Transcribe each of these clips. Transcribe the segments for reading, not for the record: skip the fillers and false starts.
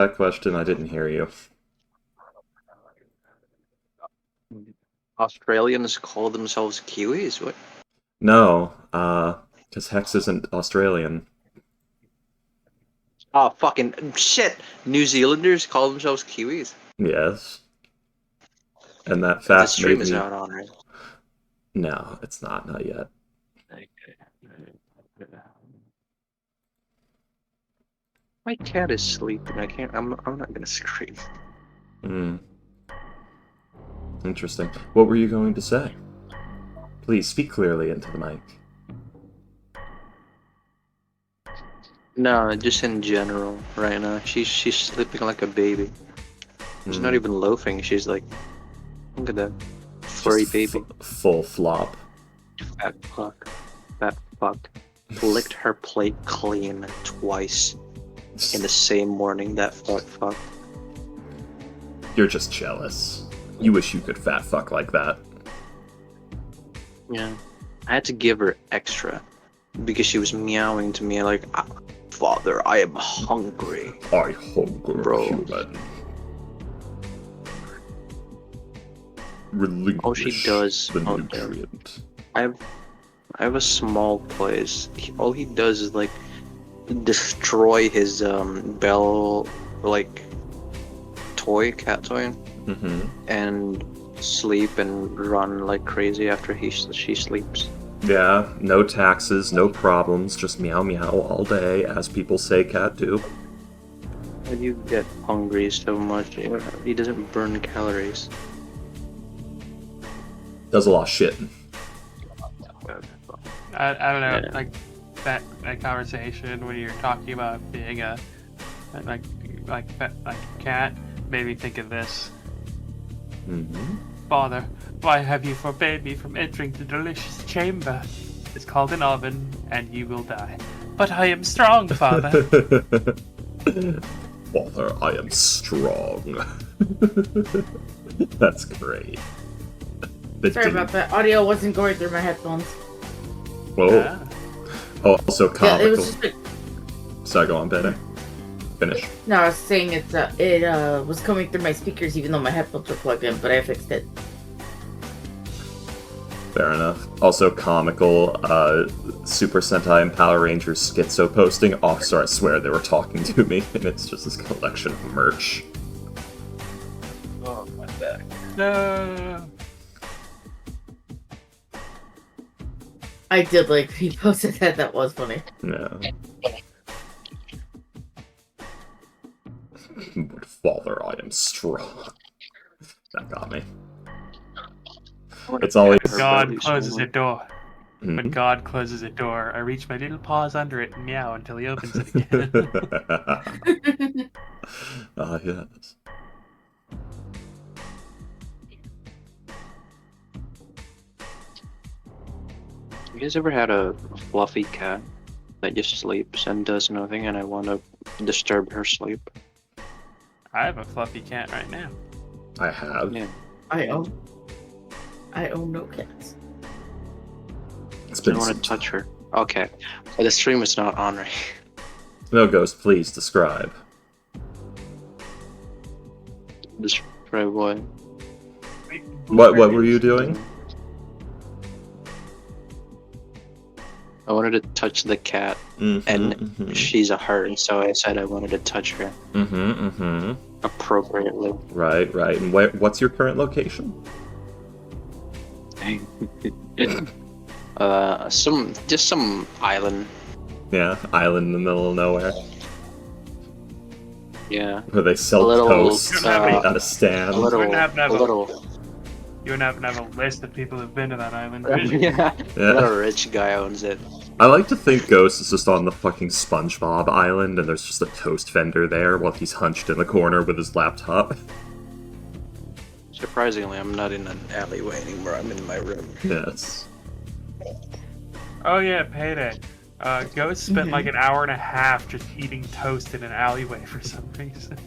that question? I didn't hear you. Australians call themselves Kiwis? What? No, because Hex isn't Australian. Oh, fucking shit! New Zealanders call themselves Kiwis? Yes. And that The fact stream made is me... not on, right? No, it's not yet. My cat is sleeping. I'm not gonna scream. Hmm, interesting. What were you going to say? Please speak clearly into the mic. No, just in general, right now. She's sleeping like a baby. She's not Hmm, even loafing. She's like, look at that just furry baby. full flop. Fat fuck. Fat fuck. Licked her plate clean twice in the same morning. That fat fuck. You're just jealous. You wish you could fat fuck like that. Yeah. I had to give her extra because she was meowing to me like, "Ah, Father, I am hungry." I hunger, Bro. human. All she Relinquish does. the Oh, nutrient. I have a small place. All he does is like destroy his Bell like cat toy, Mm-hmm. and sleep and run like crazy after she sleeps. Yeah, no taxes, no problems, just meow meow all day, as people say cat do. Why do you get hungry so much? He doesn't burn calories. Does a lot of shit. I don't know, Yeah. like that conversation when you're talking about being a like cat made me think of this. Mm-hmm. Father, why have you forbade me from entering the delicious chamber? It's called an oven, and you will die. But I am strong, Father. Father, I am strong. That's great. Sorry about that. Audio wasn't going through my headphones. Whoa. Ah. Oh, also Yeah, comical. it was just like, Sorry, go on, Bennett. Finish. no, I was saying it was coming through my speakers even though my headphones were plugged in, but I fixed it. Fair enough. Also comical, Super Sentai and Power Rangers schizo posting. Oh, sorry, I swear they were talking to me, and it's just this collection of merch. Oh my back. No. I did like he posted that. That was funny. Yeah. But Father, I am strong. That got me. It's always... God closes a door. Mhm. When God closes a door, I reach my little paws under it and meow until he opens it again. Yes. You guys ever had a fluffy cat that just sleeps and does nothing, and I want to disturb her sleep? I have a fluffy cat right now. I have. Yeah. I own no cats. It's I been don't want some to touch her. Okay. But the stream is not on right. No, Ghost, please describe. Describe what? What were you doing? I wanted to touch the cat, and she's a her, and so I said I wanted to touch her appropriately. Right. And what's your current location? Some island. Yeah, island in the middle of nowhere. Yeah. Where they sell little, toast uh, at a stand. A little. You wouldn't have A little. You would have a list of people who've been to that island. Yeah. Yeah. A little rich guy owns it. I like to think Ghost is just on the fucking SpongeBob island and there's just a toast vendor there while he's hunched in the corner with his laptop. Surprisingly, I'm not in an alleyway anymore. I'm in my room. Yes. Oh yeah, payday. Ghost spent like an hour and a half just eating toast in an alleyway for some reason.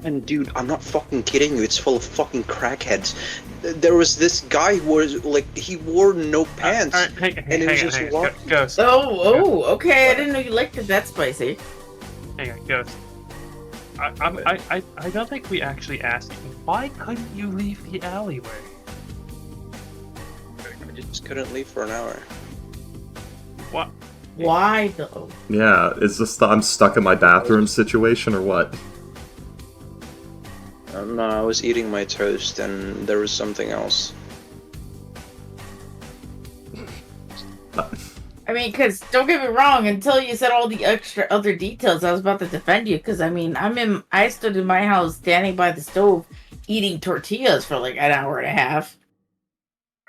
And dude, I'm not fucking kidding you. It's full of fucking crackheads. There was this guy who was like, he wore no pants, Hang and it was just on. walking. Ghost. Oh, okay. I didn't know you liked it that spicy. Hang on, Ghost. I don't think we actually asked you. Why couldn't you leave the alleyway? I just couldn't leave for an hour. What? Why though? Yeah, is this the I'm stuck in my bathroom situation or what? No, I was eating my toast and there was something else. I mean, because don't get me wrong, until you said all the extra other details, I was about to defend you. Because I mean, I stood in my house standing by the stove eating tortillas for like an hour and a half.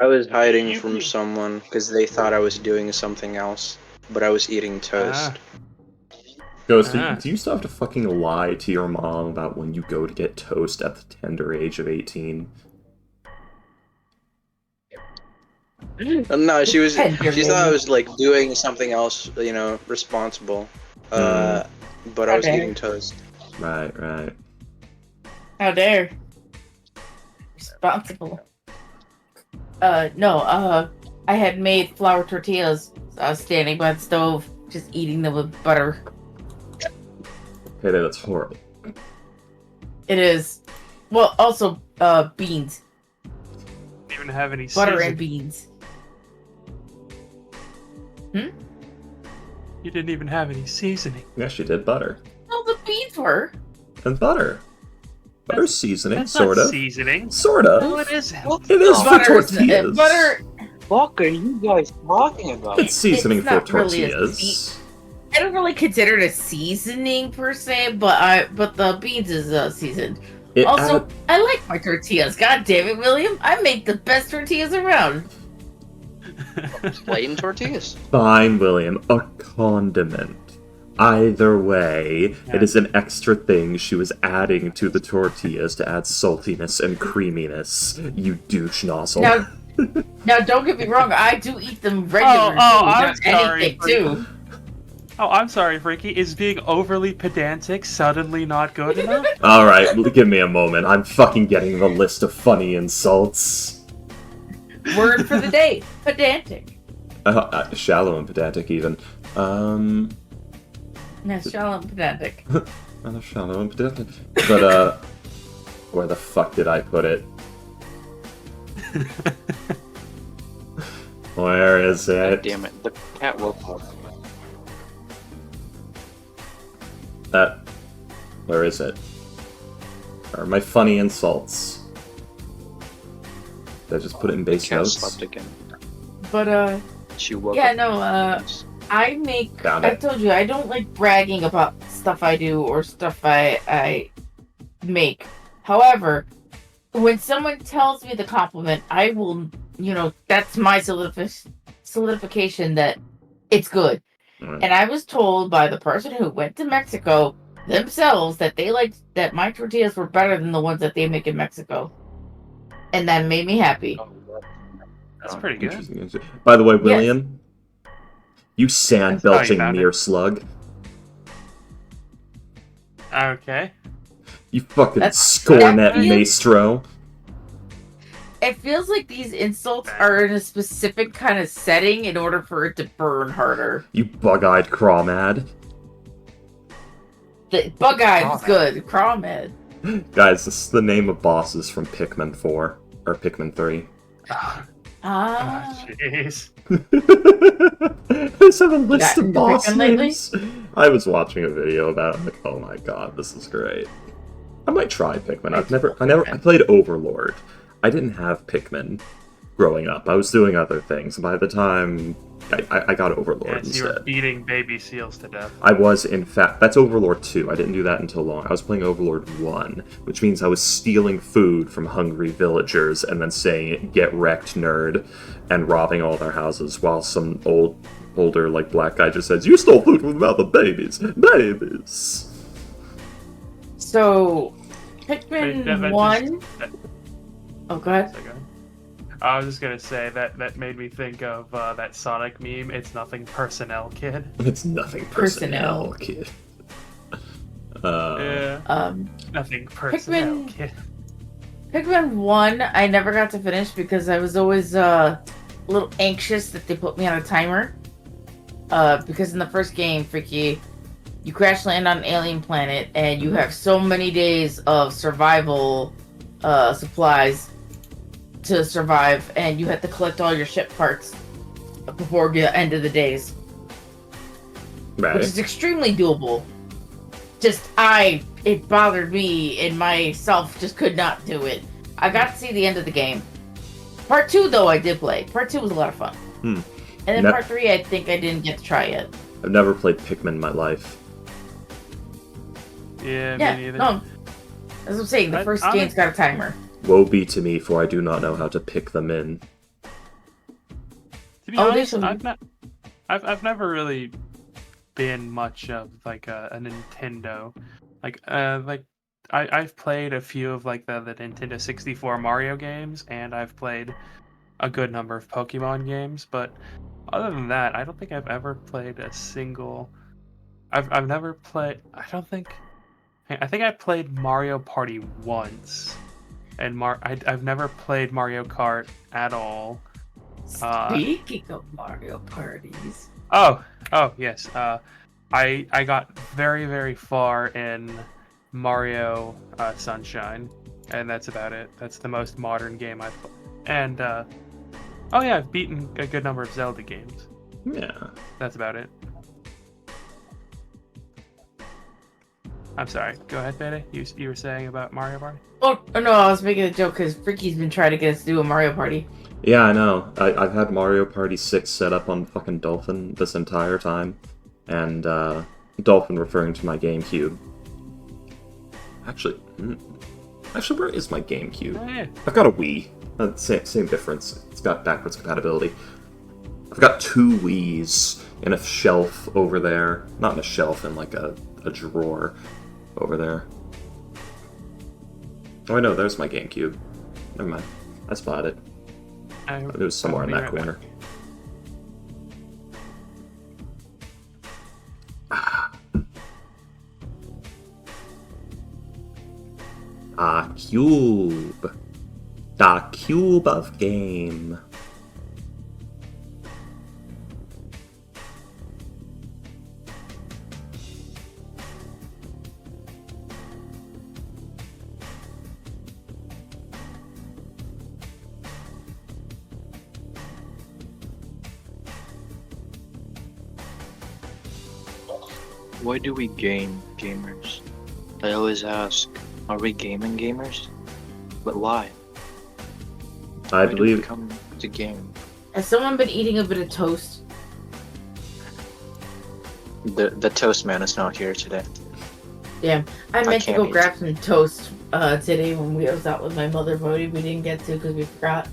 I was hiding from someone because they thought I was doing something else, but I was eating toast. Ghost, do you still have to fucking lie to your mom about when you go to get toast at the tender age of 18? No, she thought I was like doing something else, you know, responsible. But I was eating toast. Right. How dare? Responsible. No, I had made flour tortillas. So I was standing by the stove, just eating them with butter. Hey, that's horrible. It is. Well, also, beans. Didn't even have any Butter seasoning. and beans. You didn't even have any seasoning. Yeah, she did butter. Well, the beans were. And butter. Butter's seasoning, That's sort not of. seasoning. Sort of. No, it isn't. It is for Butter's- tortillas. Butter. What are you guys talking about? It's seasoning It's for not really a tortillas. I don't really consider it a seasoning per se, but the beans is seasoned. It Also, I like my tortillas. God damn it, William! I make the best tortillas around. Plain tortillas. Fine, William. A condiment. Either way, it is an extra thing she was adding to the tortillas to add saltiness and creaminess. You douche nozzle. Now, don't get me wrong. I do eat them regular. I'm too, sorry, anything too. Oh, I'm sorry, Freaky. Is being overly pedantic suddenly not good enough? Alright, give me a moment. I'm fucking getting the list of funny insults. Word for the day: pedantic. Shallow and pedantic, even. Yeah, shallow and pedantic. Shallow and pedantic. But, where the fuck did I put it? Where is God it? damn it, the cat woke up. Where is it? Are my funny insults? Did I just put it in base Cat notes? slept again. But She woke yeah, up. no, I make. Found I it. told you I don't like bragging about stuff I do or stuff I make. However, when someone tells me the compliment, I will, that's my solidification that it's good. Right. And I was told by the person who went to Mexico themselves that they liked that my tortillas were better than the ones that they make in Mexico. And that made me happy. That's pretty good. Interesting. By the way, William, you sand That's how you belching found mere it. slug. Okay. You fucking That's- scornet that- maestro. It feels like these insults are in a specific kind of setting in order for it to burn harder. You bug-eyed crawmad. The bug-eyed is good. Crawmad. Guys, this is the name of bosses from Pikmin 4. Or Pikmin 3. Ah. Jeez. I just have a list That of boss Pikmin lately? names. I was watching a video about it. I'm like, oh my god, this is great. I might try Pikmin. I played Overlord. I didn't have Pikmin growing up. I was doing other things. By the time I got Overlord Yes, you were instead. beating baby seals to death. I was, in fact, that's Overlord 2. I didn't do that until long. I was playing Overlord 1, which means I was stealing food from hungry villagers and then saying, "Get wrecked, nerd," and robbing all their houses while some older, like, black guy just says, "You stole food from the mouth of babies! Babies!" So, Wait, Pikmin that 1... that- Oh, go ahead. I was just gonna say that made me think of that Sonic meme. It's nothing personnel, kid. It's nothing personnel, kid. Yeah, nothing personnel, Pikmin- kid. Pikmin 1, I never got to finish because I was always a little anxious that they put me on a timer. Because in the first game, Freaky, you crash land on an alien planet, and you have so many days of survival supplies to survive, and you have to collect all your ship parts before the end of the days, Right. which is extremely doable. It bothered me, and myself just could not do it. I got to see the end of the game. Part 2, though, I did play. Part 2 was a lot of fun. And then Part 3, I think I didn't get to try yet. I've never played Pikmin in my life. Yeah, Yeah, me neither. no. As I'm saying, the first game's got a timer. Woe be to me, for I do not know how to pick them in. To be Oh, honest, there's I've never really been much of like a Nintendo. I've played a few of like the Nintendo 64 Mario games, and I've played a good number of Pokemon games, but other than that, I don't think I've ever played a single. I've never played. I think I played Mario Party once, and I've never played Mario Kart at all. Speaking of Mario parties. Oh yes. I got very, very far in Mario Sunshine, and that's about it. That's the most modern game I've played. And I've beaten a good number of Zelda games. Yeah. That's about it. I'm sorry. Go ahead, Bede. You were saying about Mario Party? Oh, no, I was making a joke because Freaky's been trying to get us to do a Mario Party. Yeah, I know. I've had Mario Party 6 set up on fucking Dolphin this entire time. And, Dolphin referring to my GameCube. Actually, where is my GameCube? Oh, yeah. I've got a Wii. Same difference. It's got backwards compatibility. I've got 2 Wiis in a shelf over there. Not in a shelf, in like a drawer over there. Oh, I know, there's my GameCube. Never mind. I spotted it. It was somewhere in that corner. A cube. The cube of game. Why do we game gamers? I always ask, are we gaming gamers? But why? I Why do we believe come to game? Has someone been eating a bit of toast? The toast man is not here today. Yeah, I meant to can't go eat. grab some toast today when we was out with my mother, but we didn't get to because we forgot.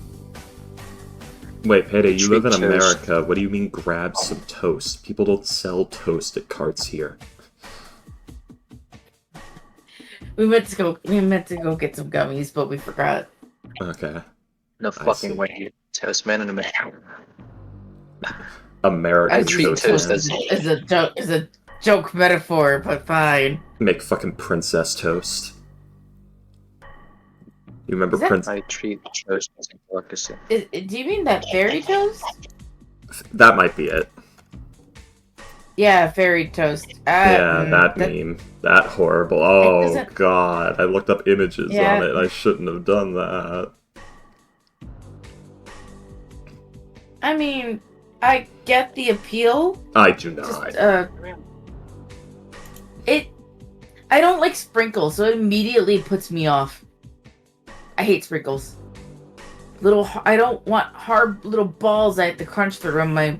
Wait, Payday, you live in Treat toast. America. What do you mean grab some toast? People don't sell toast at carts here. We meant to go get some gummies, but we forgot. Okay. No see. fucking way. Toast man in America. American I treat toast. toast Man. as- Is a joke metaphor, but fine. Make fucking princess toast. You remember Is that- Prince? I treat toast as a delicacy. Do you mean that fairy toast? That might be it. Yeah, fairy toast. Yeah, that meme. That horrible. Oh doesn't- god, I looked up images Yeah. on it. I shouldn't have done that. I mean, I get the appeal. I do Just, not. I don't like sprinkles, so it immediately puts me off. I hate sprinkles. I don't want hard little balls I have to crunch through on my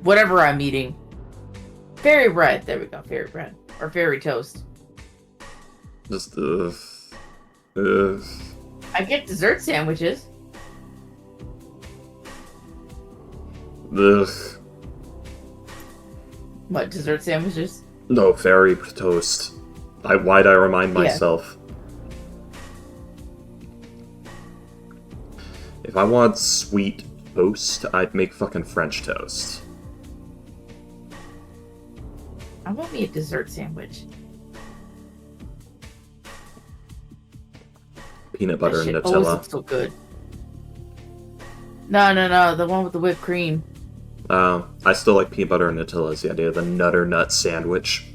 whatever I'm eating. Fairy bread. There we go. Fairy bread or fairy toast. Just ugh. I get dessert sandwiches. Ugh. What dessert sandwiches? No, fairy toast. Why'd I remind Yeah. myself? If I want sweet toast, I'd make fucking French toast. I want me a dessert sandwich. Peanut butter That and shit always Nutella. looks so good. No, the one with the whipped cream. I still like peanut butter and Nutella is the idea of the Nutter Nut sandwich.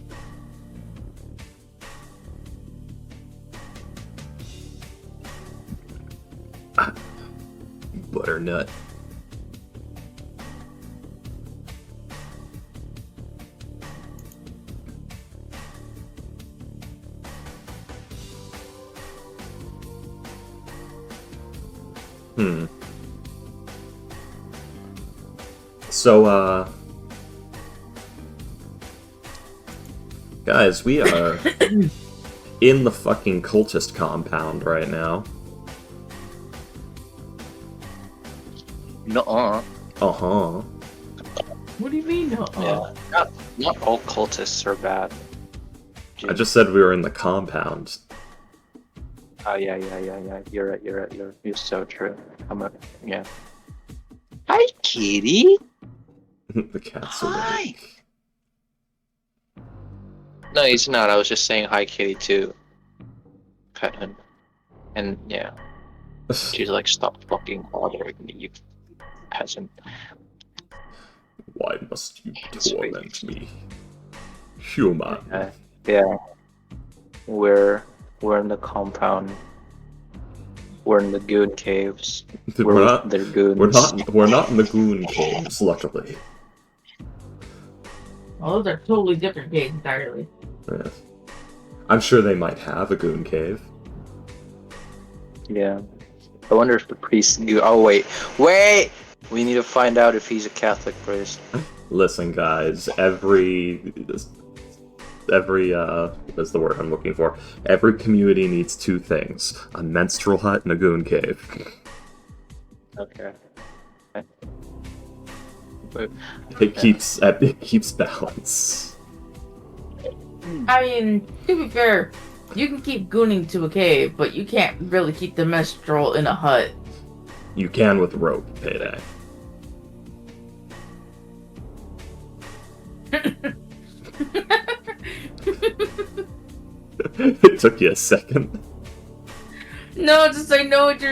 butternut. So, guys, we are in the fucking cultist compound right now. Nuh-uh. Uh-huh. What do you mean? Yeah. Not all cultists are bad. I just said we were in the compound. Oh yeah. You're right. You're so true. Yeah. Hi, kitty. The cat's Hi. awake. No, he's not. I was just saying hi, kitty, to pet him. And yeah, she's like, stop fucking bothering me, you peasant. Why must you Sweet. torment me? Human. Yeah. We're in the compound. We're in the goon caves. We're not, They're goons. we're not in the goon caves, luckily. Oh, those are totally different games entirely. Yes. I'm sure they might have a goon cave. Yeah. I wonder if the priest. Oh wait. We need to find out if he's a Catholic priest. Listen, guys, every what's the word I'm looking for? Every community needs two things: a menstrual hut and a goon cave. Okay. It keeps balance. I mean, to be fair, you can keep gooning to a cave, but you can't really keep the menstrual in a hut. You can with rope, Payday. It took you a second. No, just I know what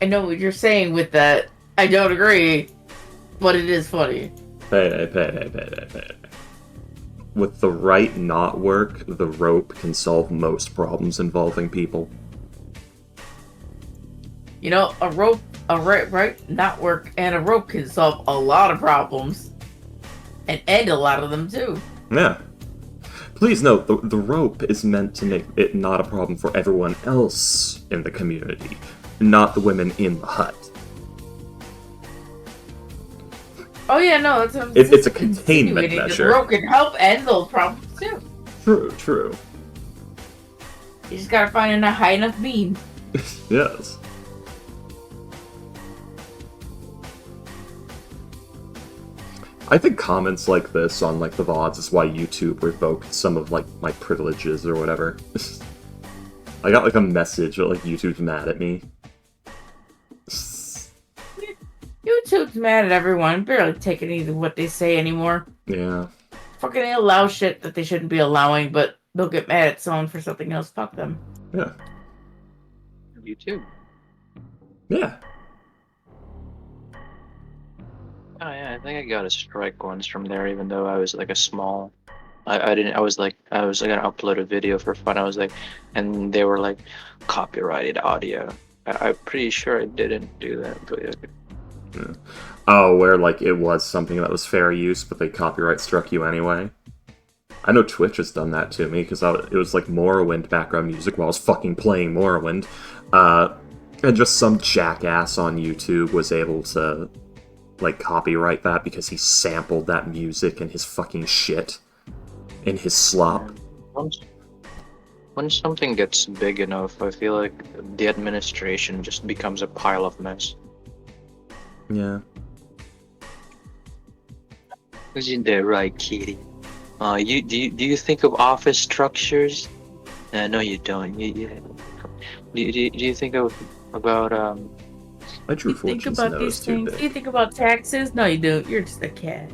I know what you're saying with that. I don't agree, but it is funny. Payday. With the right knot work, the rope can solve most problems involving people. You know, a right knot work and a rope can solve a lot of problems. And end a lot of them too. Yeah. Please note, the rope is meant to make it not a problem for everyone else in the community, not the women in the hut. Oh yeah, no, that's what I'm It's a containment insinuating. measure. The rope can help end those problems too. True. You just gotta find a high enough beam. Yes. I think comments like this on like the VODs is why YouTube revoked some of like my privileges or whatever. I got like a message that like YouTube's mad at me. YouTube's mad at everyone, barely taking either what they say anymore. Yeah. Fucking they allow shit that they shouldn't be allowing, but they'll get mad at someone for something else. Fuck them. Yeah. YouTube. Yeah. Oh yeah, I think I got a strike once from there, even though I was like a small. I was gonna upload a video for fun. I was like, and they were like, copyrighted audio. I'm pretty sure I didn't do that, but Yeah. Oh, where like it was something that was fair use, but they copyright struck you anyway. I know Twitch has done that to me because it was like Morrowind background music while I was fucking playing Morrowind, and just some jackass on YouTube was able to like copyright that because he sampled that music in his fucking shit, in his slop. When something gets big enough, I feel like the administration just becomes a pile of mess. Yeah. Isn't that right, kitty? Do you think of office structures? No, you don't. Do you think about My true You think fortune's about nose these too things. big. You think about taxes? No, you don't. You're just a cat.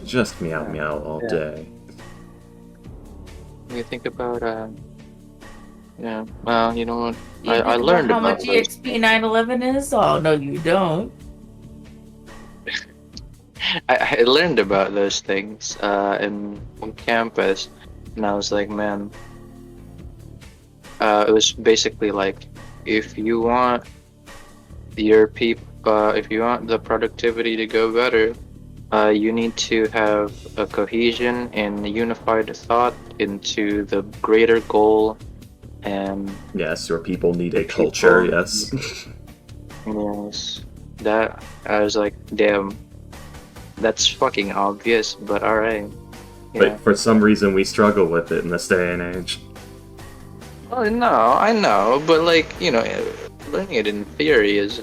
Just meow all Yeah. day. you think about yeah? Well, you know what? You I think learned how about much those. EXP 911 is? Oh no, you don't. I learned about those things on campus, and I was like, man, it was basically like, if you want your if you want the productivity to go better, you need to have a cohesion and a unified thought into the greater goal, and Yes, your people need a people- culture, yes. yes, that I was like, damn, that's fucking obvious, but alright. Yeah. But for some reason we struggle with it in this day and age. Well, no, I know, but like, you know, learning it in theory is.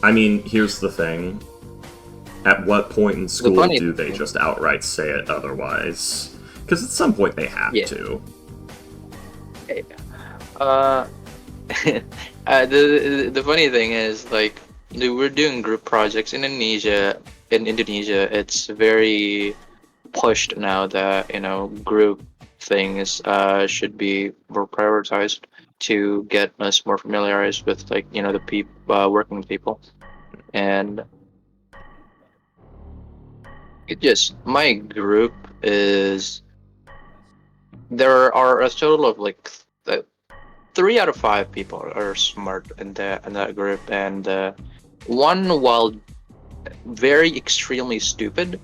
I mean, here's the thing. At what point in school funny do they thing- just outright say it otherwise? Because at some point they have Yeah. to. The funny thing is, like, we're doing group projects in Indonesia. In Indonesia, it's very pushed now that, you know, group things should be more prioritized to get us more familiarized with, like, you know, the working with people. And it just, my group is, there are a total of like 3 out of 5 people are smart in that group, and one, while very extremely stupid,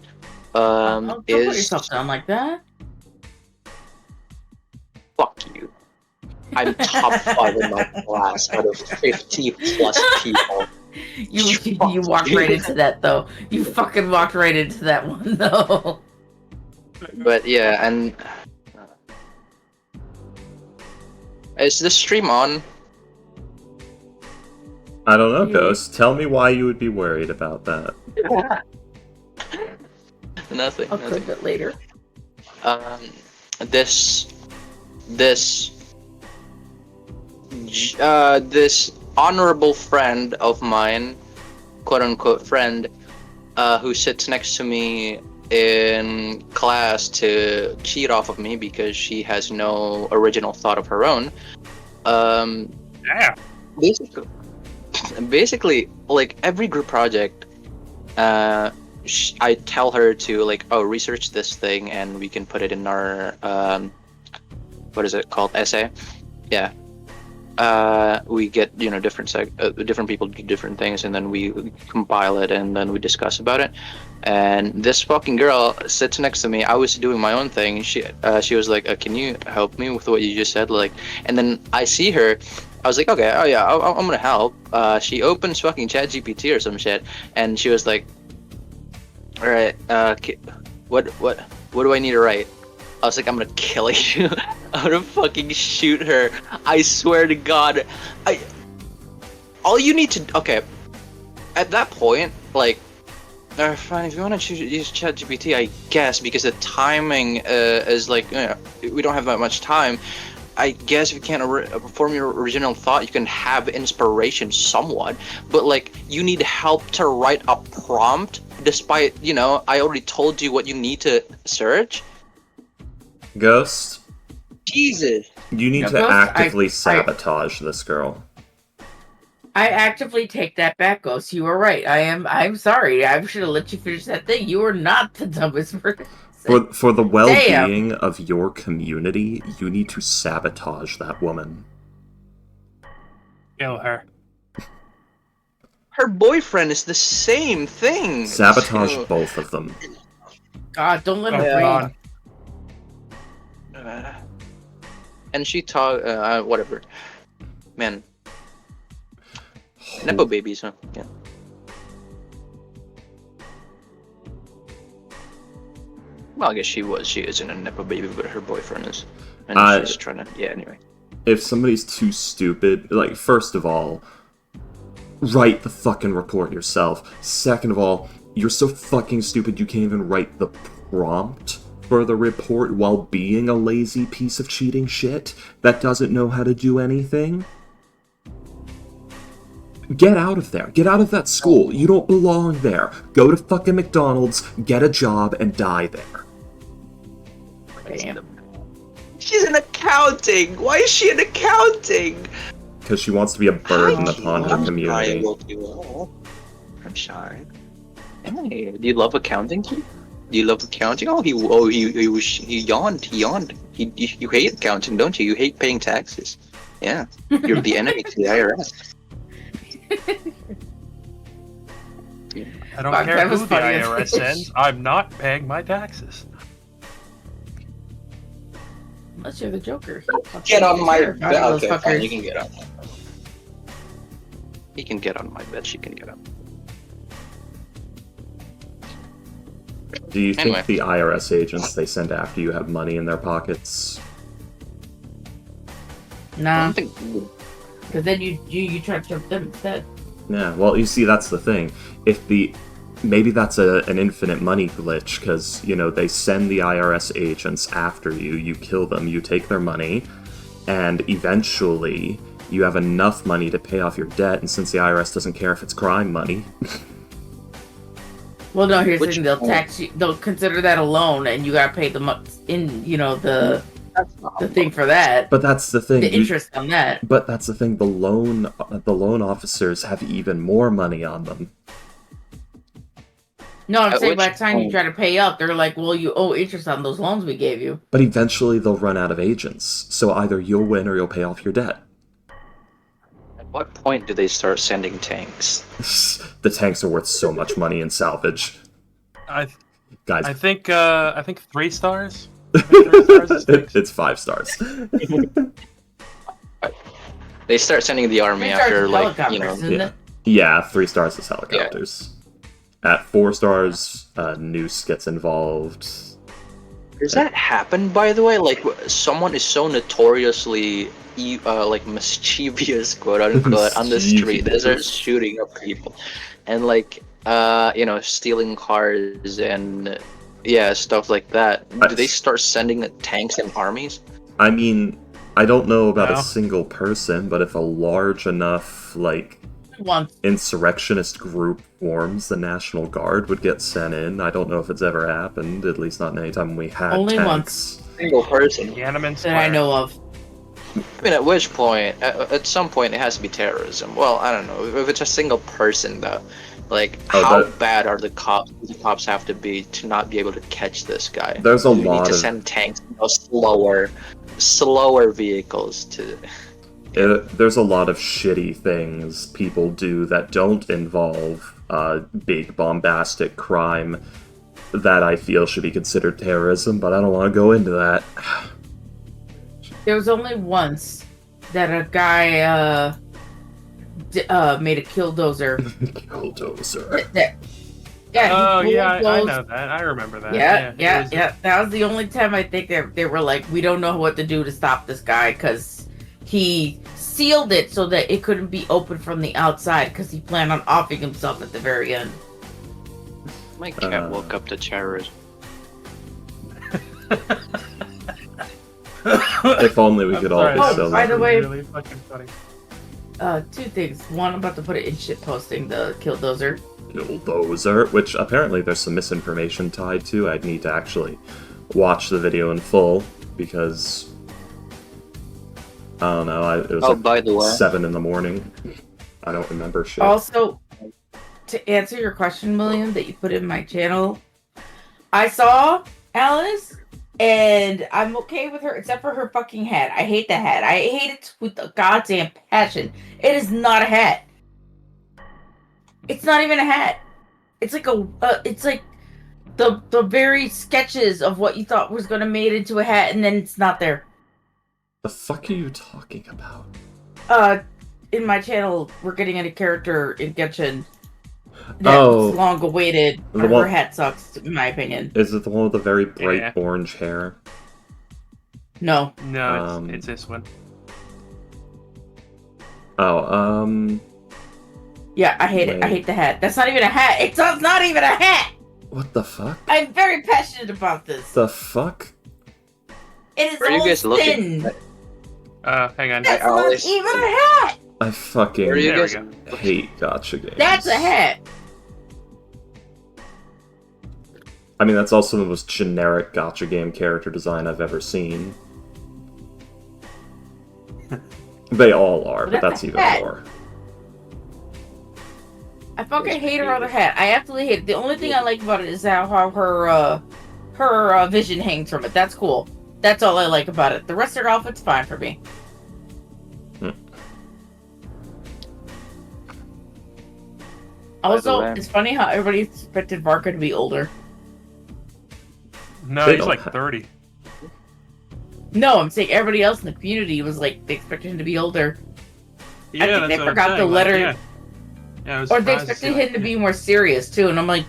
Don't put is yourself down like that. fuck you. I'm top 5 in my class out of 50 plus people. You walked right into that though. You fucking walked right into that one though. But yeah, and is the stream on? I don't know, Yeah. Ghost. Tell me why you would be worried about that. Nothing. I'll Nothing. clip it later. This honorable friend of mine, quote unquote friend, who sits next to me in class to cheat off of me because she has no original thought of her own. Yeah. Basically, like every group project, I tell her to like, oh, research this thing and we can put it in our what is it called, essay? Yeah. We get, you know, different people do different things, and then we compile it and then we discuss about it. And this fucking girl sits next to me. I was doing my own thing. She was like, "Can you help me with what you just said?" Like, and then I see her. I was like, "Okay, oh yeah, I'm gonna help." She opens fucking ChatGPT or some shit, and she was like, "All right, what do I need to write?" I was like, "I'm gonna kill you. I'm gonna fucking shoot her. I swear to God. All you need to, okay, at that point, like, fine, if you want to use ChatGPT, I guess, because the timing is like, we don't have that much time. I guess if you can't perform your original thought, you can have inspiration somewhat, but like, you need help to write a prompt, despite, you know, I already told you what you need to search." Ghost, Jesus. you need No, to Ghost, actively I- sabotage this girl. I actively take that back, Ghost. You were right. I'm sorry. I should have let you finish that thing. You were not the dumbest person. For the well-being of your community, you need to sabotage that woman. Kill her. Her boyfriend is the same thing. Sabotage So, both of them. God, don't let Oh, her Yeah. breathe. And she whatever. Man, nepo babies, huh? Yeah. Well, I guess she isn't a nepo baby, but her boyfriend is, and she's trying to. Yeah. Anyway. If somebody's too stupid, like, first of all, write the fucking report yourself. Second of all, you're so fucking stupid you can't even write the prompt for the report while being a lazy piece of cheating shit that doesn't know how to do anything. Get out of there. Get out of that school. You don't belong there. Go to fucking McDonald's, get a job, and die there. Damn. She's in accounting. Why is she in accounting? Because she wants to be a burden upon her I'm community. I'm sorry. Hey, do you love accounting? Do you love accounting? He yawned. You hate accounting, don't you? You hate paying taxes. Yeah, you're the enemy to the IRS. I don't Fuck, care that who was the funny as IRS bitch. sends. I'm not paying my taxes. Unless you're the Joker. Get on my bed. Those Okay, fine, fuckers. you can get on. He can get on my bed. She can get on. Do you think Anyway. the IRS agents they send after you have money in their pockets? I Nah, don't think. because then you try to trip them instead. Yeah, well, you see, that's the thing. Maybe that's an infinite money glitch, because, you know, they send the IRS agents after you, you kill them, you take their money, and eventually you have enough money to pay off your debt, and since the IRS doesn't care if it's crime money... Well, no, here's the Which thing. They'll point? tax you. They'll consider that a loan, and you gotta pay them in, the thing for that. But that's the thing. The interest on that. But that's the thing. The loan officers have even more money on them. No, I'm At saying by which the time you point- try to pay up, they're like, well, you owe interest on those loans we gave you. But eventually they'll run out of agents. So either you'll win or you'll pay off your debt. At what point do they start sending tanks? The tanks are worth so much money in salvage. I Guys, think 3 stars. I think 3 stars is tanks. it's 5 stars. They start sending the army Three stars after, is like, helicopters, isn't yeah. it? Yeah, 3 stars is helicopters. At 4 stars, Noose gets involved. Does that happen, by the way? Like, someone is so notoriously, like, mischievous, quote unquote, on the street. They start shooting up people. And, like, stealing cars and, yeah, stuff like that. Do they start sending tanks and armies? I mean, I don't know about No. a single person, but if a large enough, like, Once. insurrectionist group forms, the National Guard would get sent in. I don't know if it's ever happened, at least not in any time we had Only tanks. Single person. Tiananmen That I Square. know of. I mean, at which point, at some point, it has to be terrorism. Well, I don't know. If it's a single person, though, like, Oh, how that- bad are the cops? Do the cops have to be to not be able to catch this guy? There's a Do we need lot to of send tanks, slower vehicles to. there's a lot of shitty things people do that don't involve big bombastic crime that I feel should be considered terrorism, but I don't want to go into that. There was only once that a guy made a killdozer. Killdozer. Yeah. Oh he yeah, I bulldozed- know that. I remember that. Yeah, it yeah, was- yeah. That was the only time I think they were like, we don't know what to do to stop this guy because he sealed it so that it couldn't be opened from the outside because he planned on offing himself at the very end. My cat woke up to terrorism. If only we I'm could all sorry, be that so was by the lucky. way- really fucking funny. Two things. One, I'm about to put it in shit posting the killdozer. Killdozer, which apparently there's some misinformation tied to. I'd need to actually watch the video in full because I don't know. It was Oh, like by the way, 7 in the morning. I don't remember shit. Also, to answer your question, William, that you put in my channel, I saw Alice, and I'm okay with her, except for her fucking hat. I hate the hat. I hate it with a goddamn passion. It is not a hat. It's not even a hat. It's like it's like the very sketches of what you thought was gonna made into a hat, and then it's not there. The fuck are you talking about? In my channel, we're getting a character in Genshin. That's long awaited. The Her one- hat sucks, in my opinion. Is it the one with the very bright Yeah. orange hair? No. No, it's this one. Oh, Yeah, I hate it. I Wait. hate the hat. That's not even a hat. It's not even a hat. what the fuck? I'm very passionate about this. The fuck? It is Where are you all guys looking? thin. Hang on. That's I not always- even a hat. I fucking Where are you There we guys? go. hate gacha games. That's a hat. I mean, that's also the most generic gacha game character design I've ever seen. They all are, but that's That's a even hat. more. I fucking hate her on the hat. I absolutely hate it. The only thing I like about it is how her vision hangs from it. That's cool. That's all I like about it. The rest of her outfit's fine for me. Also, way. it's funny how everybody expected Varka to be older. No, They he's don't like have- 30. No, I'm saying everybody else in the community was like, they expected him to be older. Yeah, think that's they what I'm forgot the saying, letter- Like, yeah, I was Or they surprised to see, expected him to be more serious, too. And I'm like,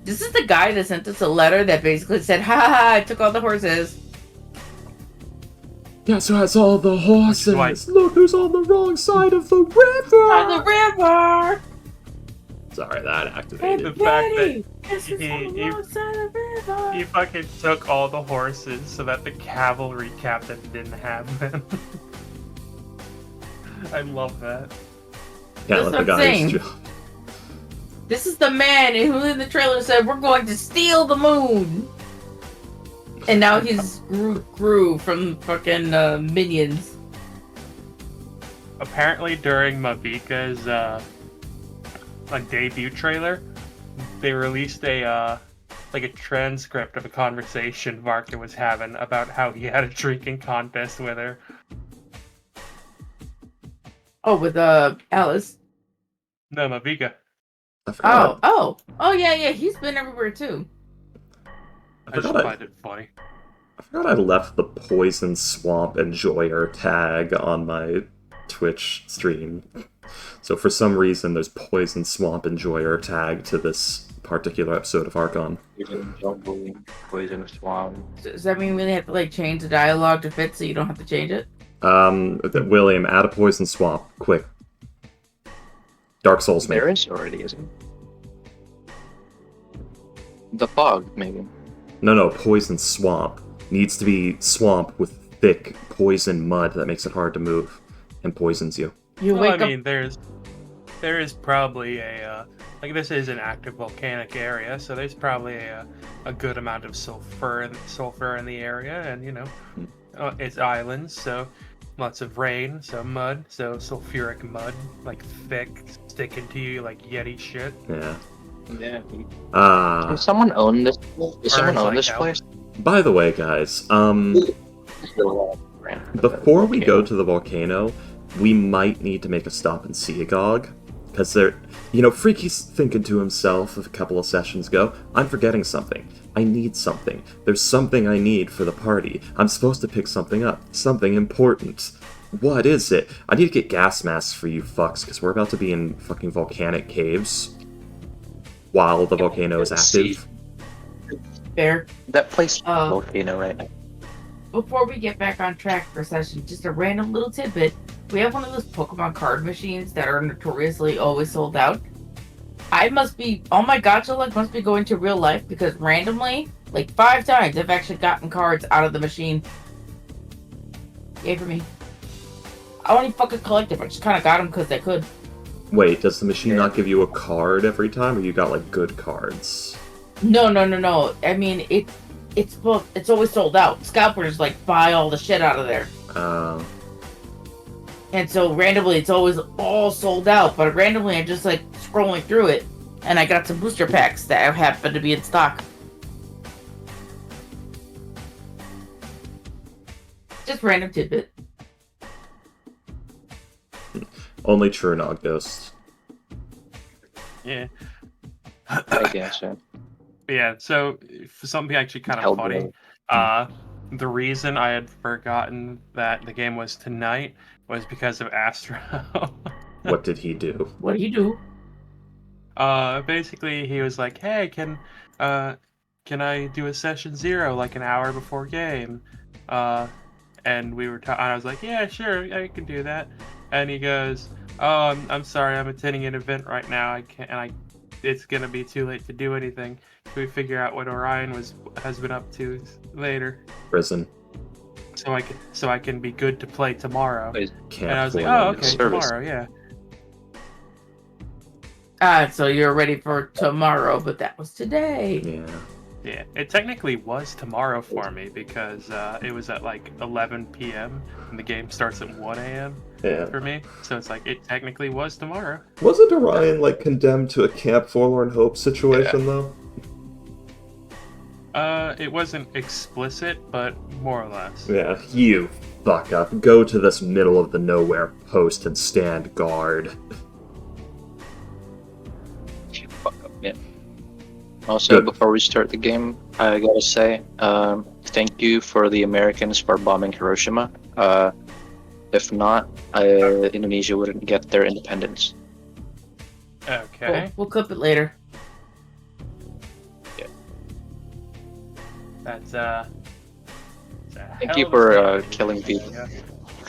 this is the guy that sent us a letter that basically said, ha ha ha, I took all the horses. Guess who has all the horses? why- Look who's on the wrong side of the river! On the river! Sorry, that Hey, activated. The fact that Betty! Guess who's he- on the he- wrong side of the river? He fucking took all the horses so that the cavalry captain didn't have them. I love that. Can't let That's the what I'm guy saying. job. This is the man who in the trailer said, we're going to steal the moon! And now he's grew from fucking minions. Apparently during Mavika's debut trailer, they released a transcript of a conversation Varka was having about how he had a drinking contest with her. Oh, with Alice. No, Mavika. I forgot, Oh, yeah, he's been everywhere too. I just forgot find it funny. I forgot I left the Poison Swamp Enjoyer tag on my Twitch stream. So for some reason, there's Poison Swamp Enjoyer tag to this particular episode of Archon. Poison swamp. Does that mean we really have to like change the dialogue to fit so you don't have to change it? William, add a Poison Swamp, quick. Dark Souls, There maybe. is already, isn't the fog, maybe. No, Poison Swamp. Needs to be swamp with thick poison mud that makes it hard to move and poisons you. You Well, wake I mean, there is probably this is an active volcanic area, so there's probably a good amount of sulfur in the area, and it's islands, so lots of rain, so mud, so sulfuric mud, like thick, sticking to you like Yeti shit. Yeah. Yeah. Does someone own this? Does someone Burns own like this hell. place? By the way, guys, before we go to the volcano, we might need to make a stop in Seagog. Because Freaky's thinking to himself a couple of sessions ago, I'm forgetting something. I need something. There's something I need for the party. I'm supposed to pick something up. Something important. What is it? I need to get gas masks for you fucks, because we're about to be in fucking volcanic caves while the volcano is active. fair. That place is a Oh. volcano right now. Before we get back on track for session, just a random little tidbit. We have one of those Pokemon card machines that are notoriously always sold out. All my gacha luck must be going to real life because randomly, like 5 times, I've actually gotten cards out of the machine. Yay for me. I don't even fucking collect them. I just kind of got them because I could. Wait, does the machine not give you a card every time, or you got, good cards? No. I mean, it's booked. It's always sold out. Scalpers, buy all the shit out of there. And so randomly, it's always all sold out. But randomly, I'm just scrolling through it, and I got some booster packs that happen to be in stock. Just random tidbit. Only Churnog Ghost. Yeah. I guess so. Yeah, so for something actually kind of Hellboy. funny, the reason I had forgotten that the game was tonight was because of Astro. What did he do? What do you do? Basically he was like, "Hey, can I do a session 0 an hour before game?" And we were I was like, "Yeah, sure, I can do that." And he goes, "Oh, I'm sorry, I'm attending an event right now. I can't, and it's gonna be too late to do anything. Can we figure out what Orion has been up to later, Prison. so I can be good to play tomorrow?" Can't And I was like, pull "Oh, on okay, service. tomorrow, yeah." So you're ready for tomorrow, but that was today. Yeah. Yeah, it technically was tomorrow for me because it was at 11 p.m. and the game starts at 1 a.m. Yeah. for me. So it's it technically was tomorrow. Wasn't Orion, condemned to a Camp Forlorn Hope situation, though? It wasn't explicit, but more or less. Yeah. You fuck up. Go to this middle of the nowhere post and stand guard. Also, Good. before we start the game, I gotta say, thank you for the Americans for bombing Hiroshima. If not, Indonesia wouldn't get their independence. Okay. We'll clip it later. That's Thank you for killing people.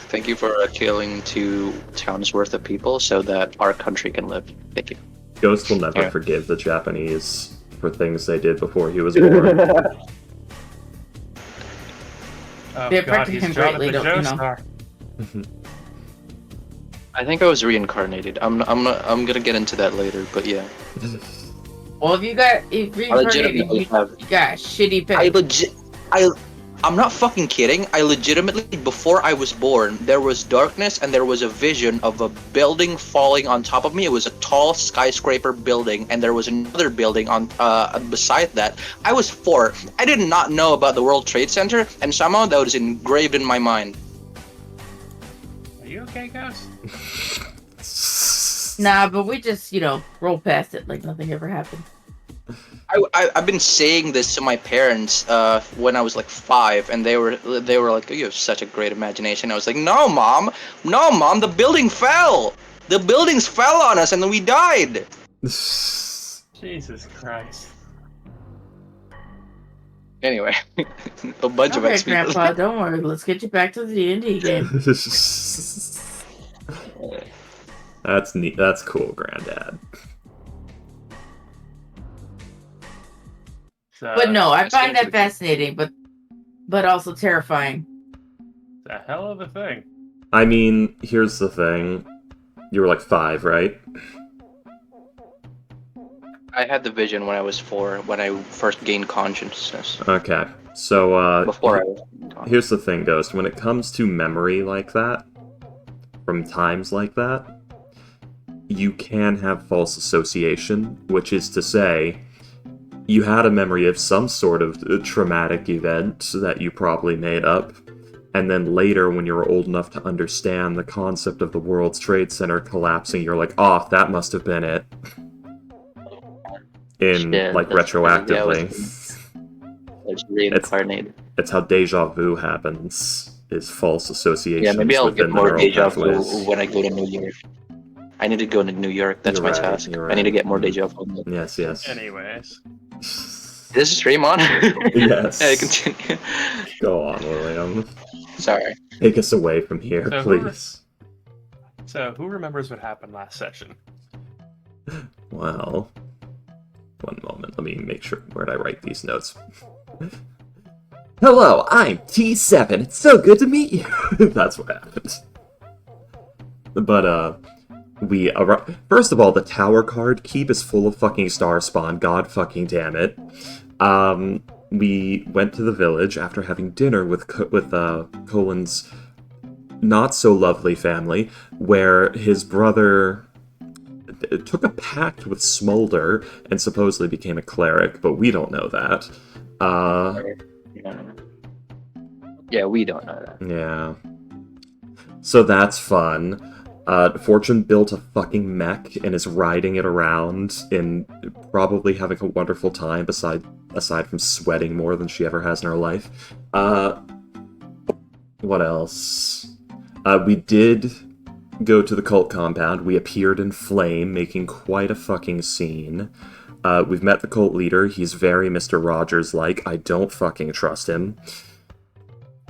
Thank you for killing 2 towns worth of people so that our country can live. Thank you. Ghost will never Yeah. forgive the Japanese for things they did before he was born. Oh, They God, affected he's him John greatly, the don't you know? Joestar. I think I was reincarnated. I'm gonna get into that later, but yeah. Well, if I legitimately you have. got shitty I pay. legit. I'm not fucking kidding. I legitimately, before I was born, there was darkness and there was a vision of a building falling on top of me. It was a tall skyscraper building, and there was another building on beside that. I was 4. I did not know about the World Trade Center, and somehow that was engraved in my mind. Are you okay, Ghost? Nah, but we just, roll past it like nothing ever happened. I've been saying this to my parents when I was like 5, and they were like, "Oh, you have such a great imagination." I was like, no, mom, the building fell. The buildings fell on us, and then we died." Jesus Christ. Anyway, a bunch of Okay, XP. Grandpa, don't worry. Let's get you back to the D&D game. That's neat. That's cool, Granddad. So, But no, I That's find that interesting. fascinating, but also terrifying. it's a hell of a thing. I mean, here's the thing. You were like 5, right? I had the vision when I was 4, when I first gained consciousness. Okay. So, Before I was here's the thing, Ghost. When it comes to memory like that, from times like that, you can have false association, which is to say, you had a memory of some sort of traumatic event that you probably made up, and then later, when you were old enough to understand the concept of the World Trade Center collapsing, you're like, oh, that must have been it. Yeah, that's Retroactively. It's reincarnated. It's how deja vu happens, is false associations Yeah, maybe I'll within get the more neural deja vu pathways. when I go to New York. I need to go to New York. That's You're my right, task. you're I need to right. get more deja vu. Yes, yes. Anyways. Is this stream on? Yes. Hey, continue. Go on, William. Sorry. Take us away from here, So please. So, who remembers what happened last session? Well, one moment. Let me make sure. Where'd I write these notes? Hello, I'm T7. It's so good to meet you. That's what happened. But, we first of all, the tower card keep is full of fucking star spawn. God fucking damn it. We went to the village after having dinner with Colin's not so lovely family, where his brother took a pact with Smolder and supposedly became a cleric, but we don't know that. Yeah, we don't know that. Yeah. So that's fun. Fortune built a fucking mech and is riding it around and probably having a wonderful time aside from sweating more than she ever has in her life. What else? We did go to the cult compound. We appeared in flame, making quite a fucking scene. We've met the cult leader. He's very Mr. Rogers-like. I don't fucking trust him.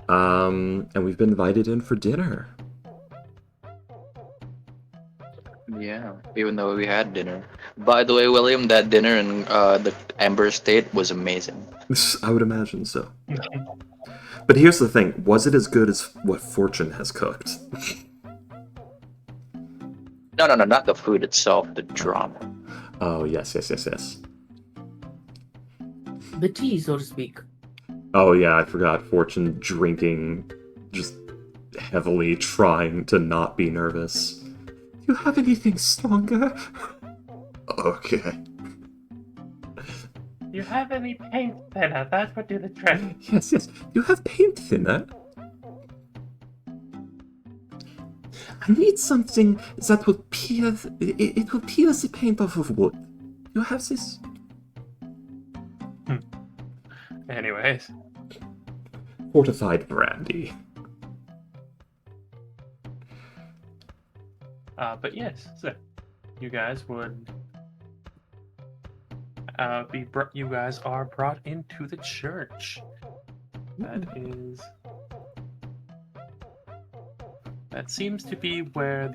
And we've been invited in for dinner. Yeah, even though we had dinner. By the way, William, that dinner in the Amber State was amazing. I would imagine so. But here's the thing. Was it as good as what Fortune has cooked? No, not the food itself, the drama. Oh, yes. The tea, so to speak. Oh, yeah, I forgot. Fortune drinking just heavily, trying to not be nervous. You have anything stronger? Okay. You have any paint thinner? That would do the trick. Yes. You have paint thinner? I need something that will peel... It will peel the paint off of wood. You have this? Anyways, Fortified brandy. but yes, so you guys would you guys are brought into the church. That seems to be where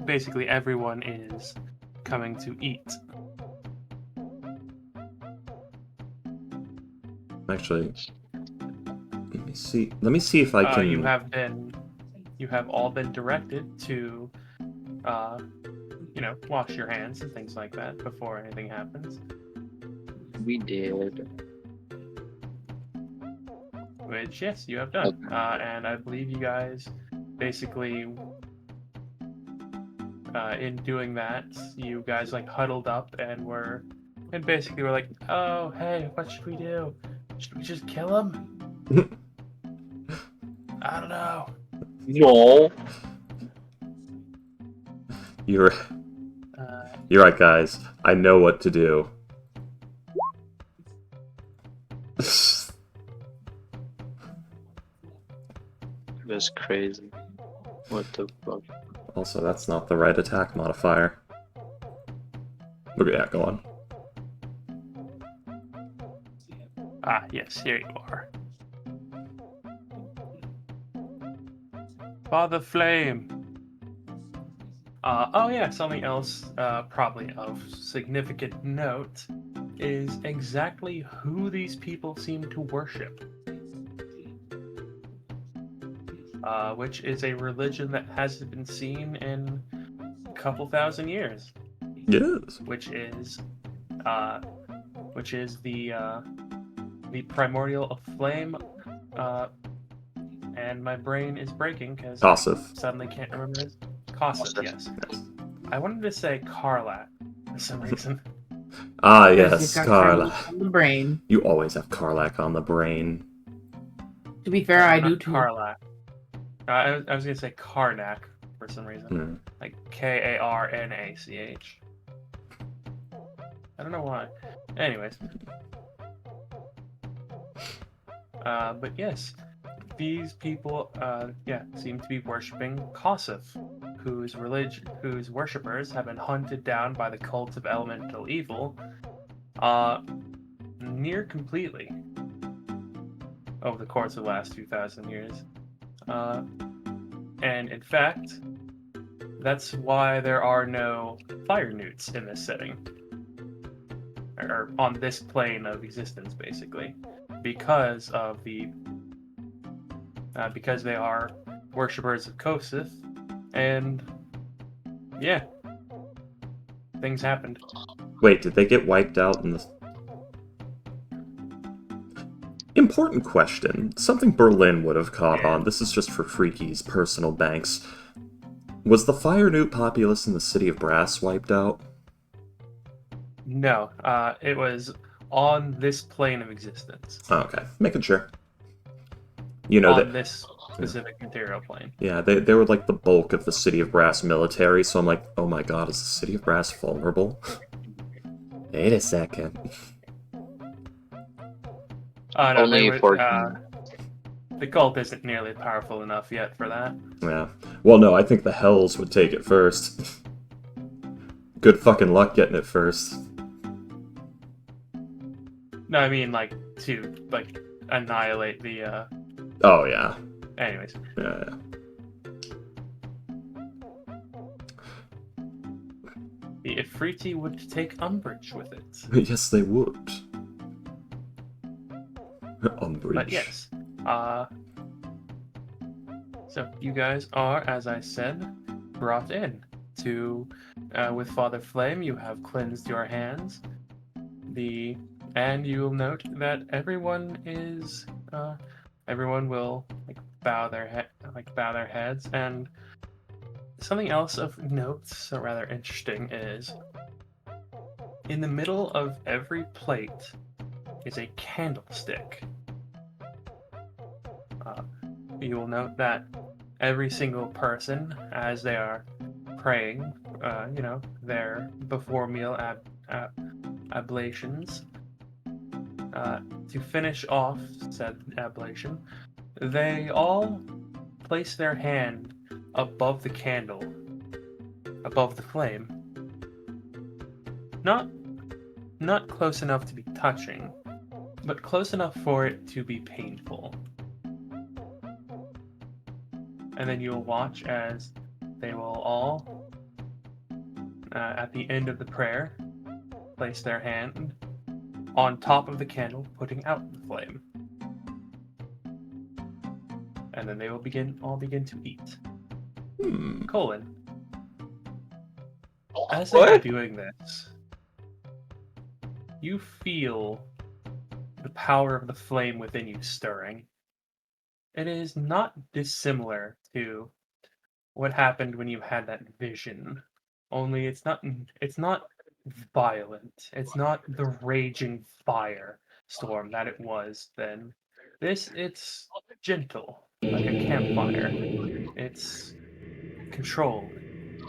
basically everyone is coming to eat. Actually, let me see if I can. You have all been directed to, wash your hands and things like that before anything happens. We did. Which, yes, you have done. And I believe you guys basically, in doing that, you guys like huddled up and basically were like, oh, hey, what should we do? Should we just kill him? I don't know. No. You're right, guys. I know what to do. That's crazy. What the fuck? Also, that's not the right attack modifier. Okay, yeah, go on. Ah, yes, here you are. Father Flame. Oh yeah, something else probably of significant note is exactly who these people seem to worship. Which is a religion that hasn't been seen in a couple thousand years. Yes. Which is the primordial of flame. And my brain is breaking because I suddenly can't remember it. Kossuth, yes. I wanted to say Karlach for some reason. Ah, yes, Karlach. On the brain. You always have Karlach on the brain. To be fair, I do too. Karlach. I was gonna say Karnak for some reason. Like Karnach. I don't know why. Anyways. But yes. These people, seem to be worshipping Kossuth, whose worshippers have been hunted down by the cult of elemental evil, near completely over the course of the last 2,000 years. And in fact, that's why there are no fire newts in this setting, or on this plane of existence, basically, because they are worshippers of Kossuth, and yeah, things happened. Wait, did they get wiped out in the... Important question. Something Berlin would have caught on. This is just for Freaky's personal banks. Was the fire newt populace in the city of Brass wiped out? No, it was on this plane of existence. Oh, okay, making sure. You know on this specific material plane. Yeah, they were like the bulk of the City of Brass military, so I'm like, oh my god, is the City of Brass vulnerable? Wait a second. No, Only for... the cult isn't nearly powerful enough yet for that. Yeah. Well, no, I think the Hells would take it first. Good fucking luck getting it first. No, I mean, to annihilate the, Oh, yeah. Anyways. Yeah. The Ifriti would take umbrage with it. Yes, they would. Umbrage. But yes. So you guys are, as I said, brought in to, with Father Flame, you have cleansed your hands. And you'll note that everyone will bow their heads. And something else of note, so rather interesting, is in the middle of every plate is a candlestick. You will note that every single person, as they are praying, their before meal ablations, To finish off said ablation, they all place their hand above the candle, above the flame. Not close enough to be touching, but close enough for it to be painful. And then you'll watch as they will all, at the end of the prayer, place their hand on top of the candle, putting out the flame. And then they will all begin to eat. Colon. As they are What? doing this, you feel the power of the flame within you stirring. It is not dissimilar to what happened when you had that vision. Only it's not violent. It's not the raging fire storm that it was then. It's gentle, like a campfire. It's controlled.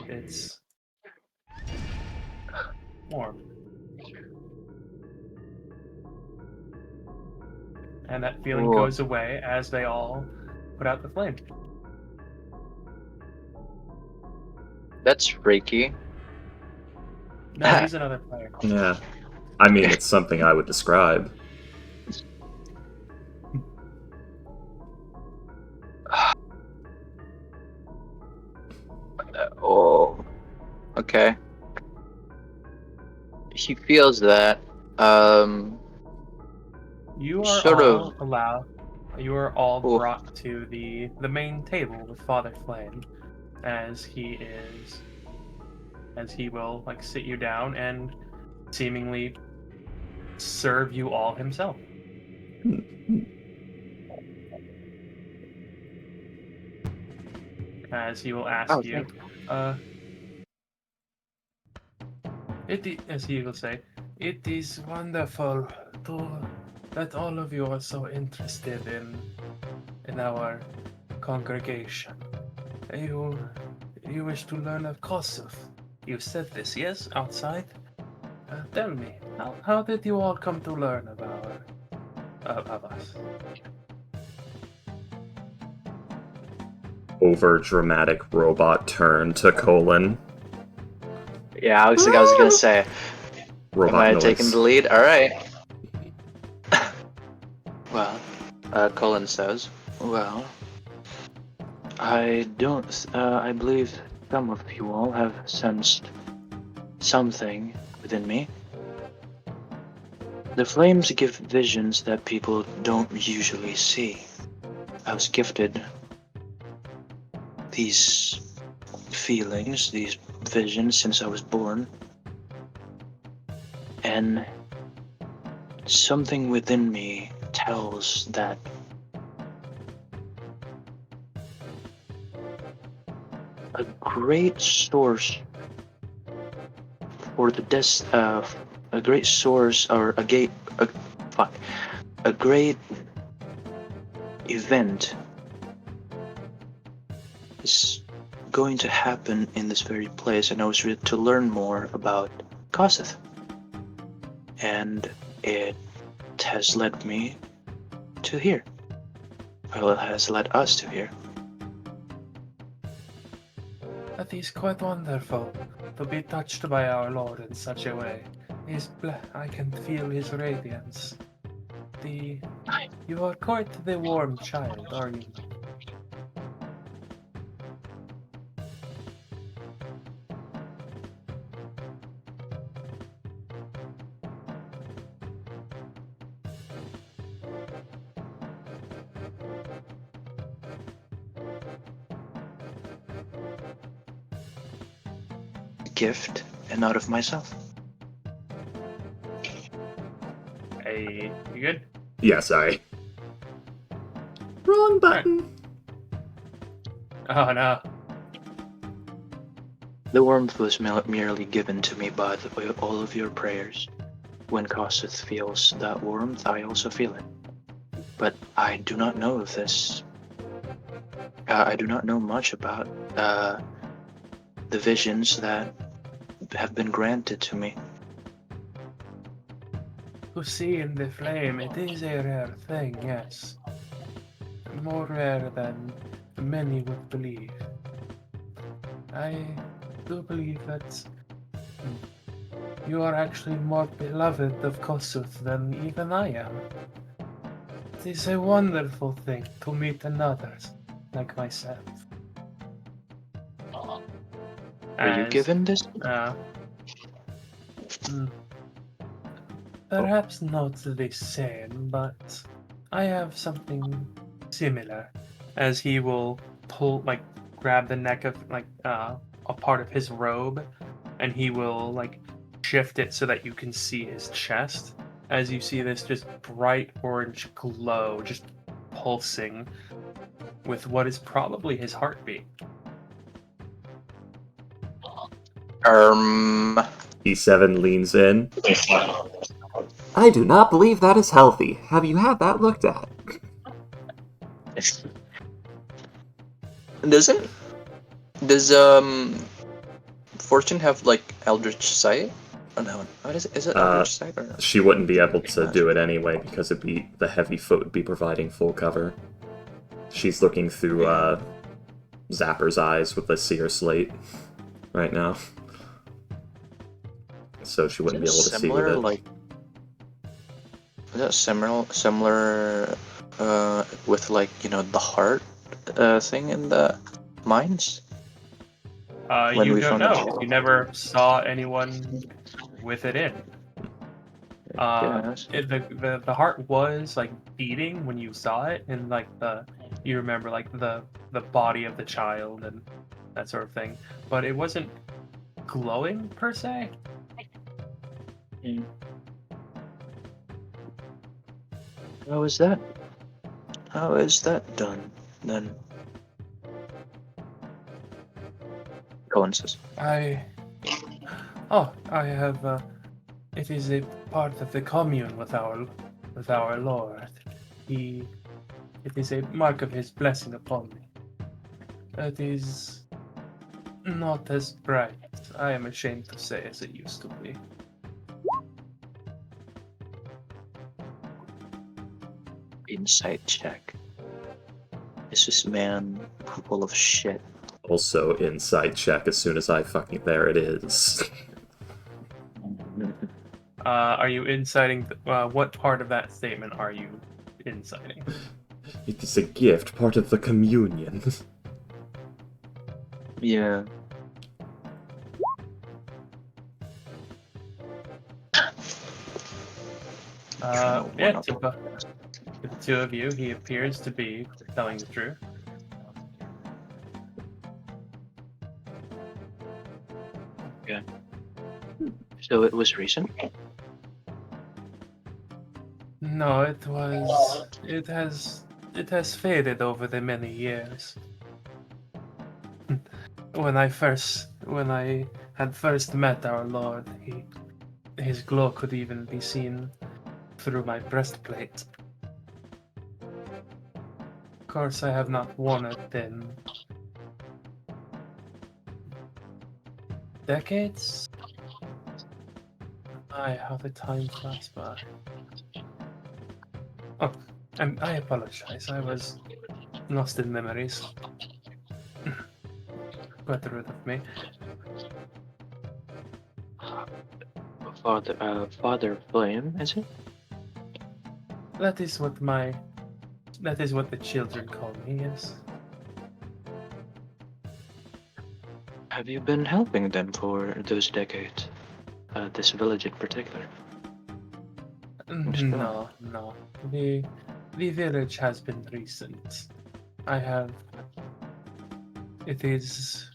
It's warm. And that feeling Whoa. goes away as they all put out the flame. That's freaky. No, he's another player. Yeah. I mean, it's something I would describe. Oh. Okay. He feels that. You are Sort all of- allowed. You are all Oof. brought to the main table with Father Flame, as he will like sit you down and seemingly serve you all himself. As he will ask Oh, you, as he will say, it is wonderful that all of you are so interested in our congregation. You wish to learn of Kossuth. You said this, yes, outside? Tell me, how did you all come to learn about of us? Over dramatic robot turn to colon. Yeah, I was gonna say. Robot Am I noise. taking the lead? All right. Well, Colin says, well, I don't. I believe some of you all have sensed something within me. The flames give visions that people don't usually see. I was gifted these feelings, these visions since I was born. And something within me tells that a great source for the a great source or a great event is going to happen in this very place, and I was ready to learn more about Kossuth. And it has led me to here. Well, it has led us to here. That is quite wonderful to be touched by our Lord in such a way. I can feel his radiance. You are quite the warm child, are you? Gift and not of myself. Hey, you good? Yeah, sorry. Wrong button. Oh no. The warmth was merely given to me by all of your prayers. When Kossuth feels that warmth, I also feel it. But I do not know of this. I do not know much about the visions that have been granted to me. to see in the flame, it is a rare thing, yes. More rare than many would believe. I do believe that you are actually more beloved of Kossuth than even I am. It is a wonderful thing to meet another like myself. Were you As, given this? mm, perhaps not the same, but I have something similar. As he will pull, like, grab the neck of, like, a part of his robe, and he will, like, shift it so that you can see his chest. As you see this just bright orange glow just pulsing with what is probably his heartbeat. E7 leans in. I do not believe that is healthy. Have you had that looked at? Does Fortune have like Eldritch Sight? Oh no, what is it? Is it Eldritch Sight or? She wouldn't be able to do it anyway because the heavy foot would be providing full cover. She's looking through Zapper's eyes with the seer slate right now, so she wouldn't be able to see with it. Like, is that similar with, like, you know, the heart thing in the mines? When You we don't found it. know. You never saw anyone with it in. Yes. The heart was like beating when you saw it, and like you remember like the body of the child and that sort of thing, but it wasn't glowing per se. How is that? How is that done then? Coincidences. I have. It is a part of the commune with our Lord. It is a mark of his blessing upon me. It is not as bright, I am ashamed to say, as it used to be. Insight check. Is this man full of shit? Also, inside check as soon as I fucking... There it is. Are you inciting? What part of that statement are you inciting? It is a gift, part of the communion. Yeah. Yeah, to the two of you, he appears to be telling the truth. Okay. So it was recent? No, it was. It has faded over the many years. When I had first met our Lord, his glow could even be seen through my breastplate. Of course, I have not worn it in decades. How the time flies by. Oh, I apologize. I was lost in memories. Got rid of me. Father Flame, is it? That is what the children call me, yes. Have you been helping them for those decades? This village in particular? No. The village has been recent. It is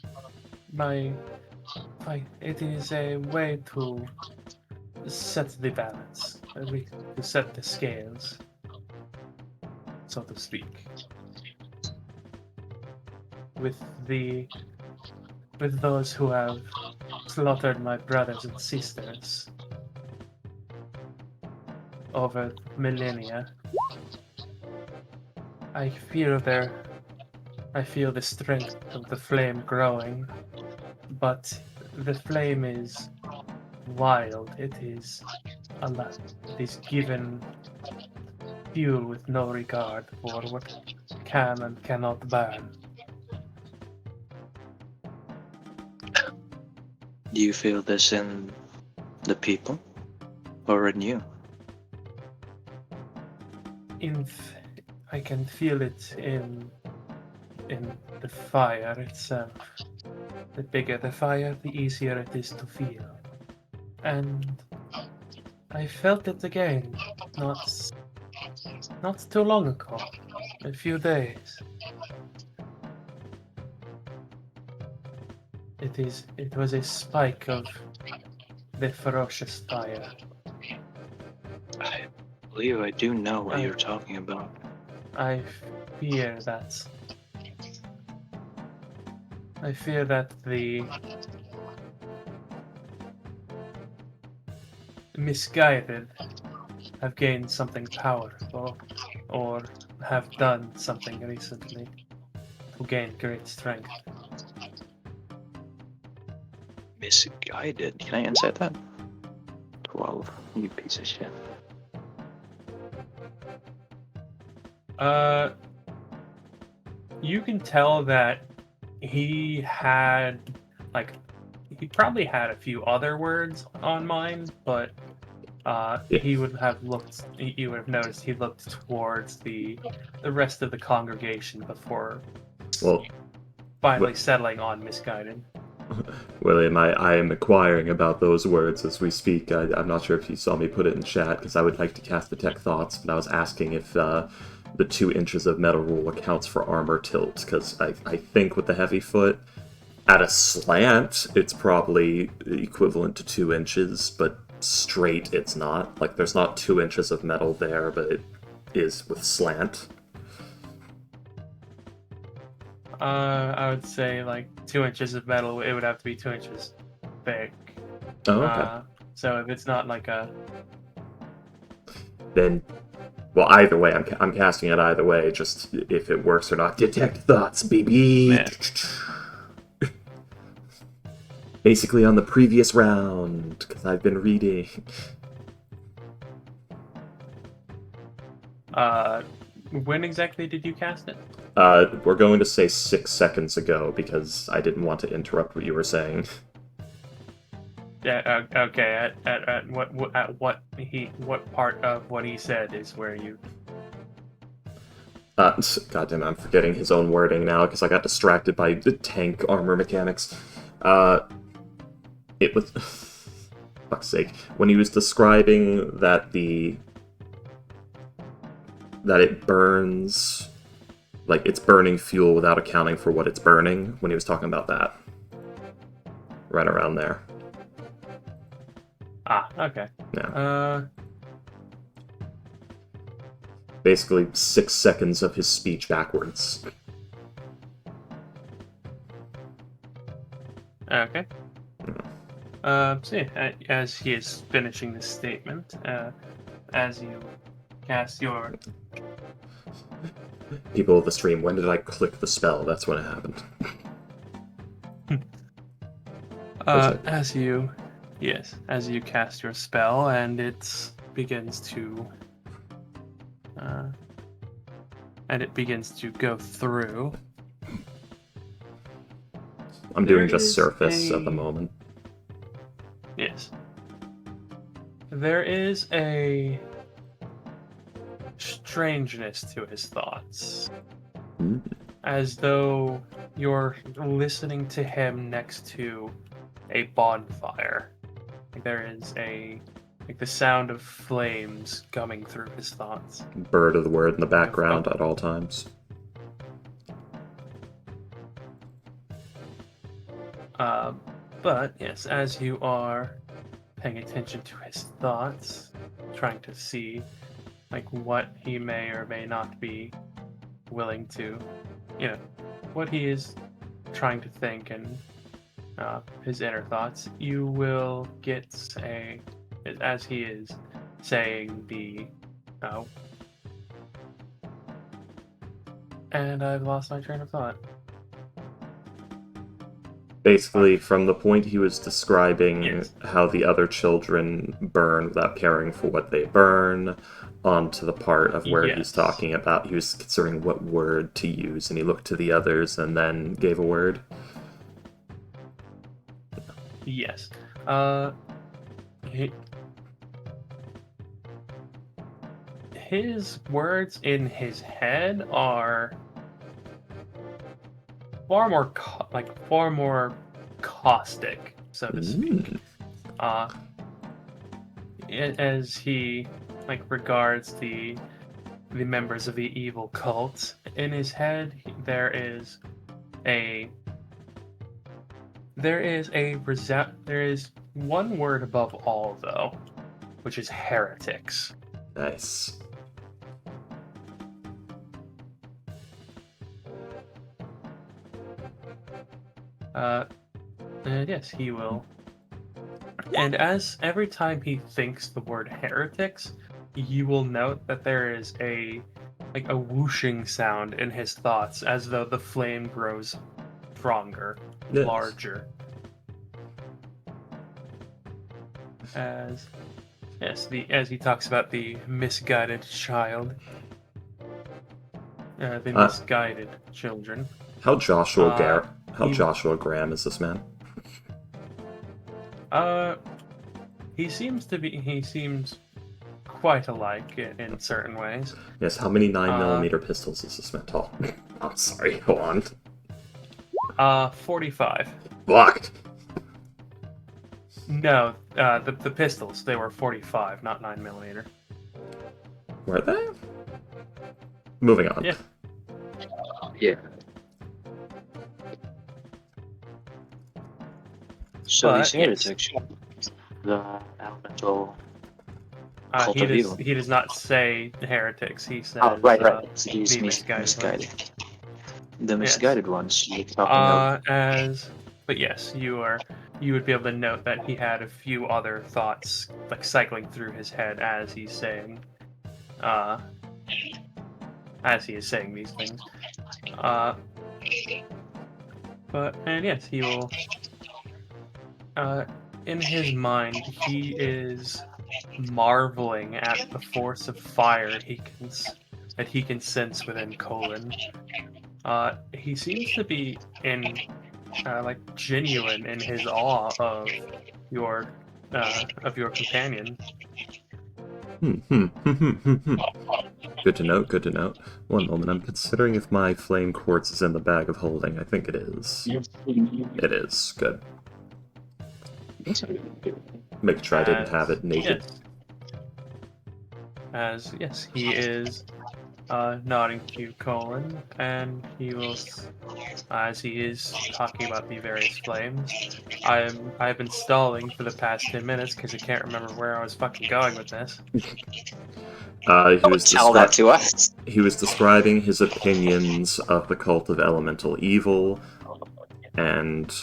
it is a way to set the balance, to set the scales, so to speak. With those who have slaughtered my brothers and sisters over millennia, I feel the strength of the flame growing, but the flame is wild. It is It is given fuel with no regard for what can and cannot burn. Do you feel this in the people or in you? I can feel it in the fire itself. The bigger the fire, the easier it is to feel. And I felt it again, not too long ago, a few days. It was a spike of the ferocious fire. I believe I do know what I- you're talking about. I fear that the misguided have gained something powerful or have done something recently to gain great strength. Misguided. Can I insight that? 12. You piece of shit. You can tell that he probably had a few other words on mind, but Yeah. he would have you would have noticed he looked towards the rest of the congregation before Well, finally settling on misguided. William, I am inquiring about those words as we speak. I'm not sure if you saw me put it in chat, because I would like to cast Detect Thoughts, but I was asking if the 2 inches of metal rule accounts for armor tilt, because I think with the heavy foot, at a slant, it's probably equivalent to 2 inches, but straight it's not. Like, there's not 2 inches of metal there, but it is with slant. I would say like 2 inches of metal. It would have to be 2 inches thick. Oh, okay. So if it's not like a Then, well, either way, I'm casting it either way, just if it works or not. Detect Thoughts, baby! Yeah. Basically on the previous round, because I've been reading. when exactly did you cast it? We're going to say 6 seconds ago, because I didn't want to interrupt what you were saying. Yeah. Okay. At what part of what he said is where you? Goddamn, I'm forgetting his own wording now, because I got distracted by the tank armor mechanics. It was... fuck's sake. When he was describing that it burns... Like, it's burning fuel without accounting for what it's burning, when he was talking about that. Right around there. Ah. Okay. Yeah. Basically 6 seconds of his speech backwards. Okay. So yeah, as he is finishing this statement, as you cast your People of the stream, when did I click the spell? That's when it happened. as you cast your spell and it begins to go through. I'm doing There just is surface at the a- moment. Yes. There is a strangeness to his thoughts, Hmm. as though you're listening to him next to a bonfire. There is the sound of flames coming through his thoughts. Bird of the word in the background at all times. But yes, as you are paying attention to his thoughts, trying to see what he may or may not be willing to, what he is trying to think and his inner thoughts, you will get as he is saying and I've lost my train of thought. Basically, from the point he was describing Yes. how the other children burn without caring for what they burn, on to the part of where he's Yes. talking about he was considering what word to use, and he looked to the others and then gave a word. Yes. He, his words in his head are far more far more caustic, so to speak. As he regards the members of the evil cult, in his head there is one word above all, though, which is heretics. Nice. And yes, he will. And as every time he thinks the word heretics, you will note that there is a whooshing sound in his thoughts, as though the flame grows stronger, Yes. larger. As he talks about the misguided child, the misguided children. How Joshua he- Joshua Graham is this man? He seems quite alike in certain ways. Yes, how many 9mm pistols is this man tall? Oh, sorry, go on. 45. Fuck! No, the pistols, they were 45, not 9mm. Were they? Moving on. Yeah. Yeah. So But, these yes. heretics, the elemental cult He of evil. does not say heretics. He says. Oh, right. So these the misguided. The Yes. misguided ones you're talking about. But yes, you would be able to note that he had a few other thoughts cycling through his head as he's saying, as he is saying these things. And yes, he will. In his mind, he is marveling at the force of fire that he can sense within Colin. He seems to be genuine in his awe of your companion. Good to note, good to note. One moment, I'm considering if my flame quartz is in the bag of holding. I think it is. It is. Good. Make sure I didn't have it naked. Yes, he is nodding to you, Colin, and he will, as he is talking about the various flames. I've been stalling for the past 10 minutes because I can't remember where I was fucking going with this. Tell that to us. He was describing his opinions of the cult of elemental evil, and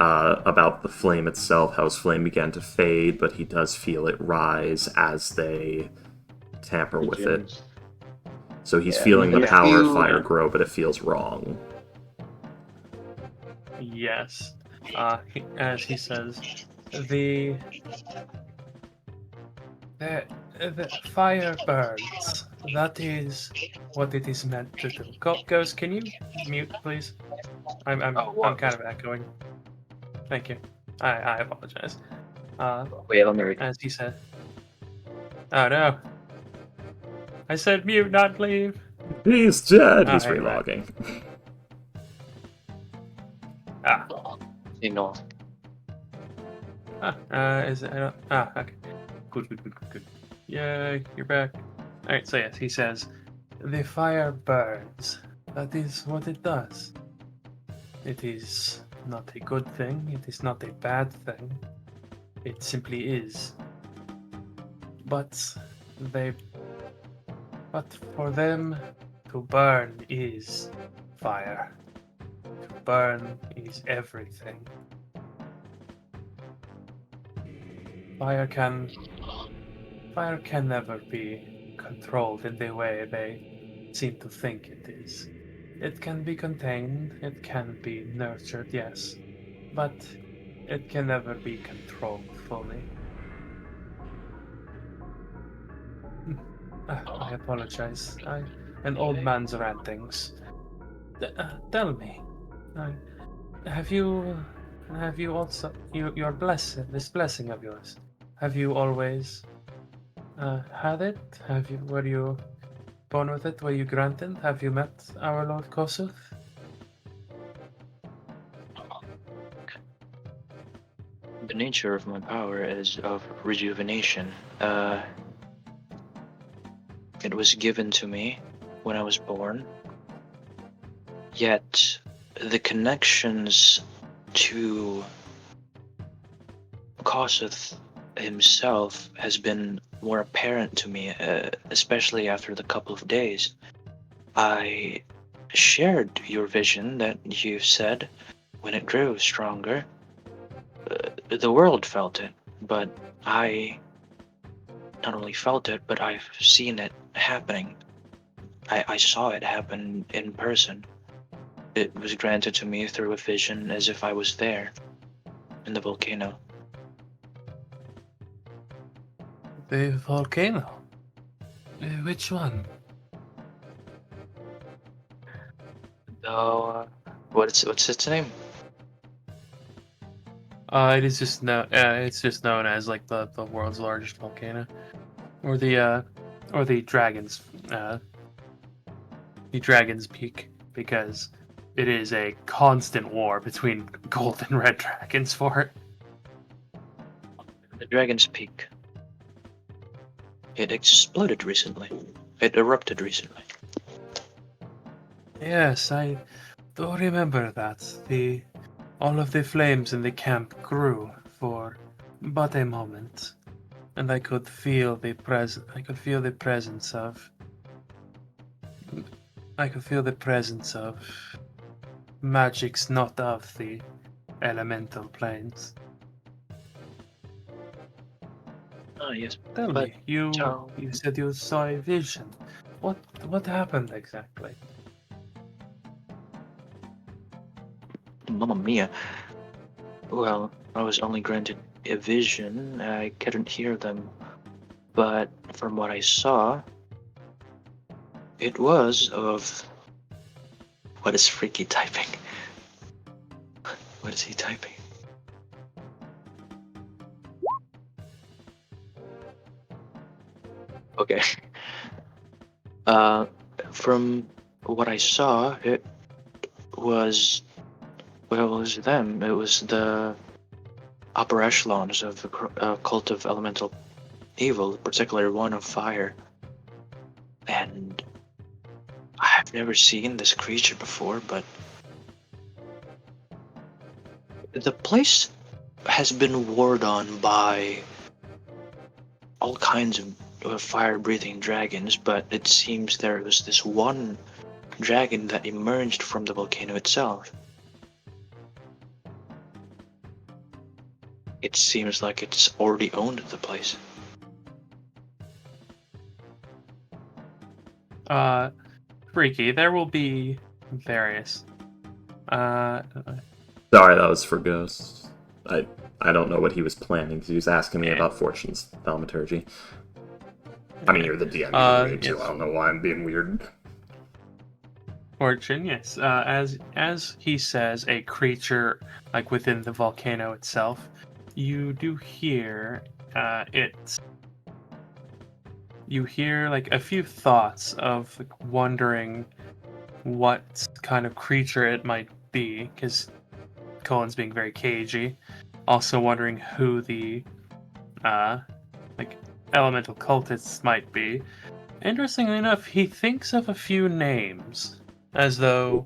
about the flame itself, how his flame began to fade, but he does feel it rise as they tamper with it. So he's feeling the power of fire grow, but it feels wrong. Yes. As he says, the fire burns. That is what it is meant to do. Ghost, can you mute, please? I'm kind of echoing. Thank you. I apologize. Wait, let me read. As he said. Oh no. I said mute, not leave. He's dead. He's relogging. You know. Is it? Okay. Good. Yay, you're back. Alright, so yes, he says, the fire burns. That is what it does. It is not a good thing. It is not a bad thing. It simply is. But for them, to burn is fire. To burn is everything. Fire can never be controlled in the way they seem to think it is. It can be contained, it can be nurtured, yes, but it can never be controlled fully. I apologize. An old man's rantings. Tell me, uh, have you also your this blessing of yours? Have you always had it? Were you born with it? Were you granted? Have you met our Lord Kosuth? The nature of my power is of rejuvenation. It was given to me when I was born. Yet, the connections to Kosuth himself has been more apparent to me, especially after the couple of days. I shared your vision that you said when it grew stronger. The world felt it, but I not only felt it, but I've seen it happening. I saw it happen in person. It was granted to me through a vision as if I was there in the volcano. The volcano. Which one? Oh, what's its name? It is just it's just known as like the world's largest volcano, or the dragon's peak, because it is a constant war between gold and red dragons for it. The Dragon's Peak. It exploded recently. It erupted recently. Yes, I do remember that. All of the flames in the camp grew for but a moment, and I could feel the presence of magics not of the elemental planes. Ah, yes. Tell But me, you so, said you saw a vision. What happened exactly? Mamma Mia. Well, I was only granted a vision. I couldn't hear them. But from what I saw, it was of. What is Freaky typing? What is he typing? Okay. Uh, from what I saw, it was. Well, it was them. It was the upper echelons of the cult of elemental evil, particularly one of fire. And I've never seen this creature before, but the place has been warred on by all kinds of fire-breathing dragons, but it seems there was this one dragon that emerged from the volcano itself. It seems like it's already owned the place. Freaky, there will be various. Sorry, that was for Ghost. I don't know what he was planning because he was asking me about Fortune's thaumaturgy. I mean, you're the DM, too. Yes. I don't know why I'm being weird. Fortune, yes. As he says, a creature like within the volcano itself, you do hear you hear like a few thoughts of like, wondering what kind of creature it might be, because Colin's being very cagey. Also wondering who the like elemental cultists might be. Interestingly enough, he thinks of a few names as though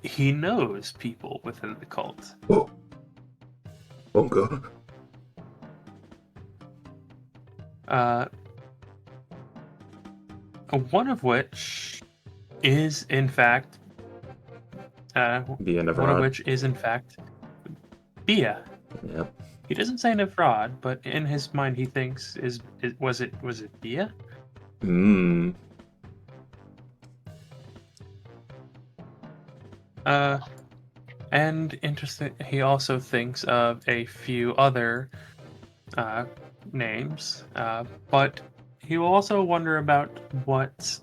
he knows people within the cult. Oh. Okay. One of which is in fact The end of one of Rod. which is in fact Bia. Yep. He doesn't say Nevrod, but in his mind he thinks was it Bia? Hmm. And interesting, he also thinks of a few other names, but he will also wonder about what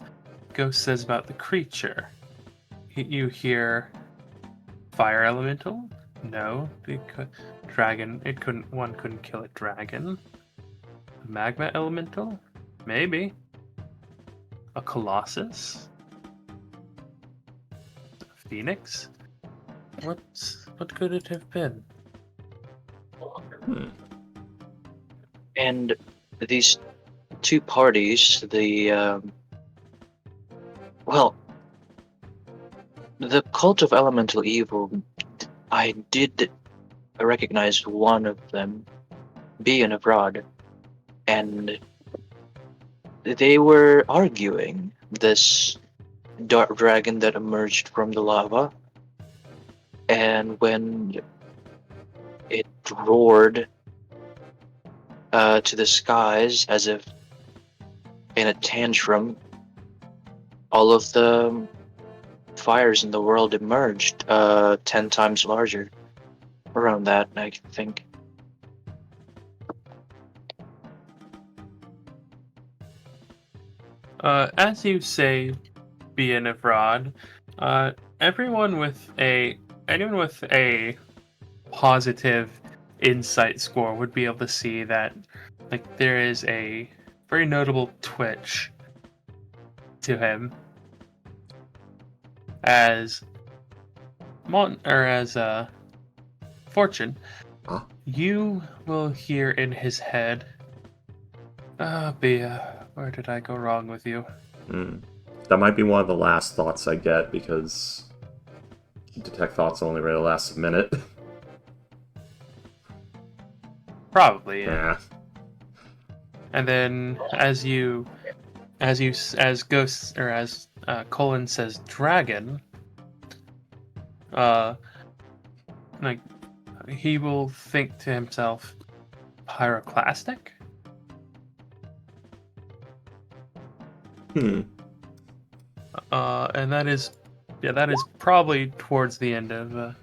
Ghost says about the creature. You hear fire elemental? No, dragon. One couldn't kill a dragon. Magma elemental? Maybe. A colossus? A phoenix? What could it have been? Hmm. And these two parties, well, the cult of elemental evil, I did recognize one of them being abroad, and they were arguing this dark dragon that emerged from the lava, and when it roared to the skies as if in a tantrum, all of the fires in the world emerged 10 times larger. Around that, I think. As you say, being abroad, anyone with a positive insight score would be able to see that, like, there is a very notable twitch to him as Fortune. Ah. You will hear in his head, Bia, where did I go wrong with you? That might be one of the last thoughts I get, because detect thoughts only really lasts a minute. Probably, yeah. Yeah. And then as Ghost, or as Colin says dragon, like, he will think to himself, pyroclastic? And that is probably towards the end of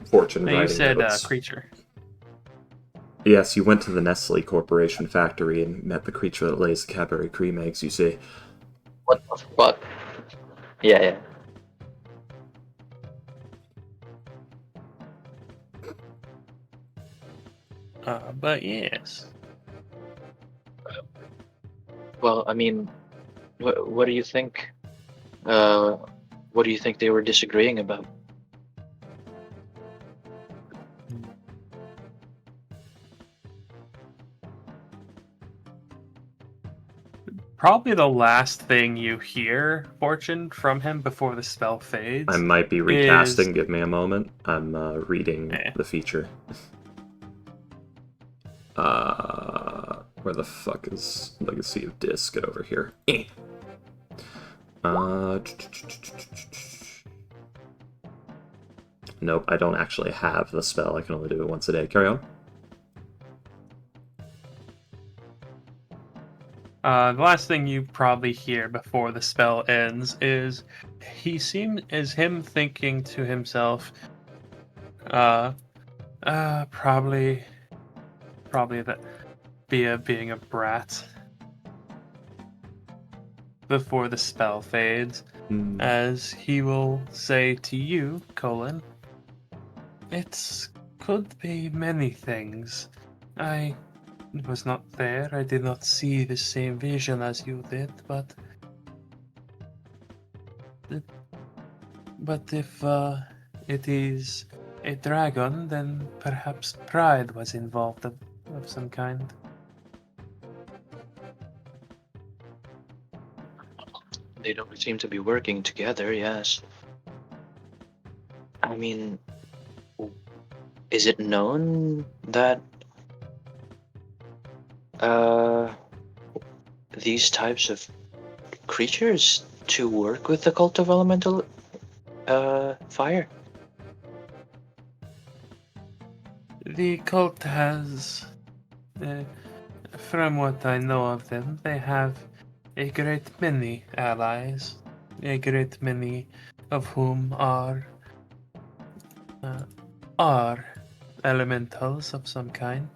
Fortune you writing said notes. creature. Yes, you went to the Nestle Corporation factory and met the creature that lays the Cadbury cream eggs, you see. What the fuck? Yeah. But yes. Well, I mean, what do you think? What do you think they were disagreeing about? Probably the last thing you hear, Fortune, from him before the spell fades. I might be recasting, give me a moment. I'm reading the feature. Where the fuck is Legacy of Disc? Get over here. Nope, I don't actually have the spell. I can only do it once a day. Carry on. The last thing you probably hear before the spell ends is him thinking to himself, probably that Bia being a brat before the spell fades, as he will say to you, Colin, it could be many things. I was not there. I did not see the same vision as you did, but if it is a dragon, then perhaps pride was involved of some kind. They don't seem to be working together, yes. I mean, is it known that these types of creatures to work with the cult of elemental fire? The cult has, from what I know of them, they have a great many allies, a great many of whom are elementals of some kind.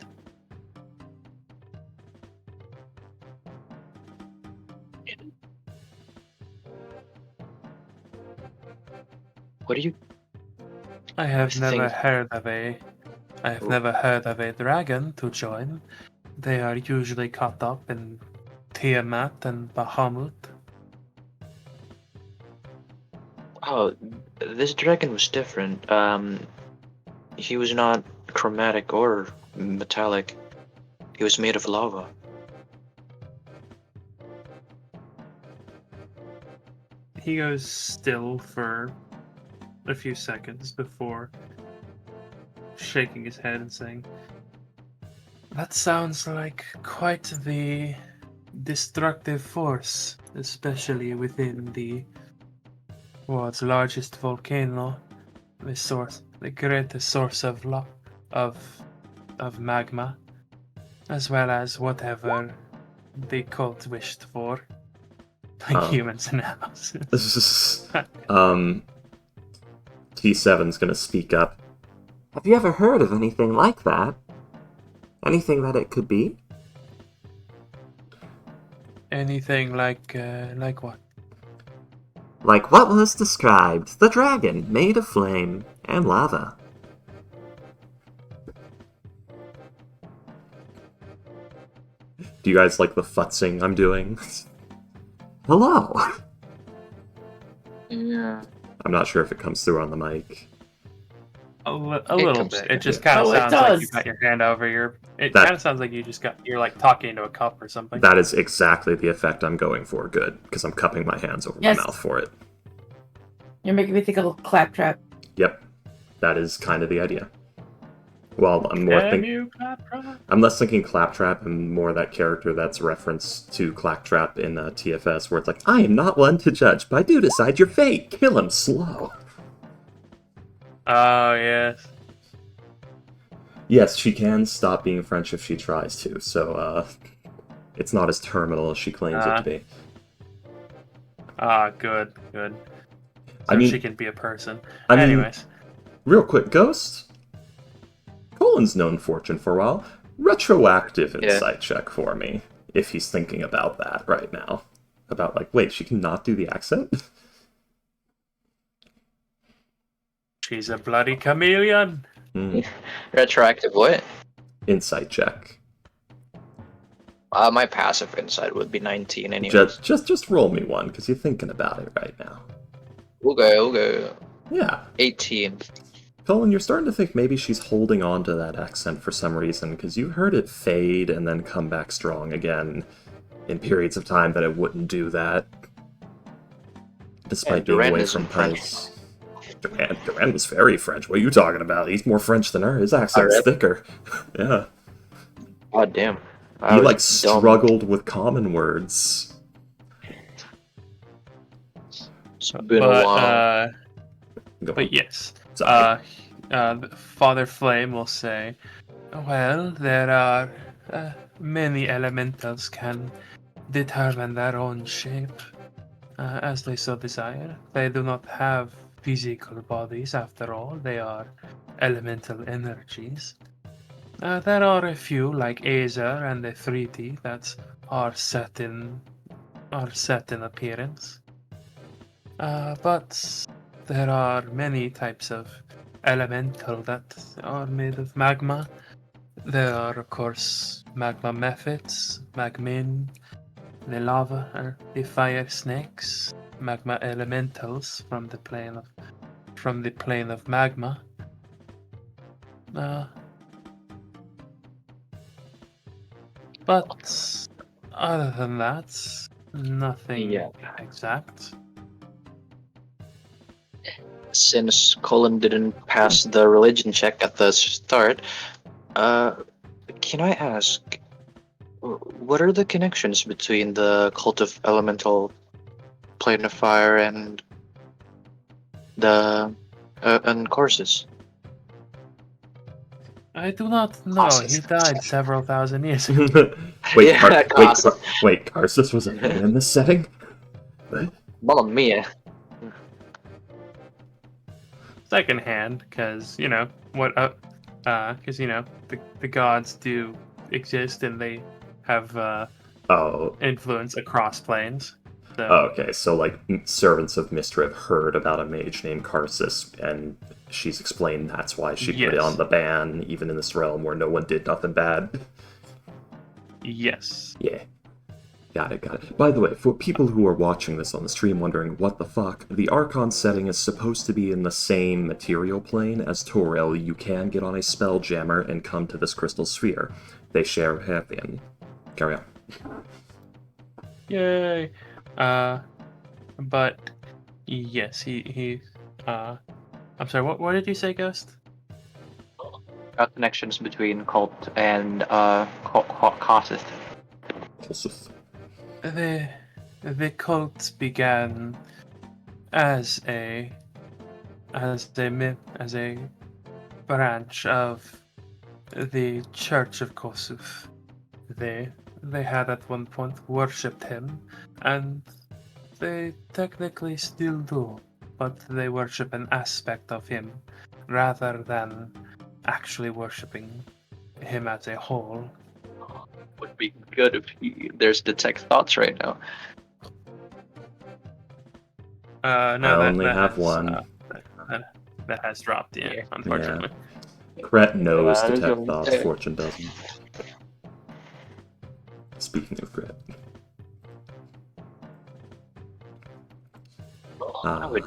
What do you? I have Things- never heard of a dragon to join. They are usually caught up in Tiamat and Bahamut. Oh, this dragon was different. He was not chromatic or metallic. He was made of lava. He goes still for a few seconds before shaking his head and saying, "That sounds like quite the destructive force, especially within the world's largest volcano, the greatest source of magma, as well as whatever the cult wished for, like humans and houses." T7's gonna speak up. Have you ever heard of anything like that? Anything that it could be? Anything like what? Like what was described, the dragon made of flame and lava. Do you guys like the futzing I'm doing? Hello! Yeah. I'm not sure if it comes through on the mic. A little comes bit. through. It just kind of Oh, it sounds like you does. got your hand over your. It That- kind of sounds like you're like talking into a cup or something. That is exactly the effect I'm going for. Good, because I'm cupping my hands over Yes. my mouth for it. You're making me think of a claptrap. Yep, that is kind of the idea. Well, I'm more Can you clap, clap? I'm less thinking Claptrap and more that character that's referenced to Claptrap in TFS, where it's like, I am not one to judge, but I do decide your fate. Kill him slow. Oh yes. Yes, she can stop being French if she tries to, so it's not as terminal as she claims it to be. Ah, good. So I mean- she can be a person. I mean, Anyways, real quick, Ghost. Colin's known Fortune for a while. Retroactive Yeah. insight check for me, if he's thinking about that right now. About, like, wait, she cannot do the accent? she's a bloody chameleon. Retroactive what? Insight check. My passive insight would be 19 anyway. Just roll me one, because you're thinking about it right now. Okay. Yeah. 18. Colin, you're starting to think maybe she's holding on to that accent for some reason, because you heard it fade and then come back strong again in periods of time that it wouldn't do that. Despite being Duran away isn't from French. Price. Duran was very French. What are you talking about? He's more French than her. His accent's Alright. thicker. Yeah. God damn. He, was like, dumb. struggled with common words. It's been a while. Go on. But yes. Sorry. Father Flame will say, well, there are many elementals can determine their own shape as they so desire. They do not have physical bodies after all. They are elemental energies. There are a few like Azer and the 3D that are set in appearance. But there are many types of elemental that are made of magma. There are, of course, magma methods, magmin, the lava, the fire snakes, magma elementals from the plane of magma. But other than that, nothing Yeah. exact. Since Colin didn't pass the religion check at the start, can I ask, what are the connections between the cult of elemental plane of fire and the and Corsus? I do not know. Cautious. He died several thousand years ago. wait, Yeah, wait, Karsus was a man in this setting? What? Mamma mia! secondhand, because the gods do exist and they have Oh, influence across planes. So okay. So, like, servants of Mystra have heard about a mage named Karsus, and she's explained that's why she put it on Yes. the ban, even in this realm where no one did nothing bad. yes, Yeah. Got it. By the way, for people who are watching this on the stream wondering what the fuck, the Archon setting is supposed to be in the same material plane as Toril. You can get on a Spelljammer and come to this crystal sphere. They share Hathian. Carry on. yay. But yes, he. I'm sorry. What did you say, Ghost? Connections between cult and Kossith. Kulsith. The cult began as a branch of the Church of Kossuth. They had at one point worshipped him, and they technically still do, but they worship an aspect of him rather than actually worshipping him as a whole. Would be good if there's detect thoughts right now. No, I that only that have has, one. that has dropped in, Yeah. unfortunately. Gret knows I was detect gonna thoughts, say. Fortune doesn't. Speaking of Gret. I would.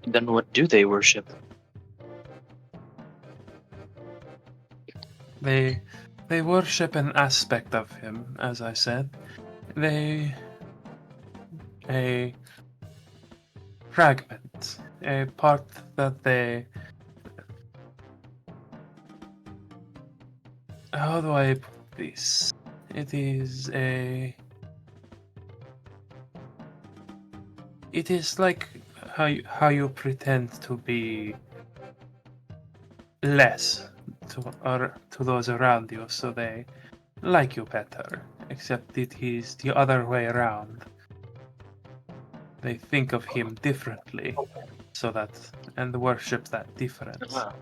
Then what do they worship? They worship an aspect of him, as I said. A fragment, a part that they. How do I put this? It is a. It is like how you pretend to be less to those around you, so they like you better. Except it is the other way around. They think of him differently, and worship that difference. Ah.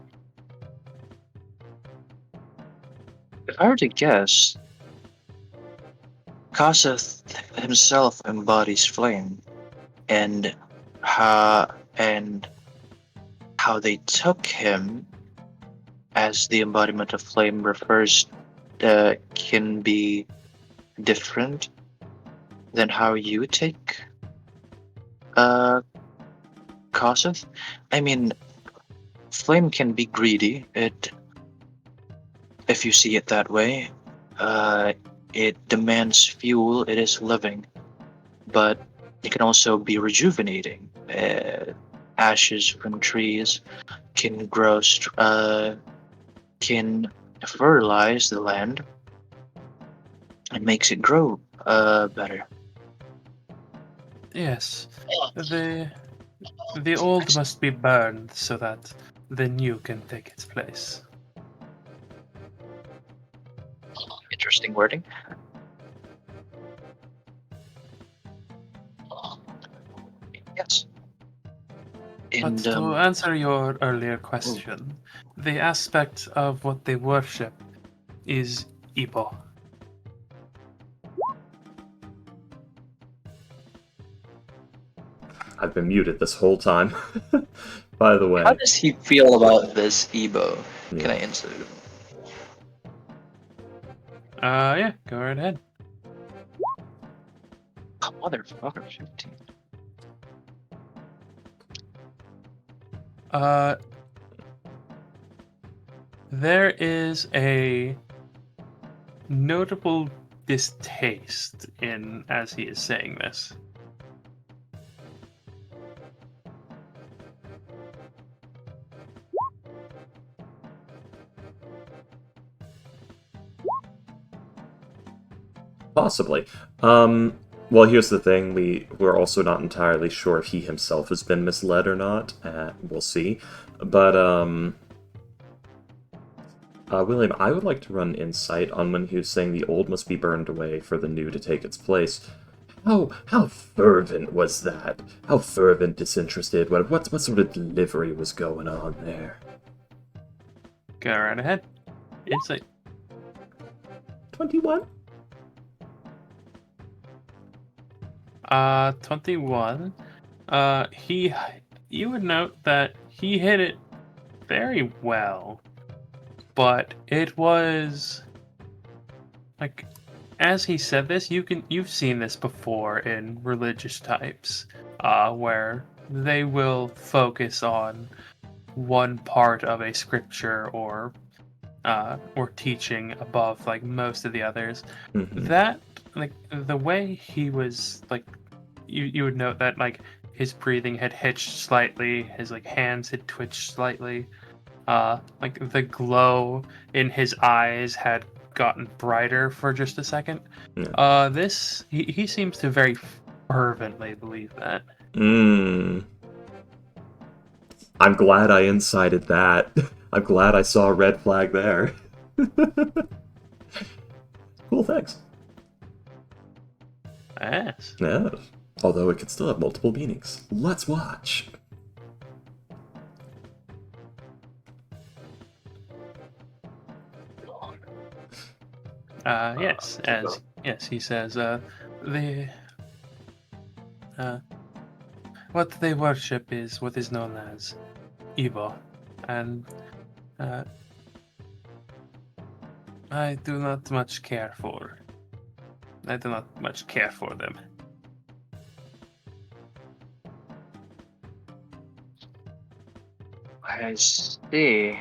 If I were to guess, Kossith himself embodies flame, and how they took him as the embodiment of flame refers can be different than how you take Kossith. I mean, flame can be greedy. If you see it that way, it demands fuel. It is living, but it can also be rejuvenating. Ashes from trees can can fertilize the land and makes it grow better. Yes, the old must be burned so that the new can take its place. Interesting wording. Yes. But And to answer your earlier question, the aspect of what they worship is Ibo. I've been muted this whole time. By the way. how does he feel about this Ebo? Yeah. Can I answer? Yeah, go right ahead. Oh, motherfucker, 15. There is a notable distaste in as he is saying this. Possibly. Well, here's the thing. We're also not entirely sure if he himself has been misled or not. We'll see. But, William, I would like to run insight on when he was saying the old must be burned away for the new to take its place. How fervent was that? How fervent, disinterested? What sort of delivery was going on there? Go right ahead. Insight. 21. 21. You would note that he hit it very well, but it was like, as he said this, you've seen this before in religious types, where they will focus on one part of a scripture or teaching above like most of the others. Mhm. That, like, the way he was, like, you would note that like his breathing had hitched slightly, his like hands had twitched slightly, like the glow in his eyes had gotten brighter for just a second. Yeah. He seems to very fervently believe that. I'm glad I incited that. I'm glad I saw a red flag there. Cool, thanks. Yes. Yeah. Although it could still have multiple meanings. Let's watch. Yes, he says, what they worship is what is known as evil, and I do not much care for. I do not much care for them. I see.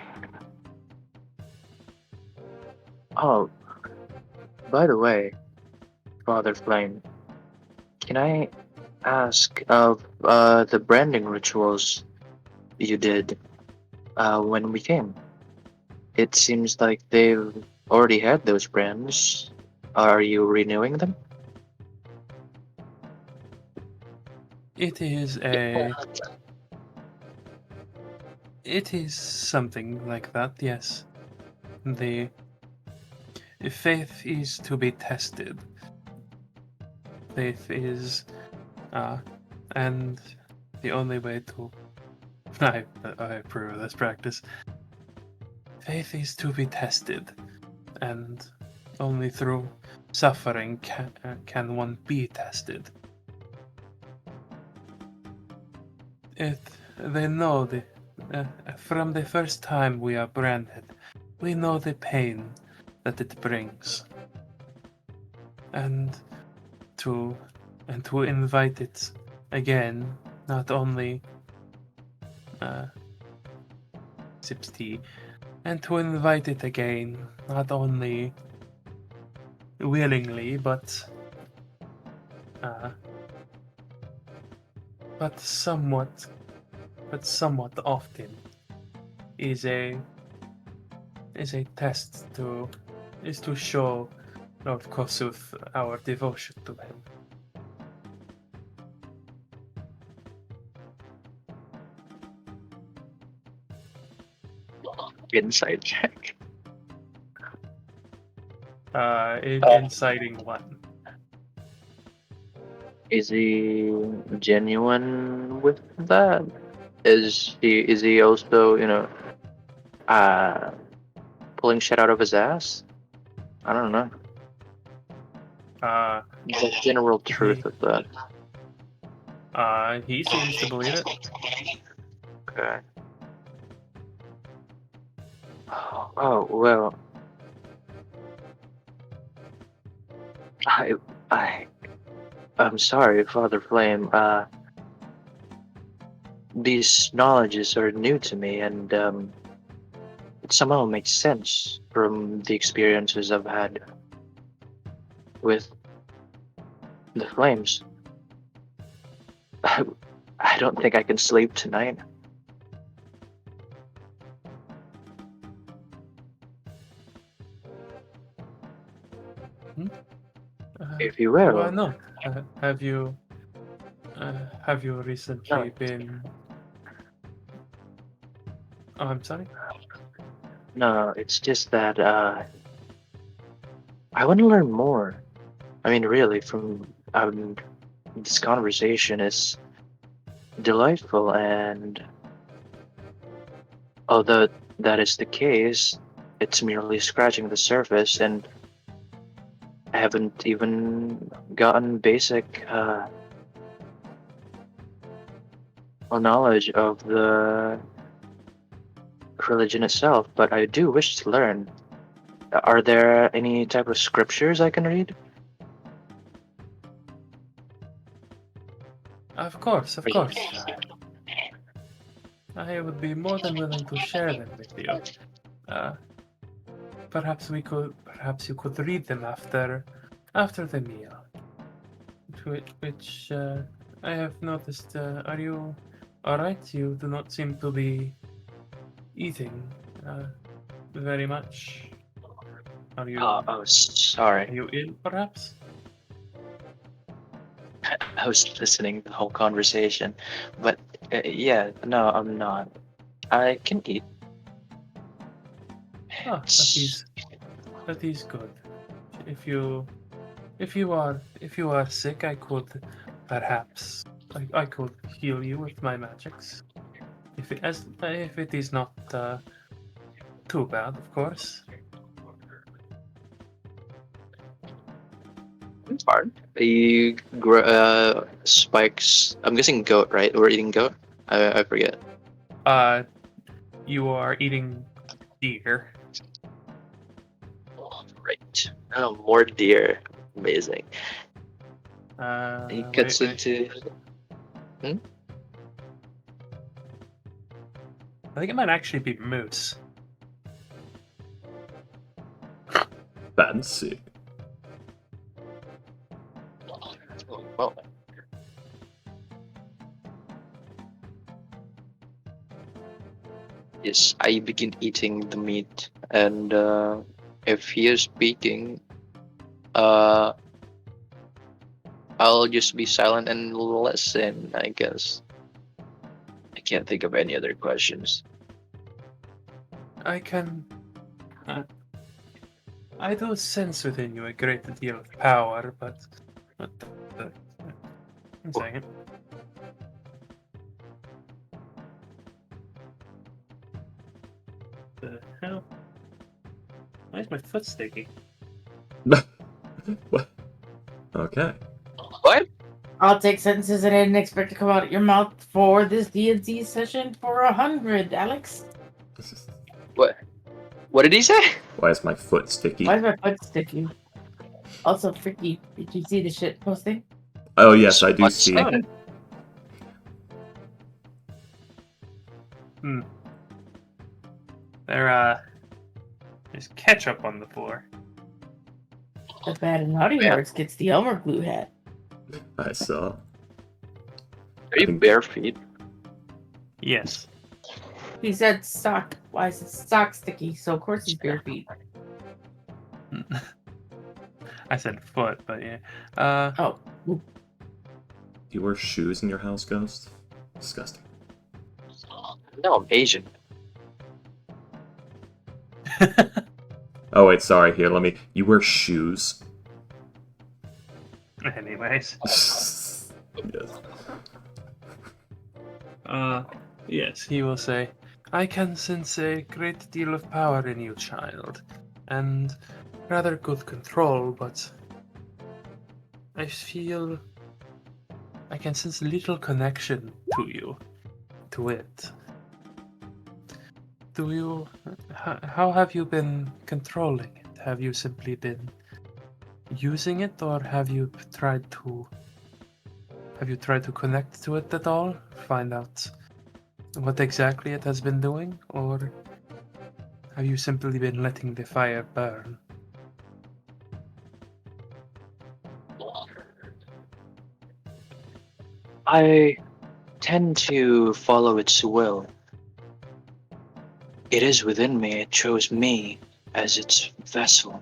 Oh, by the way, Father Flame, can I ask of the branding rituals you did when we came? It seems like they've already had those brands. Are you renewing them? It is something like that, yes. The faith is to be tested. Faith is, and the only way to, I approve of this practice. Faith is to be tested, and only through suffering can one be tested. They know from the first time we are branded, we know the pain that it brings, and to invite it again, not only sips tea, and to invite it again, not only willingly, but somewhat often, is a test to show Lord Kossuth our devotion to him. Insight check. Inciting one. Is he genuine with that? Is he also, pulling shit out of his ass? I don't know. The general truth of that. He seems to believe it. Okay. Oh well. I'm sorry, Father Flame. These knowledges are new to me, and it somehow makes sense from the experiences I've had with the flames. I don't think I can sleep tonight. If you will. Why not? Have you recently No. been? Oh, I'm sorry. No, it's just that I want to learn more. I mean, really, from this conversation is delightful, and although that is the case, it's merely scratching the surface, and I haven't even gotten basic knowledge of the religion itself, but I do wish to learn. Are there any type of scriptures I can read? Of course. I would be more than willing to share them with you. Perhaps you could read them after the meal. Which I have noticed. Are you all right? You do not seem to be eating very much. Are you? Oh, sorry. Are you ill, perhaps? I was listening to the whole conversation, but yeah, no, I'm not. I can eat. Ah, that is good. If you are sick, I could perhaps I could heal you with my magics. If it is not too bad, of course. It's hard. You spikes. I'm guessing goat, right? We're eating goat. I forget. You are eating deer. Right. Oh, more deer. Amazing. He gets Wait. into. I think it might actually be moose. Fancy. Well. Yes, I begin eating the meat, and if he is speaking, I'll just be silent and listen, I guess. I can't think of any other questions. I do sense within you a great deal of power, but one second. The hell? Why is my foot sticky? What? Okay. What? I'll take sentences that I didn't expect to come out of your mouth for this D&D session for 100, Alex. What? What did he say? Why is my foot sticky? Why is my foot sticky? Also, Freaky, did you see the shit posting? Oh yes, I do What's see. that? There's ketchup on the floor. The bad and naughty Yeah. words gets the Elmer glue hat. I saw. Are you bare feet? Yes. He said sock. Why is it sock sticky? So of course he's bare feet. I said foot, but yeah. Oh, Do you wear shoes in your house, Ghost? Disgusting. No, I'm Asian. Oh wait, sorry. Here, let me. You wear shoes. Anyways. Yes. Yes, he will say, I can sense a great deal of power in you, child, and rather good control, but I feel I can sense little connection to it. How have you been controlling it? Have you simply been using it, or have you tried to connect to it at all? Find out what exactly it has been doing, or have you simply been letting the fire burn? I tend to follow its will. It is within me. It chose me as its vessel.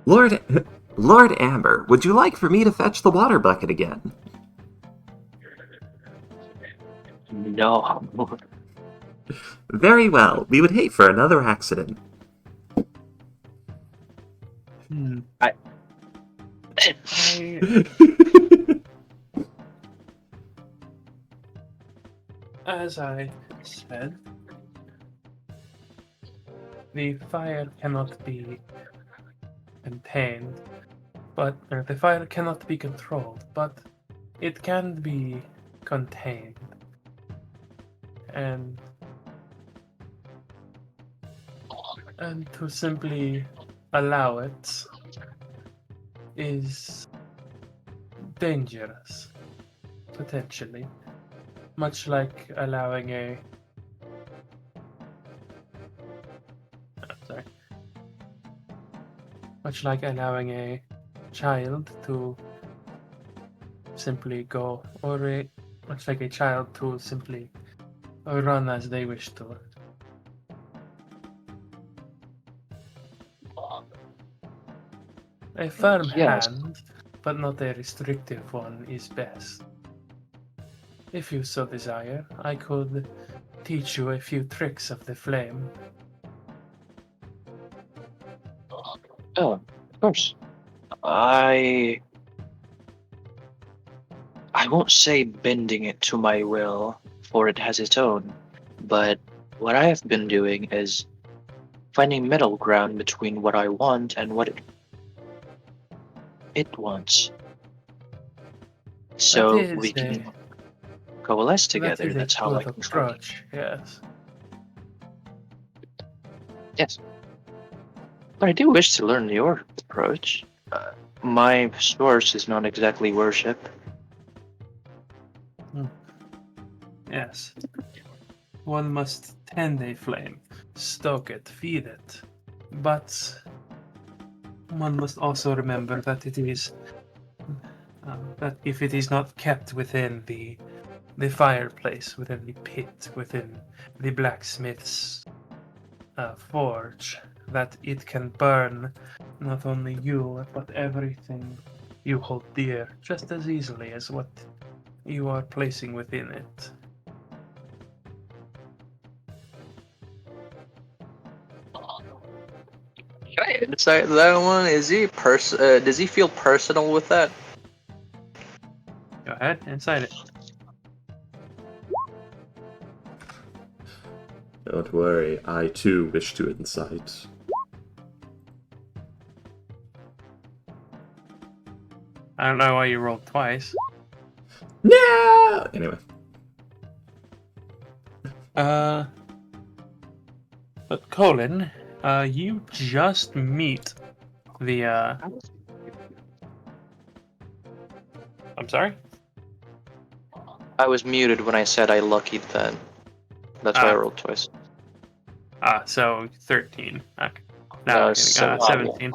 Lord Amber, would you like for me to fetch the water bucket again? No. Very well. We would hate for another accident. here. As I said, the fire cannot be contained, but the fire cannot be controlled, but it can be contained. And to simply allow it is dangerous, potentially. Much like allowing a much like allowing a child to simply go, or much like a child to simply run as they wish to. A firm Yes. hand, but not a restrictive one, is best. If you so desire, I could teach you a few tricks of the flame. Oh, of course. I won't say bending it to my will, for it has its own, but what I have been doing is finding middle ground between what I want and what it wants. So we can coalesce together. That's how I Good control it. approach, yes. Yes. But I do wish to learn your approach. My source is not exactly worship. Yes. One must tend a flame, stoke it, feed it. But one must also remember that it is that if it is not kept within the fireplace, within the pit, within the blacksmith's forge, that it can burn not only you but everything you hold dear just as easily as what you are placing within it. Can I insight that one? Is he does he feel personal with that? Go ahead, inside it. Don't worry, I too wish to incite. I don't know why you rolled twice. No! Anyway. But Colin, you just meet the I'm sorry? I was muted when I said I luckied then. That's why I Ah. rolled twice. So 13. Okay. No, No, it's 17.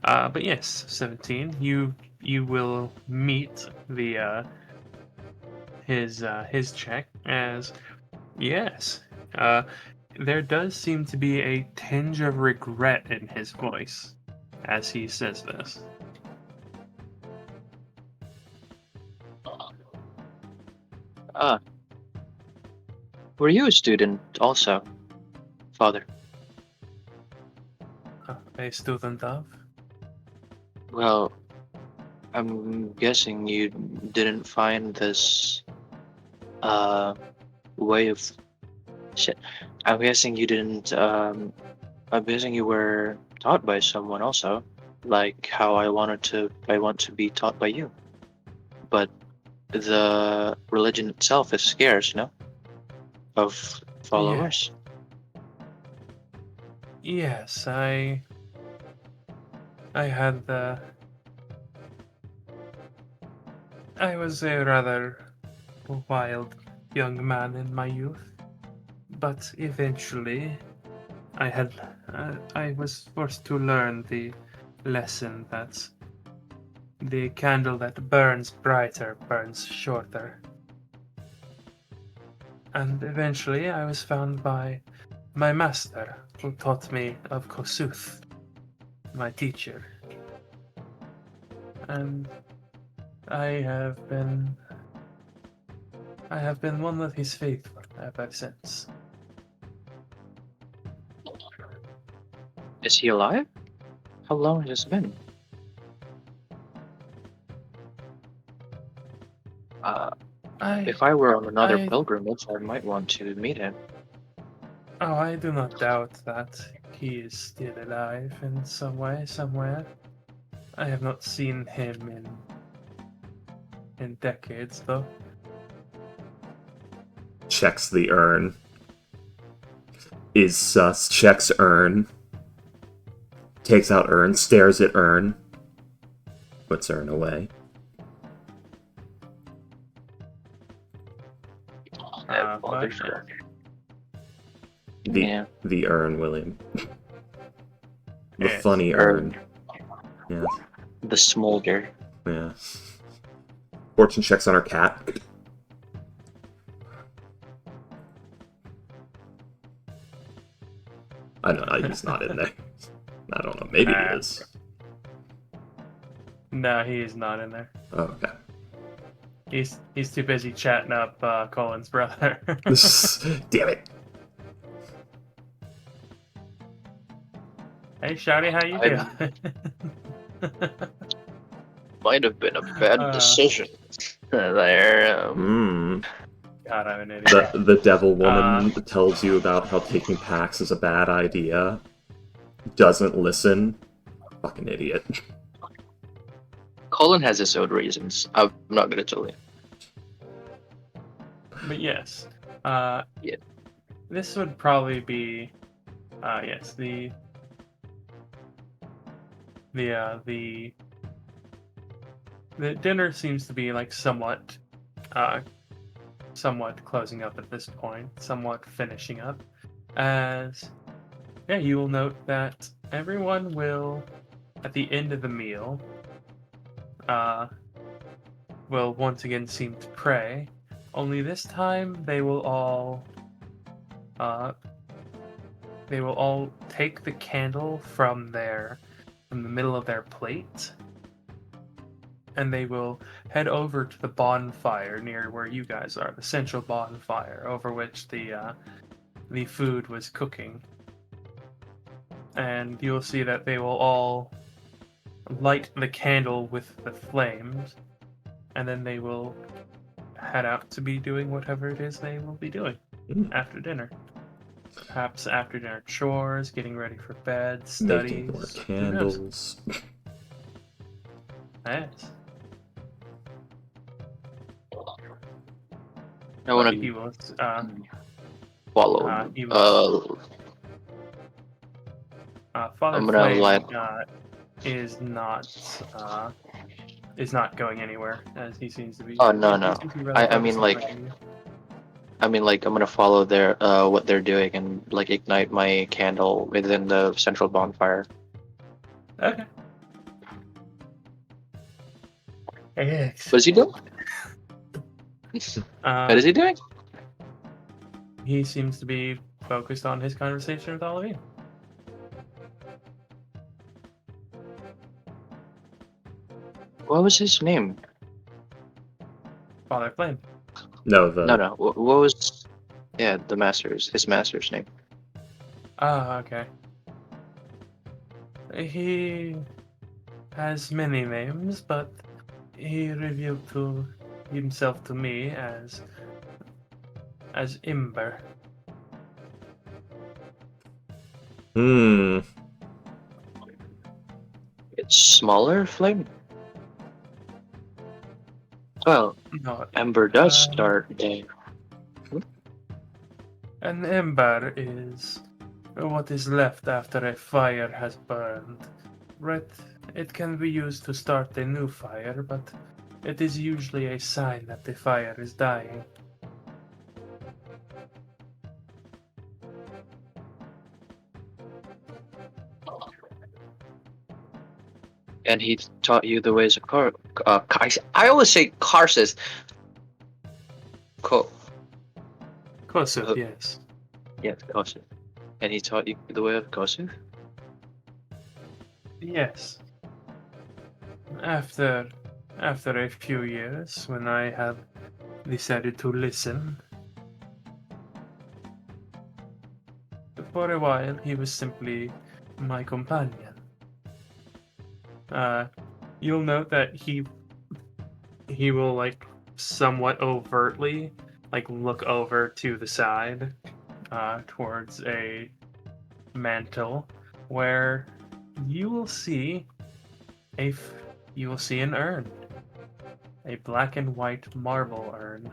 But yes, 17. You will meet the his check as yes. There does seem to be a tinge of regret in his voice as he says this. Were you a student also, Father? A student of? Well, I'm guessing you didn't find this way of shit. I'm guessing you didn't I'm guessing you were taught by someone also, like how I want to be taught by you. But the religion itself is scarce, no? Of followers. Yes, I had the. I was a rather wild young man in my youth, but eventually I was forced to learn the lesson that the candle that burns brighter burns shorter. And eventually I was found by my master, who taught me of Kosuth, my teacher. And I have been one of his faithful ever since. Is he alive? How long has this been? If I were on another I- pilgrimage, I might want to meet him. Oh, I do not doubt that he is still alive in some way, somewhere. I have not seen him in decades, though. Checks the urn. Is sus. Checks urn. Takes out urn. Stares at urn. Puts urn away. That But, motherfucker. The Yeah. the urn, William. The Yes, funny urn. Yes. The smolder. Yeah. Fortune checks on her cat. I don't know, he's not in there. I don't know, maybe he is. No, he is not in there. Oh, okay. He's too busy chatting up Colin's brother. Damn it. Hey, Shouty, how you doing? Might have been a bad decision. There. God, I'm an idiot. The devil woman tells you about how taking packs is a bad idea. Doesn't listen. Fucking idiot. Colin has his own reasons. I'm not gonna tell you. But yes, Yeah. this would probably be, yes, the dinner seems to be like somewhat closing up at this point, somewhat finishing up, as yeah, you will note that everyone will, at the end of the meal, will once again seem to pray. Only this time they will all take the candle from the middle of their plate, and they will head over to the bonfire near where you guys are, the central bonfire over which the food was cooking. And you'll see that they will all light the candle with the flames, and then they will head out to be doing whatever it is they will be doing after dinner. Perhaps after dinner chores, getting ready for bed, studies. Making more Who knows? candles. Yes. I want He to will, follow. he will, Father I'm gonna Flame let- is not going anywhere, as he seems to be. Oh, no, he no. seems to be rather I focused mean, on like- fighting you. I'm gonna follow their what they're doing and like ignite my candle within the central bonfire. Okay. Yes. What is he doing? What is he doing? He seems to be focused on his conversation with all of you. What was his name? Father Flame. No, No. What was? Yeah, his master's name. Okay. He has many names, but he revealed to himself to me as Imber. It's smaller flame. Well, No, Ember does start there. an ember is what is left after a fire has burned. Right? It can be used to start a new fire, but it is usually a sign that the fire is dying. And he taught you the ways of I always say Karsus. Kossuth, Uh, yes. Yeah, Kosu. And he taught you the way of Kosu? Yes. After a few years, when I have decided to listen, for a while he was simply my companion. You'll note that he will like somewhat overtly look over to the side towards a mantle where you will see you will see an urn, a black and white marble urn,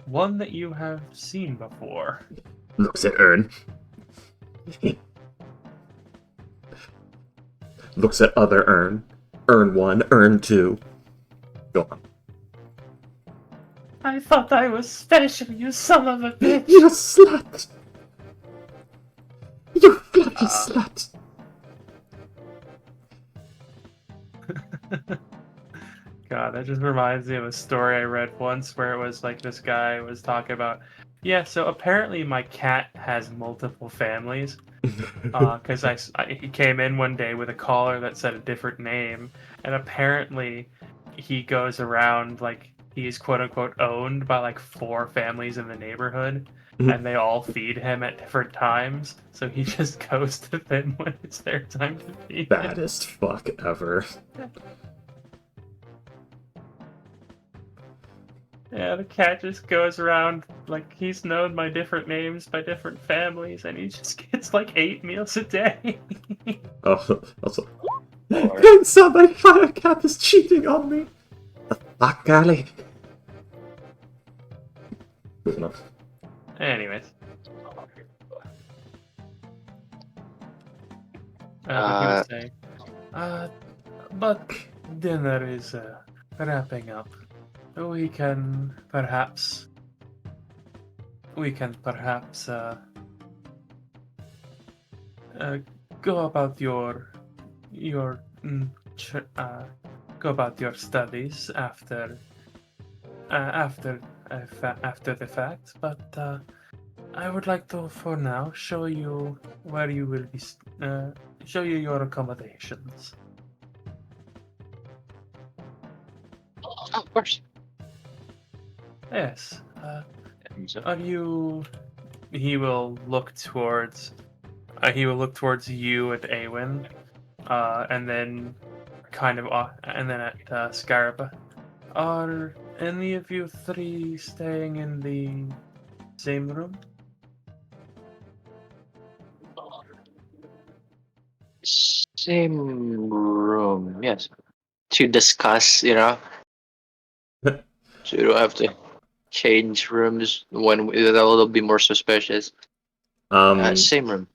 one that you have seen before. Looks at urn. Looks at other urn. Urn 1, urn 2. Go on. I thought I was special, you son of a bitch! You slut! You bloody slut! God, that just reminds me of a story I read once where it was like this guy was talking about, yeah, so apparently my cat has multiple families. Because he came in one day with a collar that said a different name, and apparently he goes around like he's quote unquote owned by like 4 families in the neighborhood, and they all feed him at different times. So he just goes to them when it's their time to feed him. Baddest fuck ever. Yeah, the cat just goes around like he's known by different names by different families, and he just gets like 8 meals a day. Oh, also. Grandson, my fire cap is cheating on me! The fuck, Golly? Moving on. Anyways. What he was saying. But dinner is wrapping up. We can perhaps go about your go about your studies after the fact. But I would like to, for now, show you where you will be. Show you your accommodations. Of course. Yes. Are you? He will look towards. He will look towards you and Awen, and then and then at Scarab. Are any of you 3 staying in the same room? Same room, yes. To discuss, so you don't have to change rooms when that'll be more suspicious. Same room.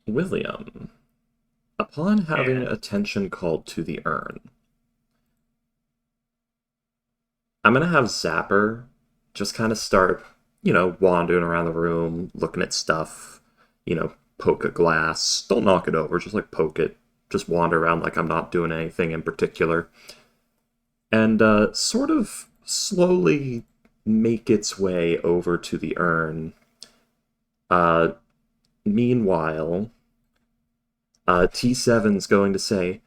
William, upon having Yeah. attention called to the urn, I'm gonna have Zapper just kind of start, wandering around the room, looking at stuff, poke a glass. Don't knock it over, just poke it. Just wander around like I'm not doing anything in particular. And sort of slowly make its way over to the urn. Meanwhile, T7's going to say,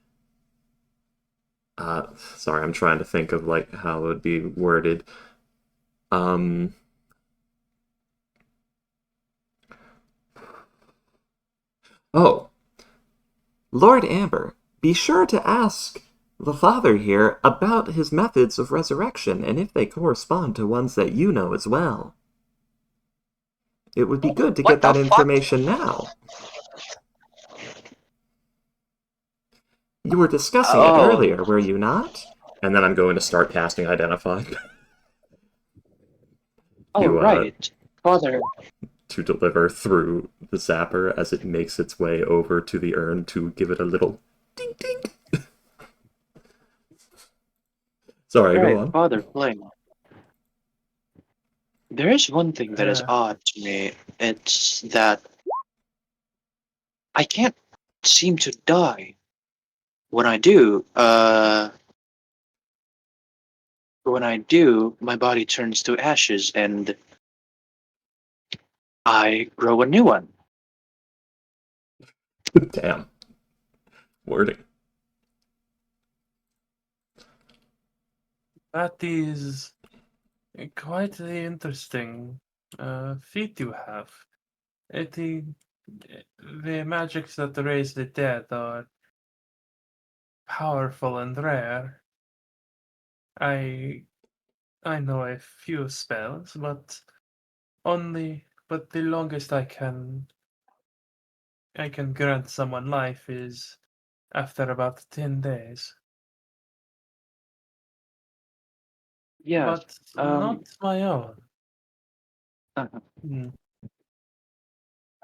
sorry, I'm trying to think of how it would be worded. Oh, Lord Amber, be sure to ask the father here about his methods of resurrection and if they correspond to ones that you know as well. It would be good to What get that the fuck? information now. You were discussing it Oh. earlier, were you not? And then I'm going to start casting Identify Oh, to, right. Father. to deliver through the Zapper as it makes its way over to the urn to give it a little ding ding. Sorry, Right, go on. Father, Flame. There is one thing that is odd to me. It's that I can't seem to die. When I do, my body turns to ashes and I grow a new one. Damn. Wording. That is quite the interesting feat you have. The magics that raise the dead are powerful and rare. I know a few spells, but the longest I can grant someone life is after about 10 days. Yeah. But not my own. Uh-huh. Hmm.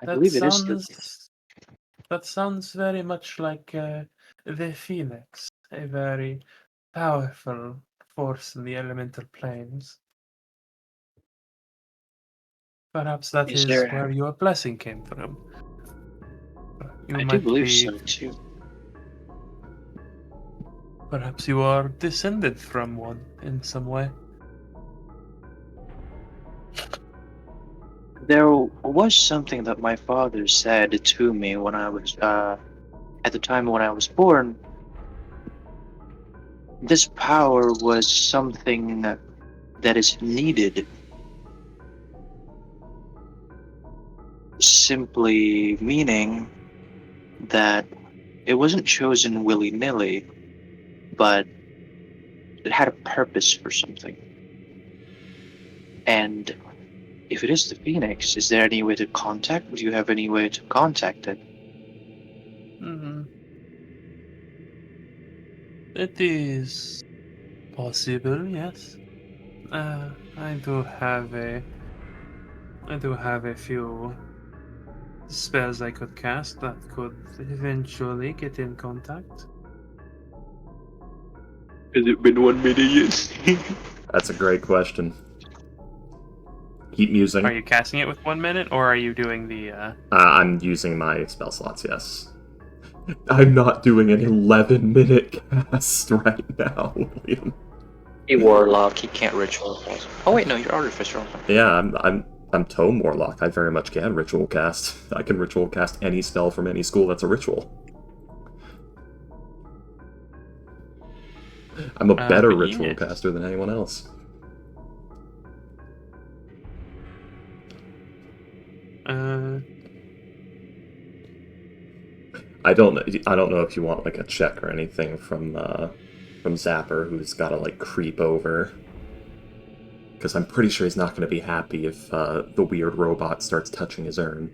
I That believe it is the. sounds very much like the Phoenix, a very powerful force in the elemental planes. Perhaps that Is is there? where your blessing came from. You I do might believe be, so too. perhaps you are descended from one in some way. There was something that my father said to me when I was at the time when I was born. This power was something that is needed, simply meaning that it wasn't chosen willy-nilly, but it had a purpose for something. And if it is the Phoenix, is there any way to contact? Do you have any way to contact it? Hmm. It is possible, yes. I do have a few spells I could cast that could eventually get in contact. Has it been 1 minute yet? That's a great question. Keep musing. Are you casting it with 1 minute, or are you doing the? I'm using my spell slots, yes. I'm not doing an 11-minute cast right now, William. A warlock, he can't ritual cast. Oh wait, no, you're artificer. Yeah, I'm Tome Warlock. I very much can ritual cast. I can ritual cast any spell from any school that's a ritual. I'm a better But ritual yes. caster than anyone else. I don't know if you want like a check or anything from Zapper, who's got to like creep over, because I'm pretty sure he's not going to be happy if the weird robot starts touching his urn.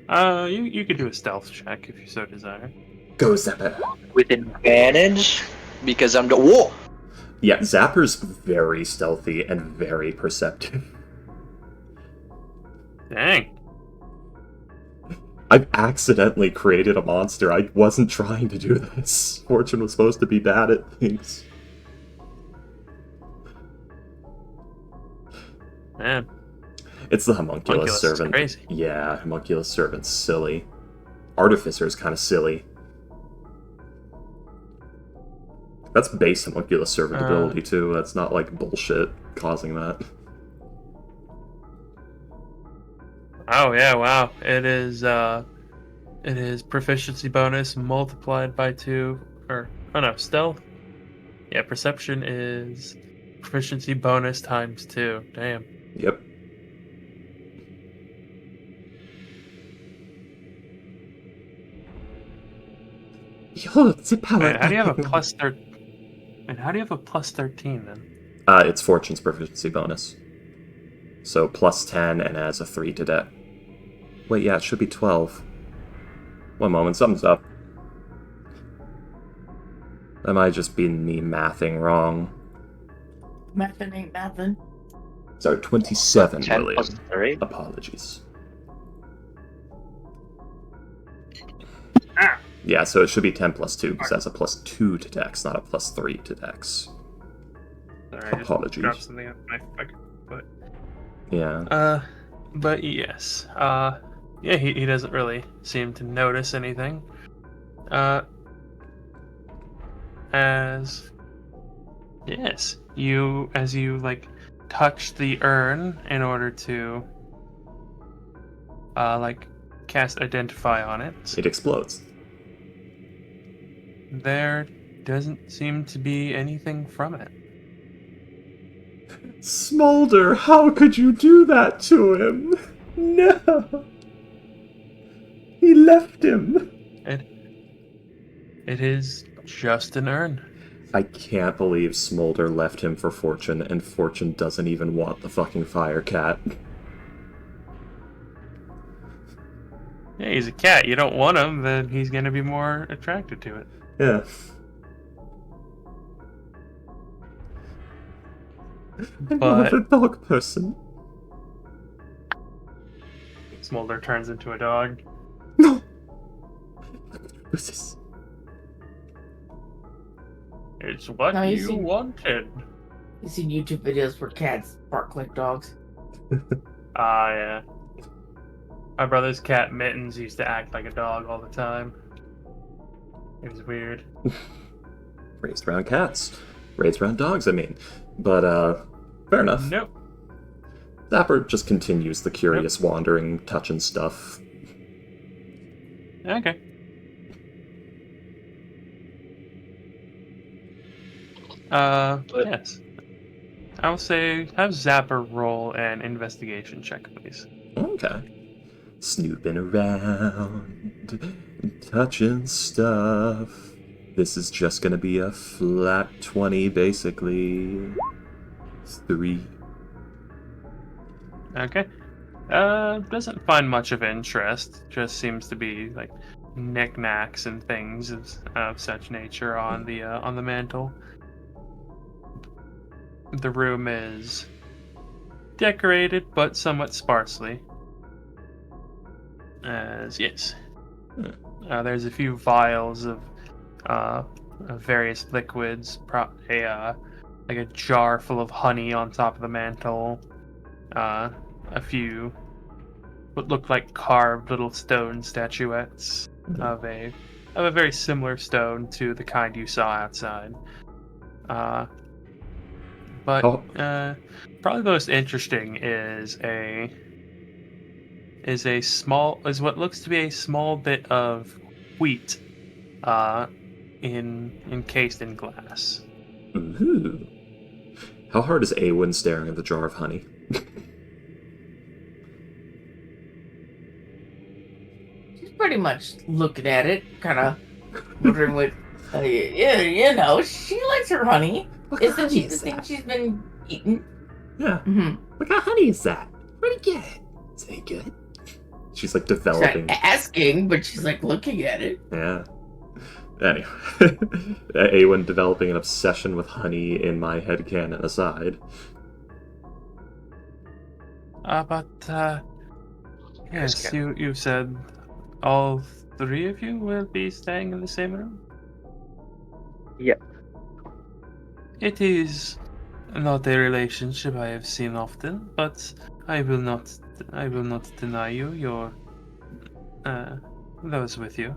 You could do a stealth check if you so desire. Go Zapper. With advantage, because I'm the whoa. Yeah, Zapper's very stealthy and very perceptive. Dang. I've accidentally created a monster. I wasn't trying to do this. Fortune was supposed to be bad at things. Man. It's the Homunculus Homunculus is Servant. crazy. Yeah, Homunculus Servant's silly. Artificer's kind of silly. That's base Homunculus Servant ability, too. That's not, like, bullshit causing that. Oh yeah, wow. It is proficiency bonus multiplied by 2, or oh no, stealth. Yeah, perception is proficiency bonus times 2. Damn. Yep. Yo, the power. Wait, how do you have a plus 13? And how do you have a plus 13 then? It's Fortune's proficiency bonus. So plus 10 and adds a 3 to deck. Wait, yeah, it should be 12. One moment, something's up. That might just be me mathing wrong. Mathin' ain't mathin'. Sorry, 27, 10 William. plus 3. Apologies. Ah! Yeah, so it should be 10 plus 2, because that's a plus 2 to dex, not a plus 3 to dex. Sorry, I just Apologies. dropped something up my fucking foot. Yeah. But yes. Yeah, he doesn't really seem to notice anything. As you like touch the urn in order to like cast Identify on it, It explodes. there doesn't seem to be anything from it. Smolder, how could you do that to him? No! He left him! It is Just an urn. I can't believe Smolder left him for Fortune, and Fortune doesn't even want the fucking fire cat. Yeah, he's a cat. You don't want him, then he's going to be more attracted to it. Yeah. I'm not a dog person. Smolder turns into a dog. No! What's this? It's what No, you wanted. You've seen YouTube videos where cats bark like dogs. Ah, yeah. My brother's cat Mittens used to act like a dog all the time. It was weird. Raised around cats. Raised around dogs, I mean. But, fair enough. Nope. Zapper just continues the curious wandering, touching stuff. Okay. Yes. I'll say have Zapper roll an investigation check, please. Okay. Snooping around, touching stuff. This is just gonna be a flat 20, basically. 3. Okay. Doesn't find much of interest. Just seems to be like knickknacks and things of such nature on the mantle. The room is decorated, but somewhat sparsely. Yes. There's a few vials of various liquids. Like a jar full of honey on top of the mantle. A few what look like carved little stone statuettes of a very similar stone to the kind you saw outside. But probably the most interesting is what looks to be a small bit of wheat, encased in glass. Ooh. How hard is Awen staring at the jar of honey? She's pretty much looking at it, kind of wondering what. You know, she likes her honey. Isn't she the thing she's been eating? Yeah. Mm-hmm. What kind of honey is that? Where'd you get it? Is it good? She's like She's developing. not asking, but she's like looking at it. Yeah. Anyway, Awen developing an obsession with honey in my headcanon aside. Yes, you said all three of you will be staying in the same room? Yeah. It is not a relationship I have seen often, but I will not deny you your those with you.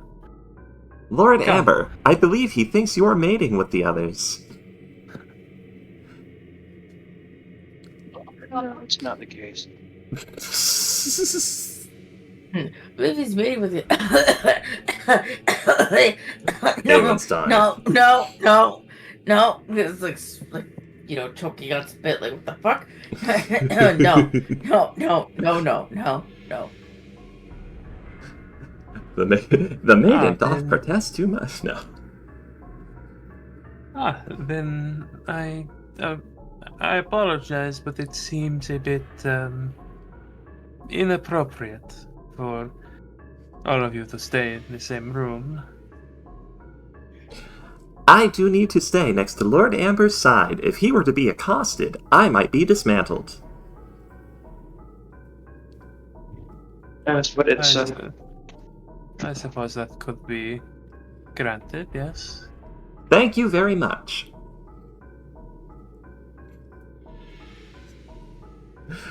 Lord Come. Amber, I believe he thinks you're mating with the others. No, it's not the case. If he's mating with it. Awen's dying. No. It's like, you know, choking on spit. Like, what the fuck? No. The maiden doth then- protest too much. No. Then I apologize, but it seems a bit inappropriate for all of you to stay in the same room. I do need to stay next to Lord Amber's side. If he were to be accosted, I might be dismantled. Yes, but it's I suppose that could be granted, yes. Thank you very much.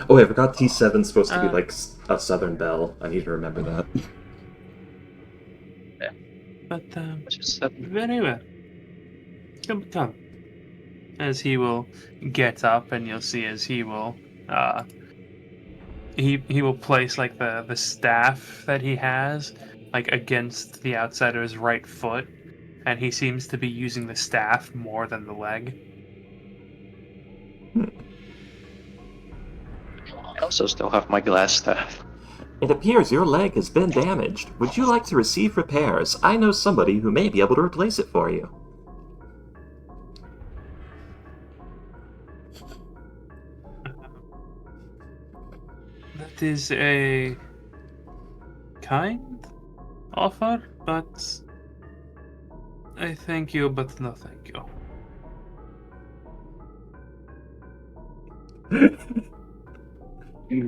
Oh, I forgot T7's supposed to be like a Southern Belle. I need to remember that. But just very well. Come. As he will get up, and you'll see as he will he will place like the staff that he has like against the outside of his right foot, and he seems to be using the staff more than the leg. I also still have my glass staff. It appears your leg has been damaged. Would you like to receive repairs? I know somebody who may be able to replace it for you. It is a kind offer, but I thank you, but no thank you.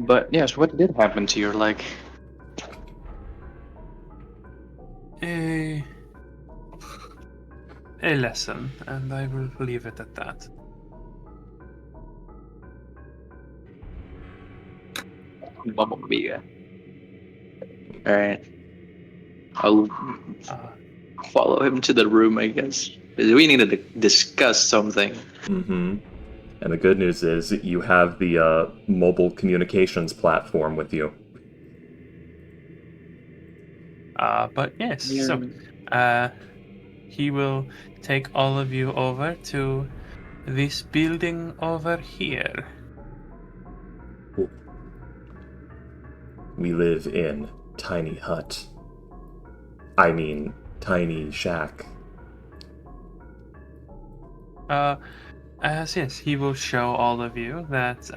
But yes, what did happen to your leg? A lesson, and I will leave it at that. Mamma mia. Alright. I'll Uh, follow him to the room, I guess. We need to discuss something. Mm-hmm. And the good news is you have the mobile communications platform with you. but yes, so he will take all of you over to this building over here. We live in tiny hut. I mean, tiny shack. Yes, he will show all of you that,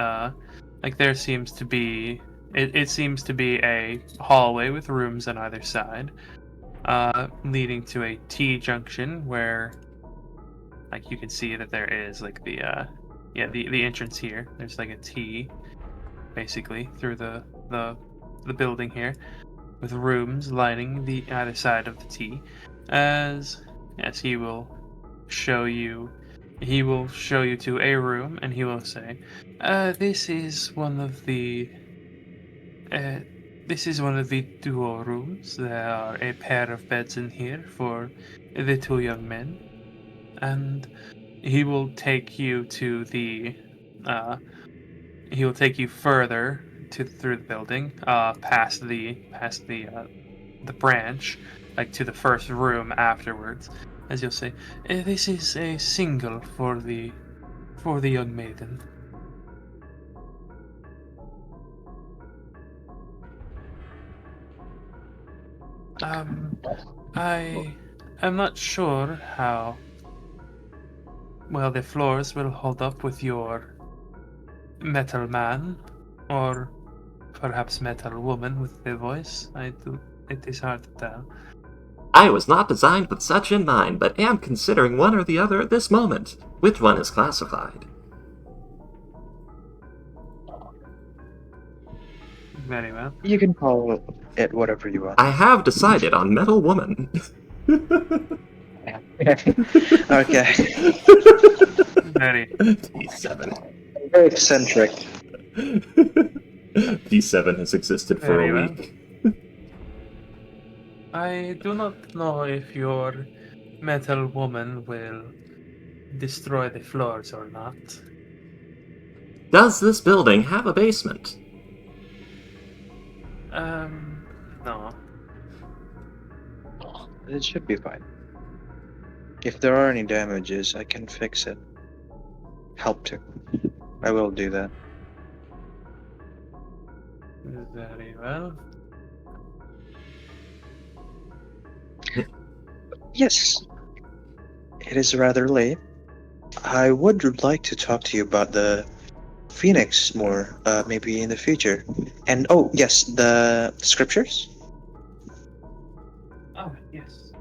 like, there seems to be, it seems to be a hallway with rooms on either side, leading to a T-junction where, like, you can see that there is, like, the entrance here. There's, like, a T, basically, through the building here, with rooms lining the either side of the T. As, yes, he will show you to a room, and he will say, this is one of the duo rooms. There are a pair of beds in here for the two young men, and he will take you to he will take you further through the building, past the branch, like to the first room afterwards. As you'll say, this is a single for the young maiden. I am not sure how well the floors will hold up with your metal man, or perhaps metal woman with the voice. It is hard to tell. I was not designed with such in mind, but am considering one or the other at this moment. Which one is classified? Very well. You can call it whatever you want. I have decided on metal woman. Okay. Very. D7. Very eccentric. D7 has existed for Very a well. week. I do not know if your metal woman will destroy the floors or not. Does this building have a basement? No. It should be fine. If there are any damages, I can fix it. Help to. I will do that. Very well. Yes. It is rather late. I would like to talk to you about the Phoenix more, maybe in the future. And oh, yes, the scriptures? Oh, yes.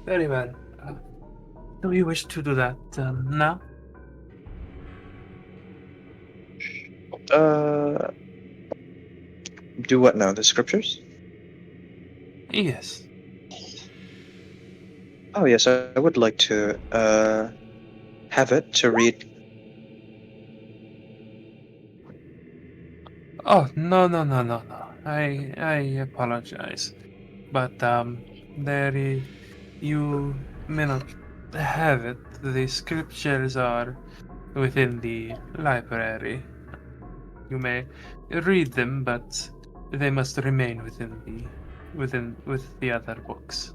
Very well. Do you wish to do that now? Do what now? The scriptures? Yes. Oh, yes, I would like to, have it to read. Oh, no. I apologize. But, you may not have it. The scriptures are within the library. You may read them, but they must remain with the other books.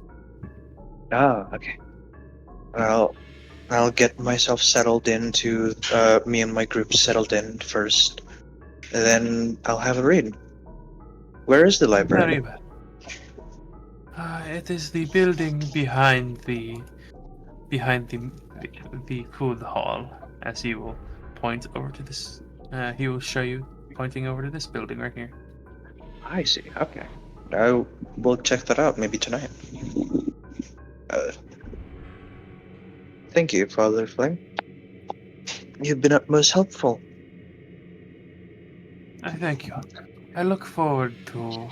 Ah, okay. Well, I'll get myself settled into, me and my group settled in first. Then I'll have a read. Where is the library? Very well. It is the building behind the the food hall, as he will point over to this. He will show you, pointing over to this building right here. I see. Okay. I will check that out maybe tonight. Thank you, Father Flame. You've been most helpful. I thank you. I look forward to.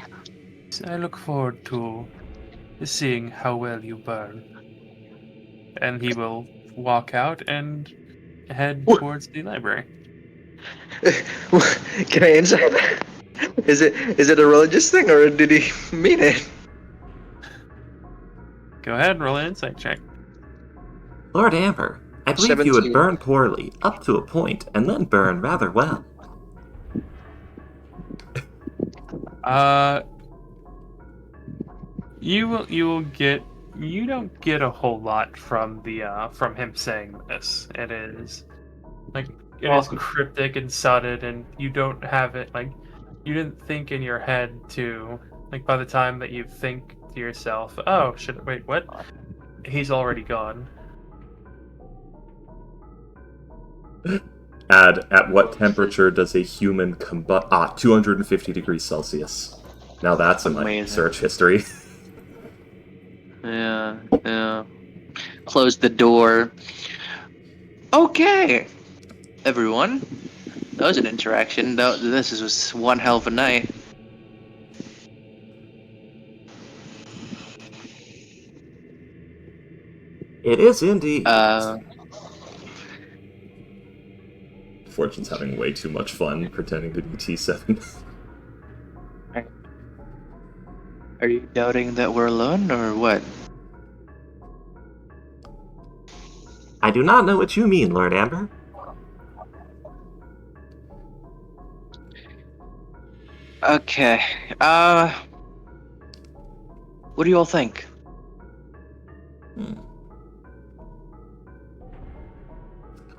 I look forward to seeing how well you burn. And he will walk out and head What? towards the library. Can I answer that? Is it a religious thing or did he mean it? Go ahead, roll an insight check. Lord Amber, I believe you would 17. burn poorly, up to a point, and then burn rather well. You don't get a whole lot from him saying this. It is cryptic and sudden, and you don't have it you didn't think in your head to by the time that you think to yourself, oh shit, wait, what? He's already gone. Add, at what temperature does a human combust? 250 degrees Celsius. Now that's in my Amazing. search history. Yeah. Close the door. Okay, everyone. That was an interaction. This was one hell of a night. It is indeed. Fortune's having way too much fun pretending to be T7. Are you doubting that we're alone, or what? I do not know what you mean, Lord Amber. Okay. What do you all think? Can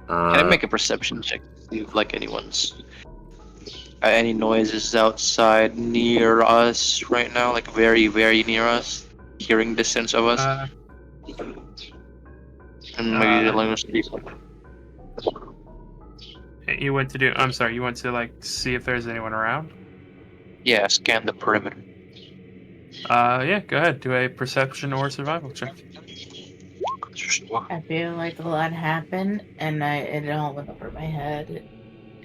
I make a perception check to see if anyone's any noises outside near us right now, very, very near us, hearing distance of us? And maybe letting us speak. You went to see if there's anyone around? Yeah, scan the perimeter. Yeah, go ahead. Do a perception or survival check. I feel like a lot happened, and it all went over my head,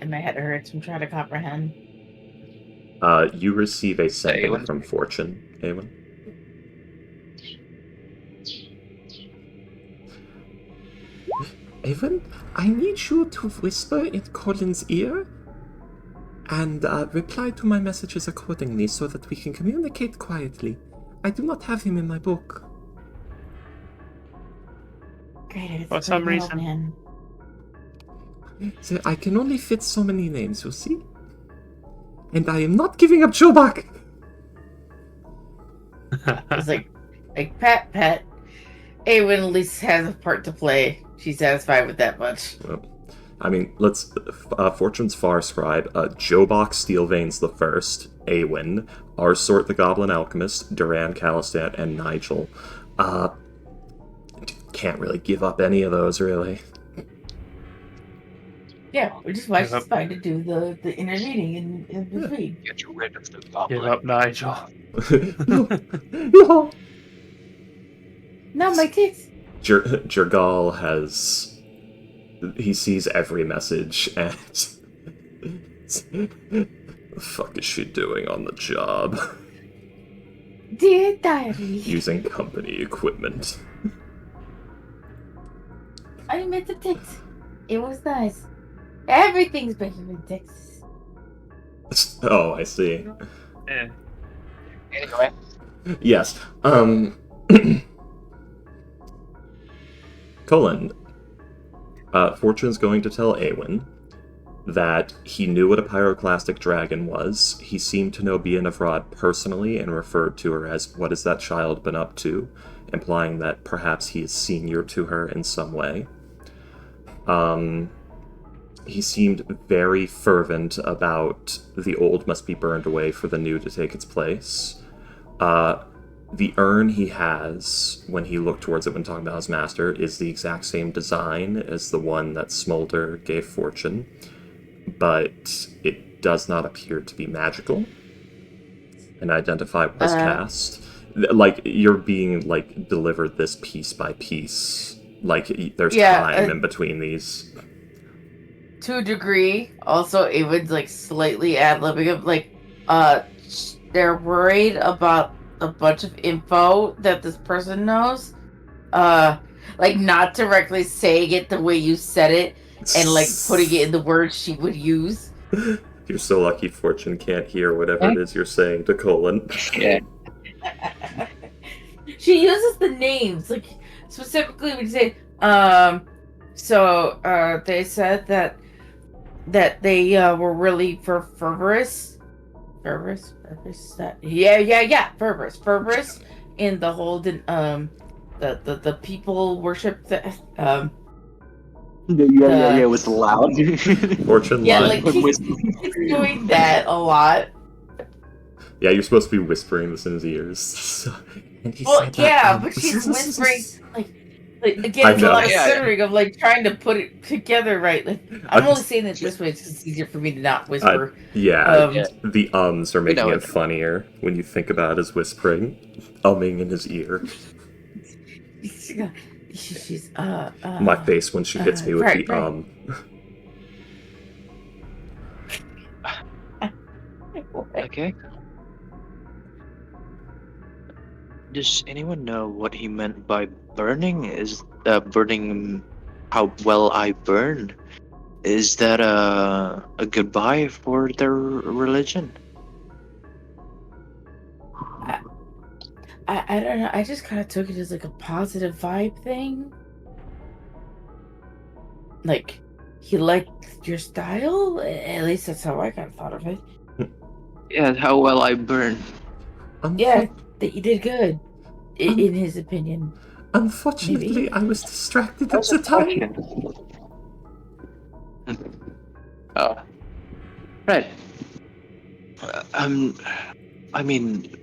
and my head hurts from trying to comprehend. You receive a sending Eowyn. from Fortune, Eowyn. Evan, I need you to whisper in Colin's ear and reply to my messages accordingly so that we can communicate quietly. I do not have him in my book. Great, For some reason. Man. So I can only fit so many names, you see? And I am not giving up Chobak! It's like pet. Eowyn at least has a part to play. She's satisfied with that much. Well, I mean, let's... Fortune's Far Scribe, Jobok Steelveins the First, Eowyn, Arsort the Goblin Alchemist, Duran Calistat, and Nigel. Can't really give up any of those, really. Yeah, which is why she's fine to do the intervening in between. Get rid of the goblin. Give up, Nigel. No! No, my tits. Jergal has... He sees every message, and... the fuck is she doing on the job? Dear diary. Using company equipment. I meant the tits. It was nice. Everything's better in Texas. Oh, I see. Eh. Anyway, Yes. Colin. Fortune's going to tell Eowyn that he knew what a pyroclastic dragon was. He seemed to know Biennevrod personally and referred to her as, "What has that child been up to?" implying that perhaps he is senior to her in some way. He seemed very fervent about the old must be burned away for the new to take its place. The urn he has, when he looked towards it when talking about his master, is the exact same design as the one that Smolder gave Fortune, but it does not appear to be magical. And identify was cast. Like, you're being, like, delivered this piece by piece. Like, there's time in between these. To a degree. Also, it would, like, slightly ad-libbing of, like, they're worried about a bunch of info that this person knows. Like, not directly saying it the way you said it, and, like, putting it in the words she would use. You're so lucky Fortune can't hear whatever it is you're saying to Colin. Yeah. She uses the names, like, specifically when you say, they said that they were really fervorous in the whole the people worship that It was loud. Fortune yeah, lied. like he's doing that a lot. Yeah, you're supposed to be whispering this in his ears. And he Well, said yeah, that, but she's whispering like again, I it's a know. lot of Yeah. considering of like trying to put it together right. Like I'm only saying it this way because it's easier for me to not whisper. Yeah, the ums are making know it funnier when you think about his whispering, umming in his ear. She's My face when she hits me with right, the right. Okay. Does anyone know what he meant by burning? Is burning how well I burn? Is that a goodbye for their religion? I don't know. I just kind of took it as like a positive vibe thing. Like he liked your style. At least that's how I kind of thought of it. Yeah, how well I burn. Yeah, that you did good, in his opinion. Unfortunately, Maybe. I was distracted at That's the a time. question. Oh, right. I mean,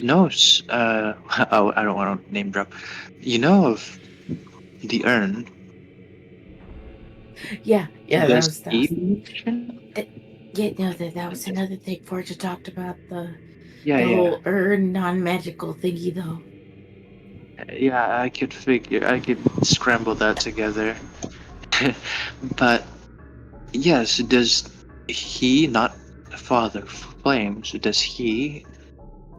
oh, I don't want to name drop. You know of the urn. Yeah, that Does was he that. mention? Yeah, no, that was another thing. Forja talked about the Yeah, whole non-magical thingy though. yeah. I could scramble that together. But yes, does he, not Father Flames, does he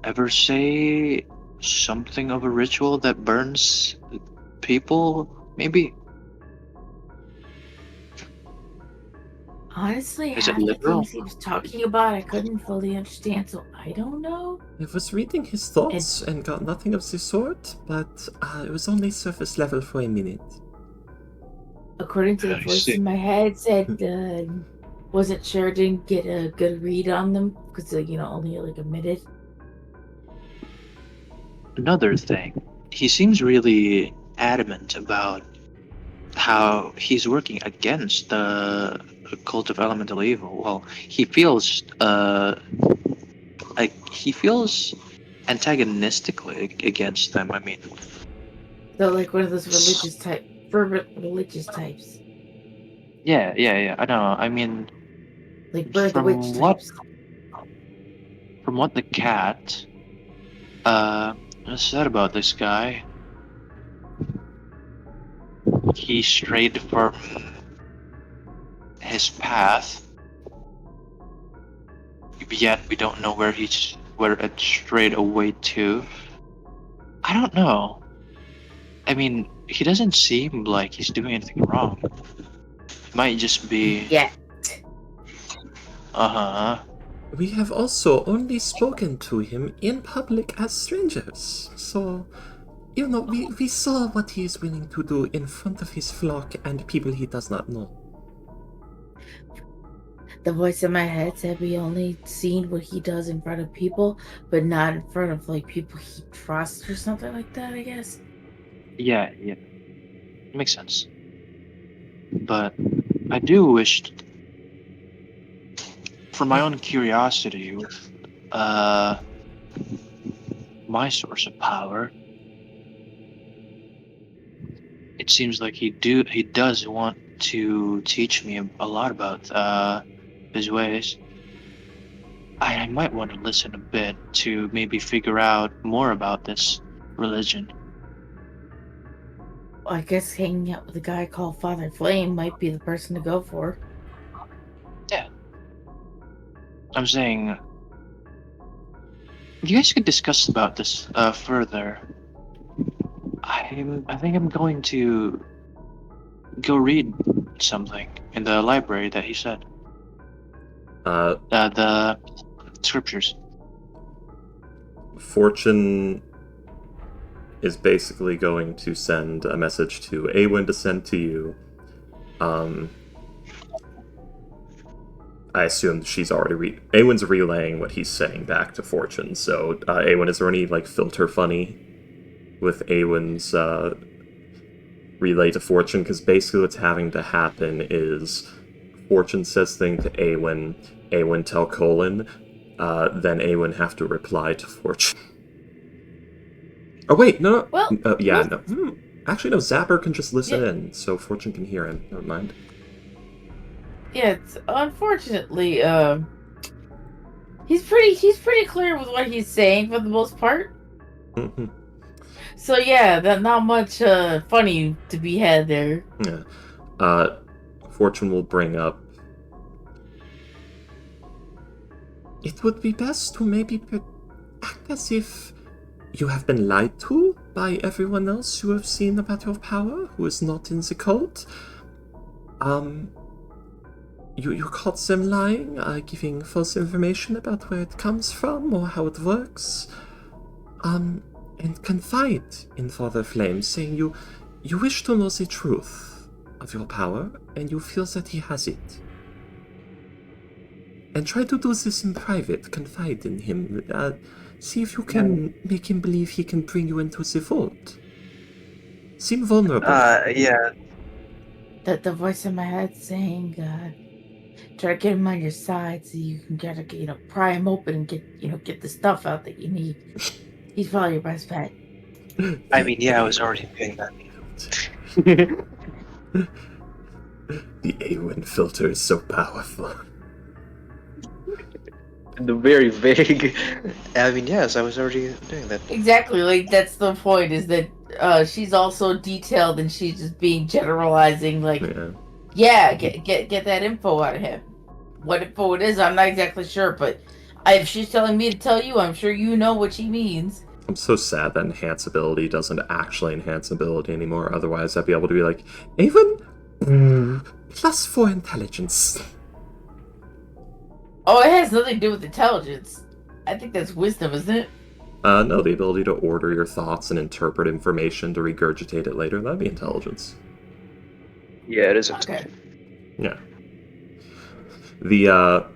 ever say something of a ritual that burns people? Maybe. Honestly, Is it half the literal? things he was talking about I couldn't fully understand, so I don't know. I was reading his thoughts and got nothing of the sort, but it was only surface level for a minute. According to the I voice see. in my head, said wasn't sure, didn't get a good read on them because only like a minute. Another thing, he seems really adamant about how he's working against the cult of elemental evil. Well, he feels antagonistically against them. I mean, So like one of those fervent religious types, yeah. I know. I mean, like bird the witch from what types. the cat said about this guy, he strayed from his path. Yet we don't know where it strayed away to. I don't know. I mean, he doesn't seem like he's doing anything wrong. Might just be. Yeah. Uh-huh. We have also only spoken to him in public as strangers, so, we saw what he is willing to do in front of his flock and people he does not know. The voice in my head said we only seen what he does in front of people, but not in front of like people he trusts or something like that, I guess. Yeah. Makes sense. But I do wish, for my own curiosity, my source of power, it seems like he does want to teach me a lot about his ways. I might want to listen a bit to maybe figure out more about this religion. I guess hanging out with a guy called Father Flame might be the person to go for. Yeah. I'm saying you guys could discuss about this further. I think I'm going to go read something in the library that he said. The scriptures. Fortune is basically going to send a message to Awen to send to you. I assume she's already Awen's relaying what he's saying back to Fortune. So, Awen, is there any like filter funny with Awen's relay to Fortune? Because basically what's having to happen is Fortune says thing to Awen, Awen tell Colin, then Awen have to reply to Fortune. Oh wait, no. Well, yeah, no. Actually, no. Zapper can just listen in, so Fortune can hear him. Never mind. Yeah, it's unfortunately, he's pretty clear with what he's saying for the most part. Mm-hmm. So yeah, not much funny to be had there. Yeah. Fortune will bring up. It would be best to maybe act as if you have been lied to by everyone else you have seen about your power, who is not in the cult. You caught them lying, giving false information about where it comes from or how it works. And confide in Father Flame, saying you wish to know the truth of your power, and you feel that he has it. And try to do this in private, confide in him, see if you can make him believe he can bring you into the vault. Seem vulnerable. Yeah. The voice in my head saying, try to get him on your side so you can pry him open and get the stuff out that you need. He's probably your best bet. I mean, yeah, I was already doing that. The Awen filter is so powerful. The very vague. I mean, yes, I was already doing that. Exactly, like that's the point. Is that she's also detailed and she's just being generalizing. Like, yeah, get that info out of him. What info it is, I'm not exactly sure, but if she's telling me to tell you, I'm sure you know what she means. I'm so sad that enhance ability doesn't actually enhance ability anymore. Otherwise, I'd be able to be like, Awen, +4 intelligence. Oh, it has nothing to do with intelligence. I think that's wisdom, isn't it? No, the ability to order your thoughts and interpret information to regurgitate it later, that'd be intelligence. Yeah, it is. Okay. Yeah. The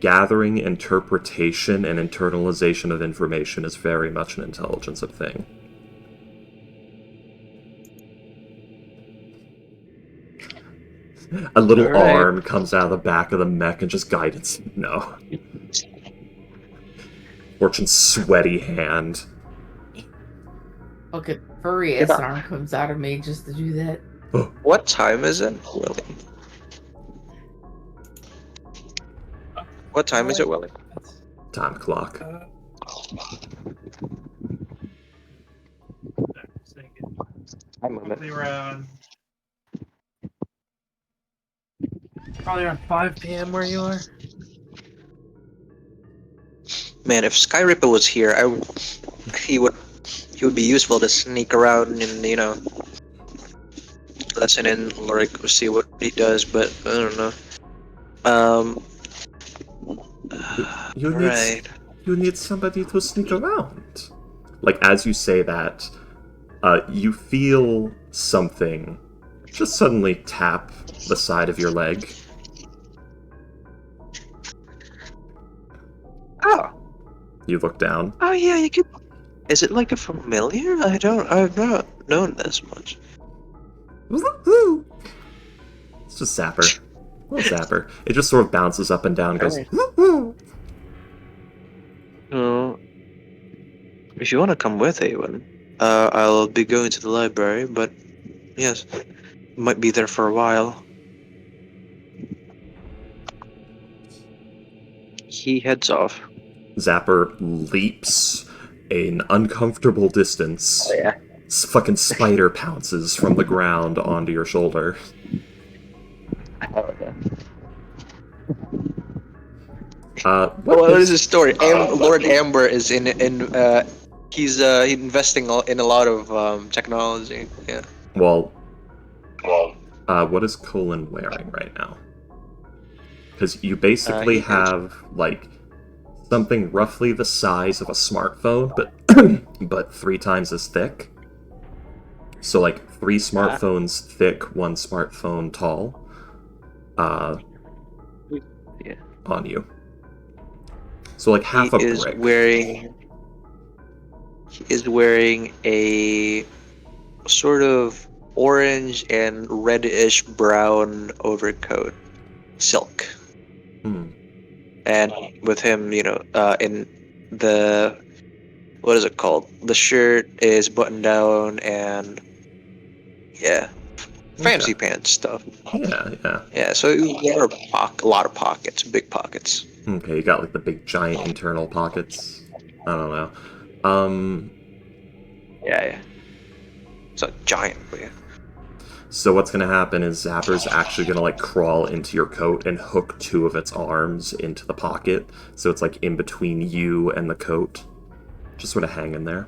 gathering, interpretation, and internalization of information is very much an intelligence thing. A little arm comes out of the back of the mech and just guidance. No. Fortune's sweaty hand. Okay, furry ass arm comes out of me just to do that. What time is it, Willie? What time is it, Willie? Time clock. Probably around 5 p.m. where you are. Man, if Sky Ripper was here, he would be useful to sneak around and listen in, like see what he does. But I don't know. You need somebody to sneak around. Like, as you say that, you feel something just suddenly tap the side of your leg. Oh. You look down. Oh yeah, you could. Is it like a familiar? I've not known this much. It's just Zapper. Little Zapper. It just sort of bounces up and down and goes, Oh. If you want to come with Avon, I'll be going to the library, but yes, might be there for a while. He heads off. Zapper leaps an uncomfortable distance. Oh, yeah. Fucking spider pounces from the ground onto your shoulder. Oh, yeah. What is the story? Lord Amber is he's investing in a lot of technology. Yeah. Well, what is Colin wearing right now? Because you basically have like something roughly the size of a smartphone, but 3 times as thick. So like 3 smartphones thick, 1 smartphone tall. Yeah. On you. So like half a brick. He is wearing a sort of orange and reddish brown overcoat, silk. And with him, in the, what is it called? The shirt is buttoned down and fancy pants stuff. Yeah. So there are a lot of pockets, big pockets. Okay, you got like the big giant internal pockets. I don't know. Yeah. It's a giant, but yeah. So what's gonna happen is Zapper's actually gonna like crawl into your coat and hook 2 of its arms into the pocket, so it's like in between you and the coat, just sort of hanging there.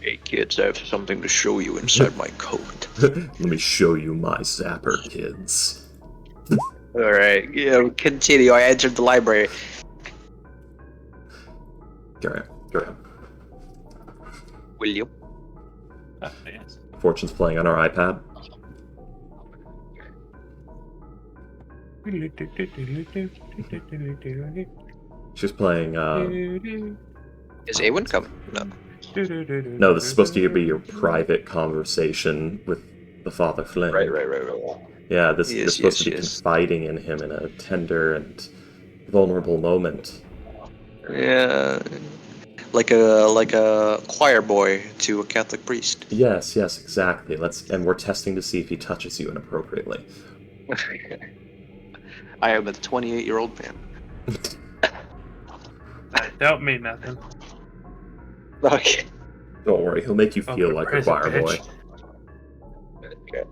Hey kids, I have something to show you inside my coat. Let me show you my Zapper, kids. Alright, continue. I entered the library. Carry on. William? Yes. Fortune's playing on our iPad. She's playing, Is Awen coming? No. No, this is supposed to be your private conversation with the Father Flynn. Right. Yeah, this is supposed to be confiding in him in a tender and vulnerable moment. Yeah. Like a choir boy to a Catholic priest. Yes, exactly. And we're testing to see if he touches you inappropriately. I am a 28-year-old man. Don't mean nothing. Okay. Don't worry, he'll make you feel like a choir boy. Okay.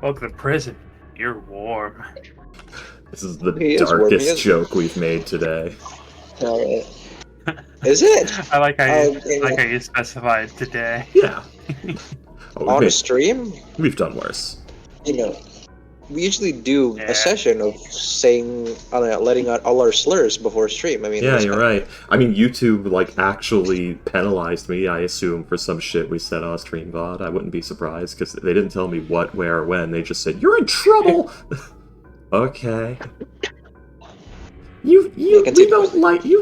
Welcome to prison. You're warm. This is the darkest joke we've made today. Alright. Is it? I like how you specified today. Yeah. On a stream? We've done worse. We usually do a session of saying, letting out all our slurs before stream. I mean, yeah, you're right. I mean, YouTube actually penalized me, I assume, for some shit we said on a stream VOD. I wouldn't be surprised because they didn't tell me what, where, or when. They just said, "You're in trouble." Okay. You've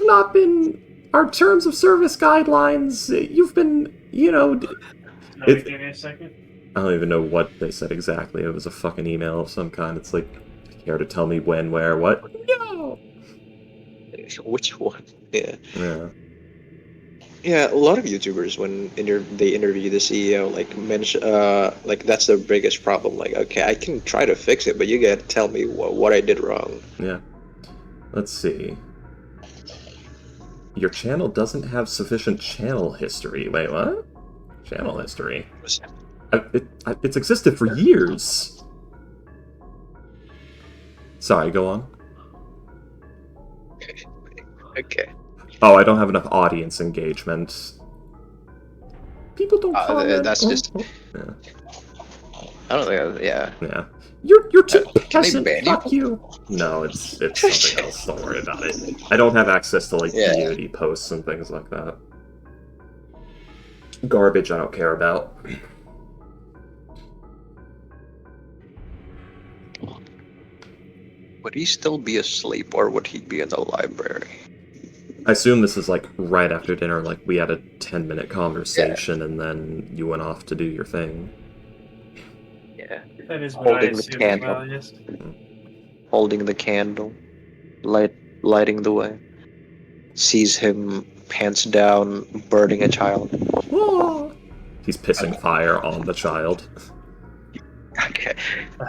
not been our terms of service guidelines. You've been, Give me a second. I don't even know what they said exactly. It was a fucking email of some kind. It's like, care to tell me when, where, what? No! Which one? Yeah. Yeah, a lot of YouTubers, when they interview the CEO, mention, that's the biggest problem. Like, okay, I can try to fix it, but you gotta tell me what I did wrong. Yeah. Let's see. Your channel doesn't have sufficient channel history. Wait, what? Channel history? It's existed for years. Sorry, go on. Okay. Oh, I don't have enough audience engagement. People don't comment. That's just... Yeah. I don't think... Yeah. You're too peasant. Ban Fuck you. No, it's something else. Don't worry about it. I don't have access to community posts and things like that. Garbage I don't care about. Would he still be asleep, or would he be in the library? I assume this is right after dinner, we had a 10-minute conversation and then you went off to do your thing. Yeah. That is what I Holding the assume candle. as well, yes. Holding the candle. Light lighting the way. Sees him pants down, burning a child. Ah! He's pissing fire on the child. Okay.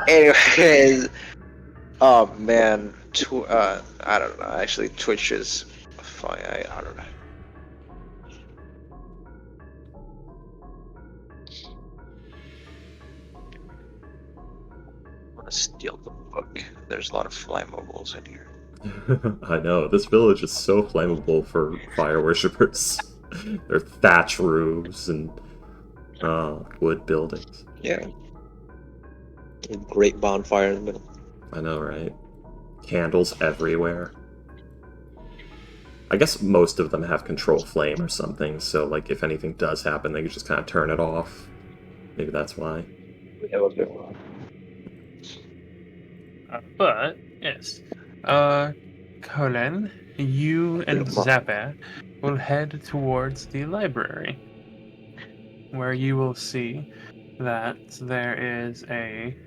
Anyways, oh man, I don't know. Actually, Twitch is fine. I don't know. I'm gonna steal the book. There's a lot of flammables in here. I know, this village is so flammable for fire worshippers. There are thatch roofs and wood buildings. Yeah. A great bonfire in the middle. I know, right? Candles everywhere. I guess most of them have control flame or something, so like if anything does happen, they can just kind of turn it off. Maybe that's why. We have a bit more. But yes, Colin, you and Beautiful. Zappa will head towards the library, where you will see that there is a.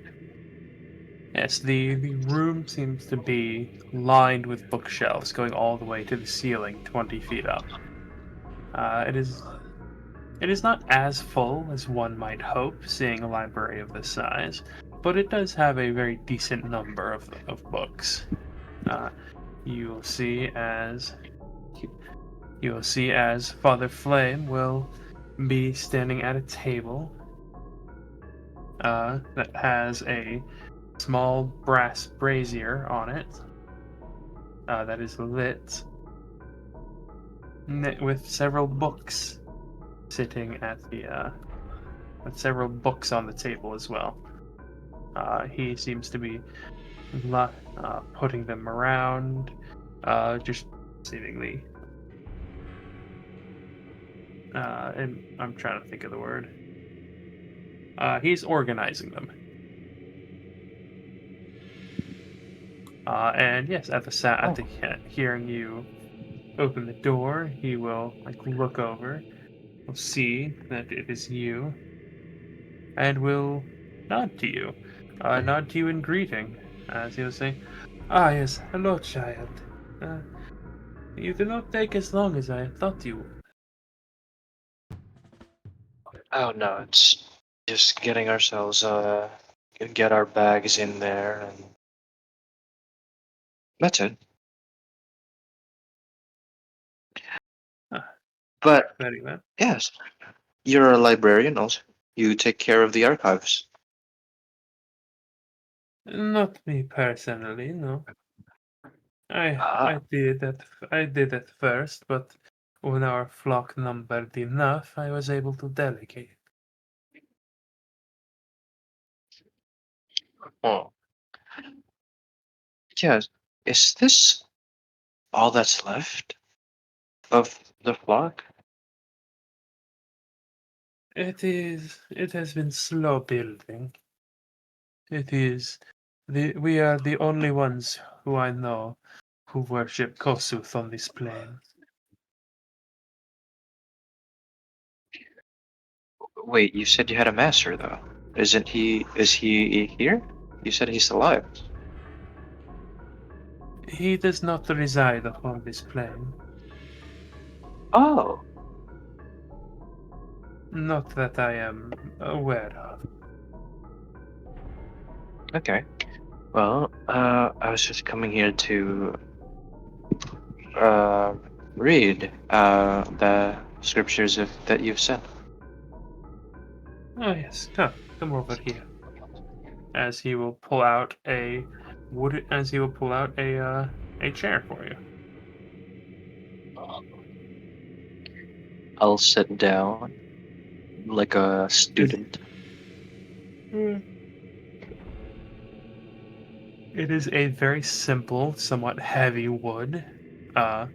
Yes, the room seems to be lined with bookshelves going all the way to the ceiling, 20 feet up. It is not as full as one might hope, seeing a library of this size, but it does have a very decent number of books. You'll see as Father Flame will be standing at a table that has a small brass brazier on it that is lit with several books sitting at the with several books on the table as well. He seems to be putting them around, just seemingly. And I'm trying to think of the word. He's organizing them. And yes, at the hearing you open the door, he will look over, will see that it is you, and will nod to you. Nod to you in greeting, as he'll say, "Ah, yes, hello, child. You did not take as long as I thought you would." Oh no, it's just getting ourselves get our bags in there, and that's it. But Very well. yes, you're a librarian also. You take care of the archives. Not me personally, no. I Ah, I did at first, but when our flock numbered enough, I was able to delegate. oh. Yes. Is this all that's left of the flock? It has been slow building. We are the only ones who I know who worship Kosuth on this plane. Wait, you said you had a master though. Isn't he? Is he here? You said he's alive. He does not reside upon this plane. Oh, Not that I am aware of. okay. Well, I was just coming here to read the scriptures that you've sent. Oh yes, come over here. As he will pull out a a chair for you. I'll sit down like a student. It is a very simple, somewhat heavy wood, uh,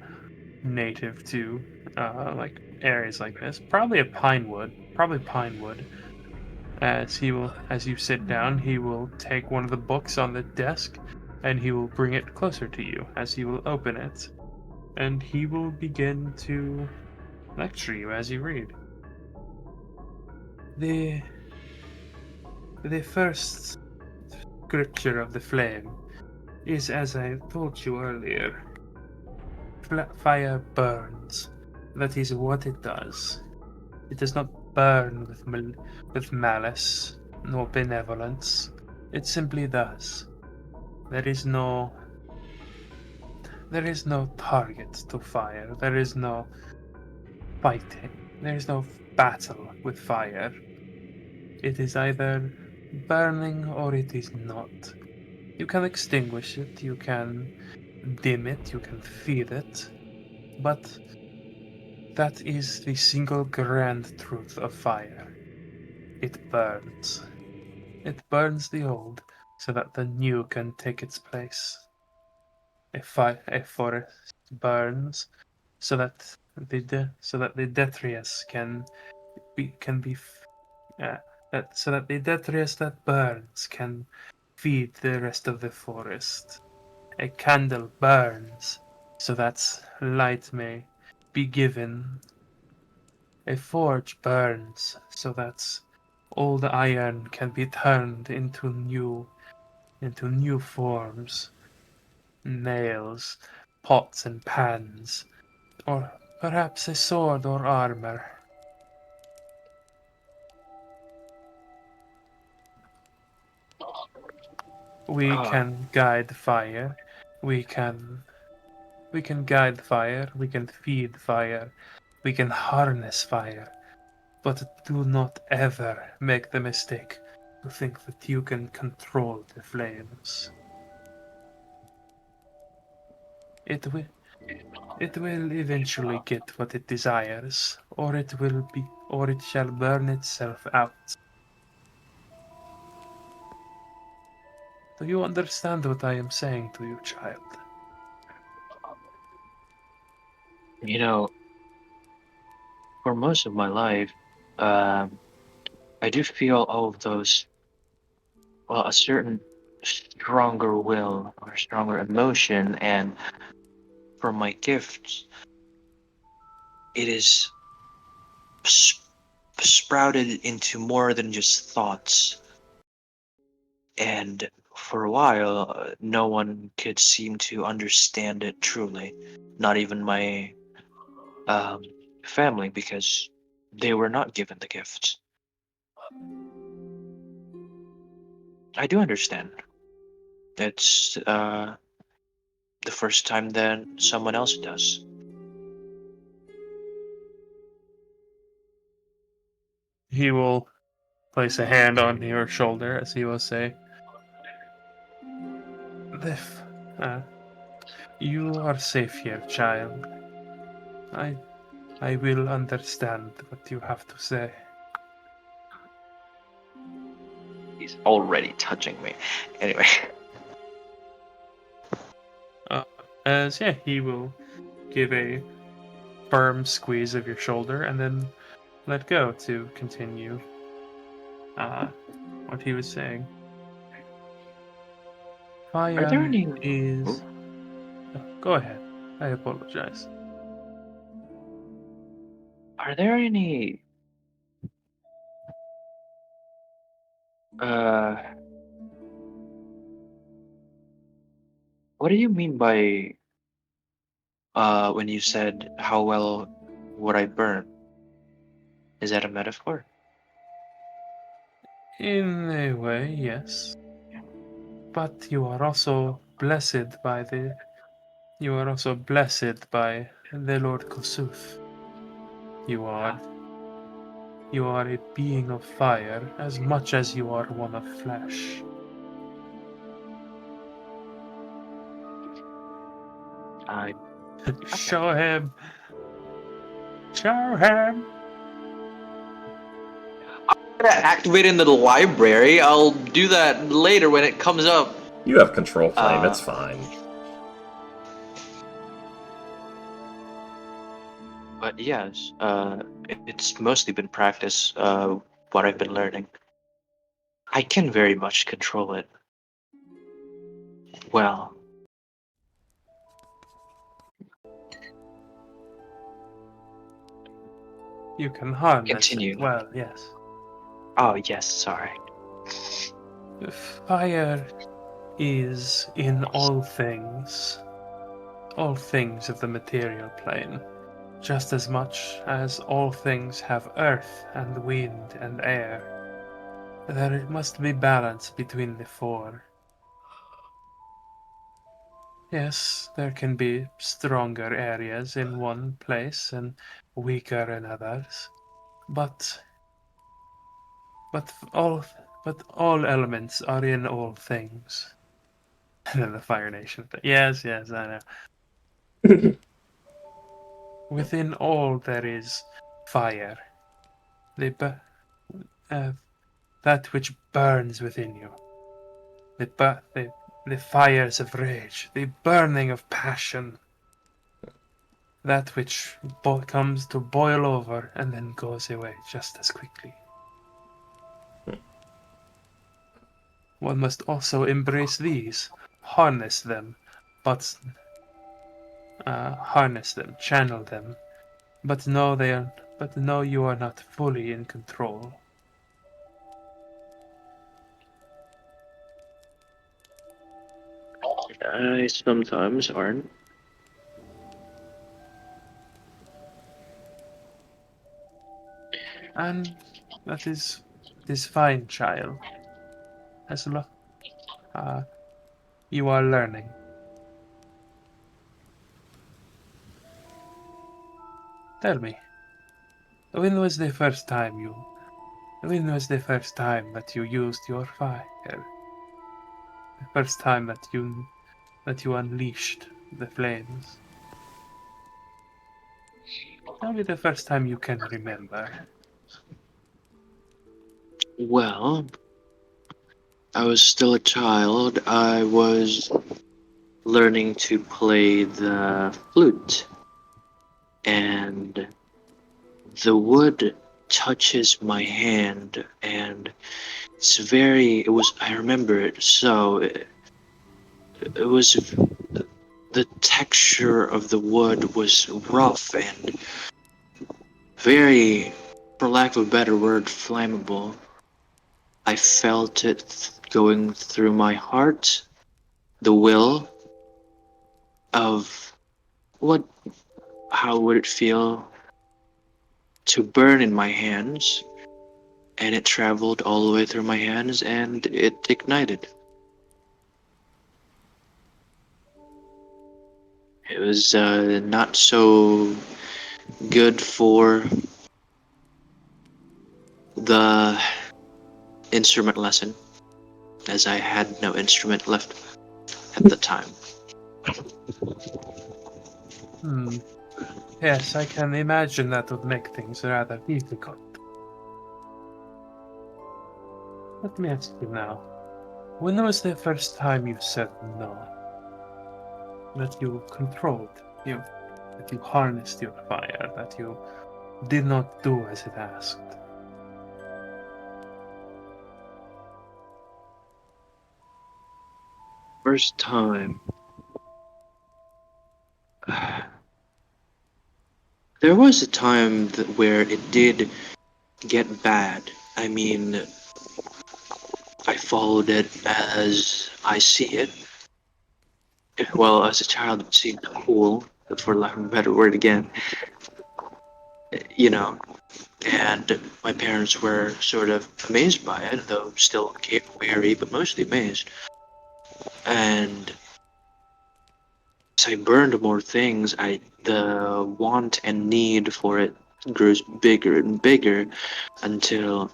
native to like areas like this. Probably pine wood. As you sit down, he will take one of the books on the desk, and he will bring it closer to you. As he will open it, and he will begin to lecture you as you read. The the first scripture of the flame is, as I told you earlier, fire burns. That is what it does. It does not burn with malice nor benevolence. It simply does. There is no target to fire. There is no fighting. There is no battle with fire. It is either burning or it is not. You can extinguish it, you can dim it, you can feed it, but that is the single grand truth of fire. It burns. It burns the old so that the new can take its place. A forest burns so that the detritus can be so that the detritus that burns can feed the rest of the forest. A candle burns so that light may be given. A forge burns so that old iron can be turned into new forms. Nails, pots and pans, or perhaps a sword or armor. We can guide fire. We can guide fire. We can feed fire. We can harness fire. But do not ever make the mistake to think that you can control the flames. It will eventually get what it desires, or it shall burn itself out. Do you understand what I am saying to you, child? You know, for most of my life, I do feel all of those, well, a certain stronger will or stronger emotion, and for my gifts, it is sprouted into more than just thoughts. And for a while, no one could seem to understand it truly, not even my um, family, because they were not given the gifts. I do understand. It's the first time that someone else does. He will place a hand on your shoulder as he will say, Liv, you are safe here, child. I will understand what you have to say. He's already touching me. Anyway. He will give a firm squeeze of your shoulder and then let go to continue what he was saying. Are there any? is... Oh, go ahead. I apologize. Are there any? What do you mean by when you said how well would I burn? Is that a metaphor? In a way, yes. But you are also blessed by the Lord Kosuth. You are a being of fire as much as you are one of flesh. I Show him. Show him. Activate in the library. I'll do that later when it comes up. You have control flame, it's fine. But yes, it's mostly been practice. What I've been learning. I can very much control it. Well, You can harness Continue. it well, yes. oh yes, sorry. Fire is in all things. all things of the material plane, just as much as all things have earth and wind and air. There must be balance between the four. Yes, there can be stronger areas in one place and weaker in others, but but all but all elements are in all things. And then the Fire Nation thing. Yes, yes, I know. Within all there is fire. The that which burns within you. The fires of rage, the burning of passion. That which comes to boil over and then goes away just as quickly. One must also embrace these, harness them, but channel them, but know you are not fully in control. I sometimes aren't. And that is fine, child. As you are learning. Tell me, when was the first time that you used your fire? The first time that you unleashed the flames? Tell me the first time you can remember. Well, I was still a child. I was learning to play the flute, and the wood touches my hand, and I remember it so. It was, the texture of the wood was rough and very, for lack of a better word, flammable. I felt it going through my heart, the will of what, how would it feel to burn in my hands, and it traveled all the way through my hands and it ignited. It was not so good for the instrument lesson, as I had no instrument left at the time. Yes, I can imagine that would make things rather difficult. Let me ask you now, when was the first time you said no? That you controlled, that you harnessed your fire, that you did not do as it asked? First time. There was a time where it did get bad. I mean, I followed it as I see it. Well, as a child, it seemed cool, for lack of a better word again. You know, and my parents were sort of amazed by it, though still wary, but mostly amazed. And as I burned more things, the want and need for it grows bigger and bigger until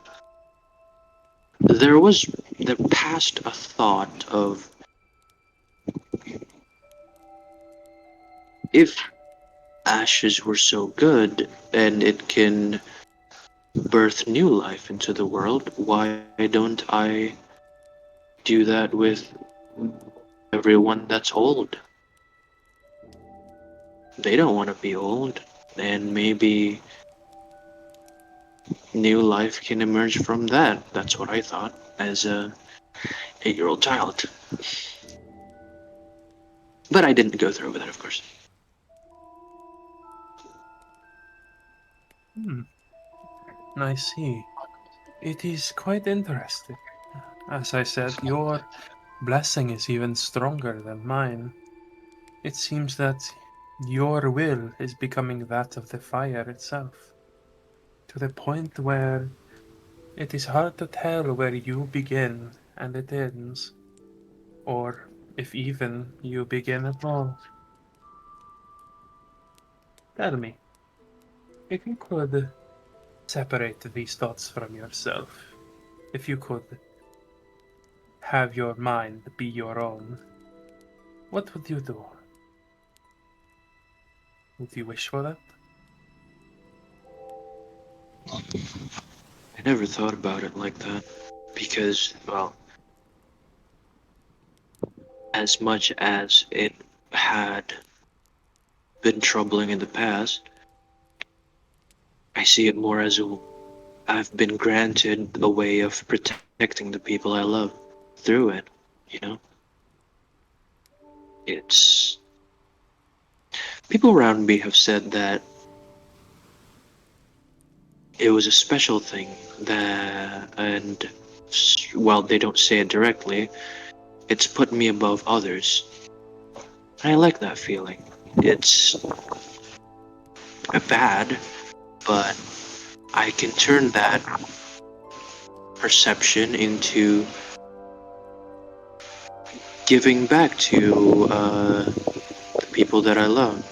there passed a thought of, if ashes were so good and it can birth new life into the world, why don't I do that with everyone that's old? They don't want to be old, and maybe new life can emerge from that. That's what I thought as a 8-year-old child. But I didn't go through with it, of course. I see. It is quite interesting. As I said, your blessing is even stronger than mine. It seems that your will is becoming that of the fire itself, to the point where it is hard to tell where you begin and it ends, or if even you begin at all. Tell me, if you could separate these thoughts from yourself, if you could have your mind be your own, what would you do? Would you wish for that? I never thought about it like that. Because, well, as much as it had been troubling in the past, I see it more as I've been granted a way of protecting the people I love through it, you know? It's. People around me have said that it was a special thing that, and while they don't say it directly, it's put me above others. I like that feeling. It's bad, but I can turn that perception into giving back to the people that I love.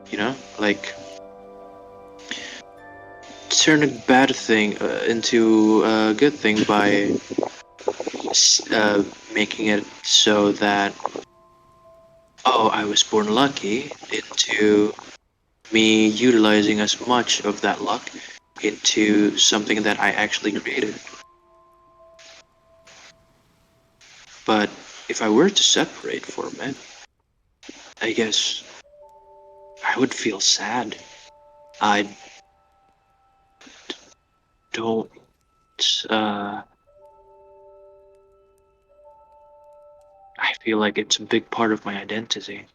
You know, like turn a bad thing into a good thing by making it so that I was born lucky into me utilizing as much of that luck into something that I actually created. But if I were to separate for a minute, I guess I would feel sad. I don't. Uh, I feel like it's a big part of my identity.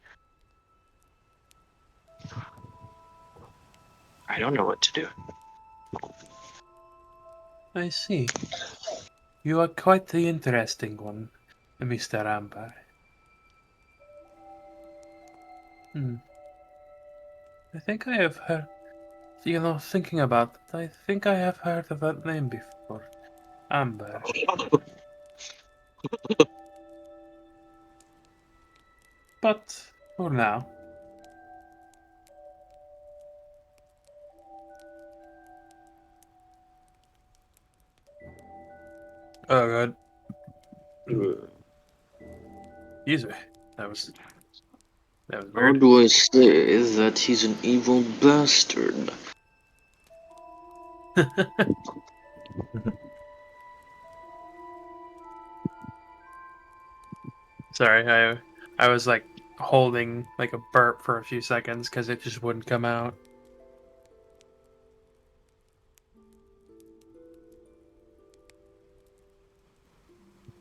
I don't know what to do. I see. You are quite the interesting one, Mr. Amber. I think I have heard, thinking about it, I think I have heard of that name before. Amber. But for now, oh god, excuse me. That was How weird. do I say that he's an evil bastard? Sorry, I was like holding like a burp for a few seconds because it just wouldn't come out.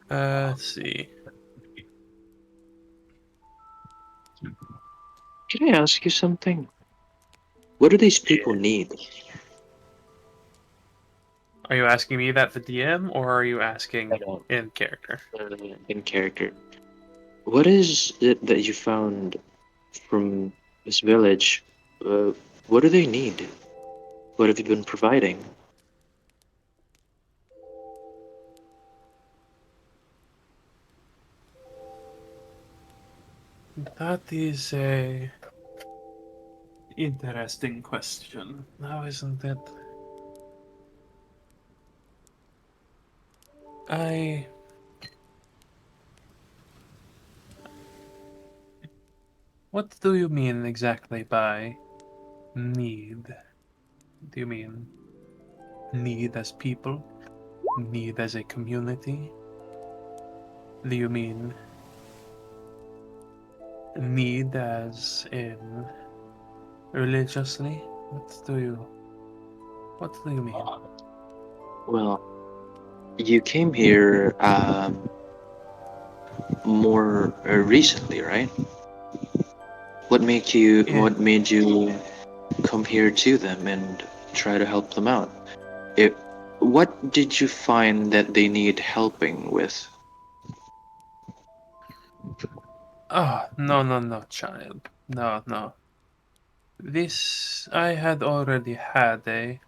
Let's see. Can I ask you something? What do these people need? Are you asking me that, the DM, or are you asking I don't. in character? In character. What is it that you found from this village? What do they need? What have you been providing? That is a interesting question, now isn't it? What do you mean exactly by need? Do you mean need as people? Need as a community? Do you mean need as in religiously? What do you mean? Well, you came here more recently, right? Yeah. What made you come here to them and try to help them out? It, what did you find that they need helping with? Oh, no, child. No. This, I had already had a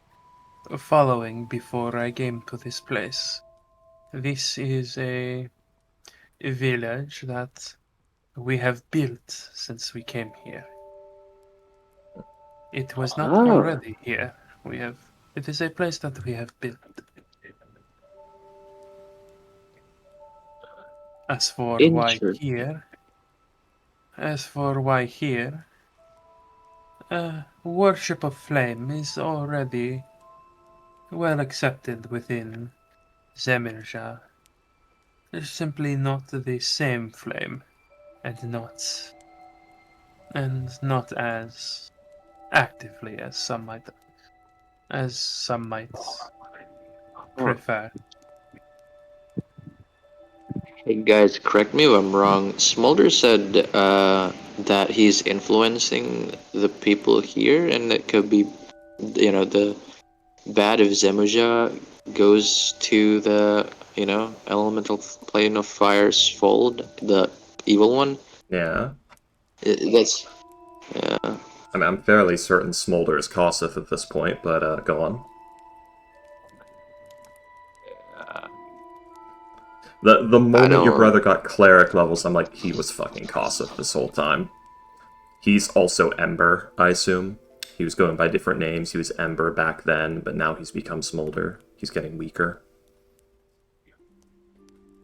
following before I came to this place. This is a village that we have built since we came here. It was not Oh, already here. It is a place that we have built. As for why interesting. here, as for why here, worship of flame is already well accepted within Zemirja. It's simply not the same flame, and not as actively as some might Oh. prefer. Hey guys, correct me if I'm wrong. Smolder said that he's influencing the people here, and it could be, the bad if Zemuja goes to the, elemental plane of fire's fold, the evil one. Yeah. That's, yeah. I mean, I'm fairly certain Smolder is Kossith at this point, but go on. The I moment your don't. brother got cleric levels, I'm like, he was fucking Kossith this whole time. He's also Ember, I assume. He was going by different names. He was Ember back then, but now he's become Smolder. He's getting weaker.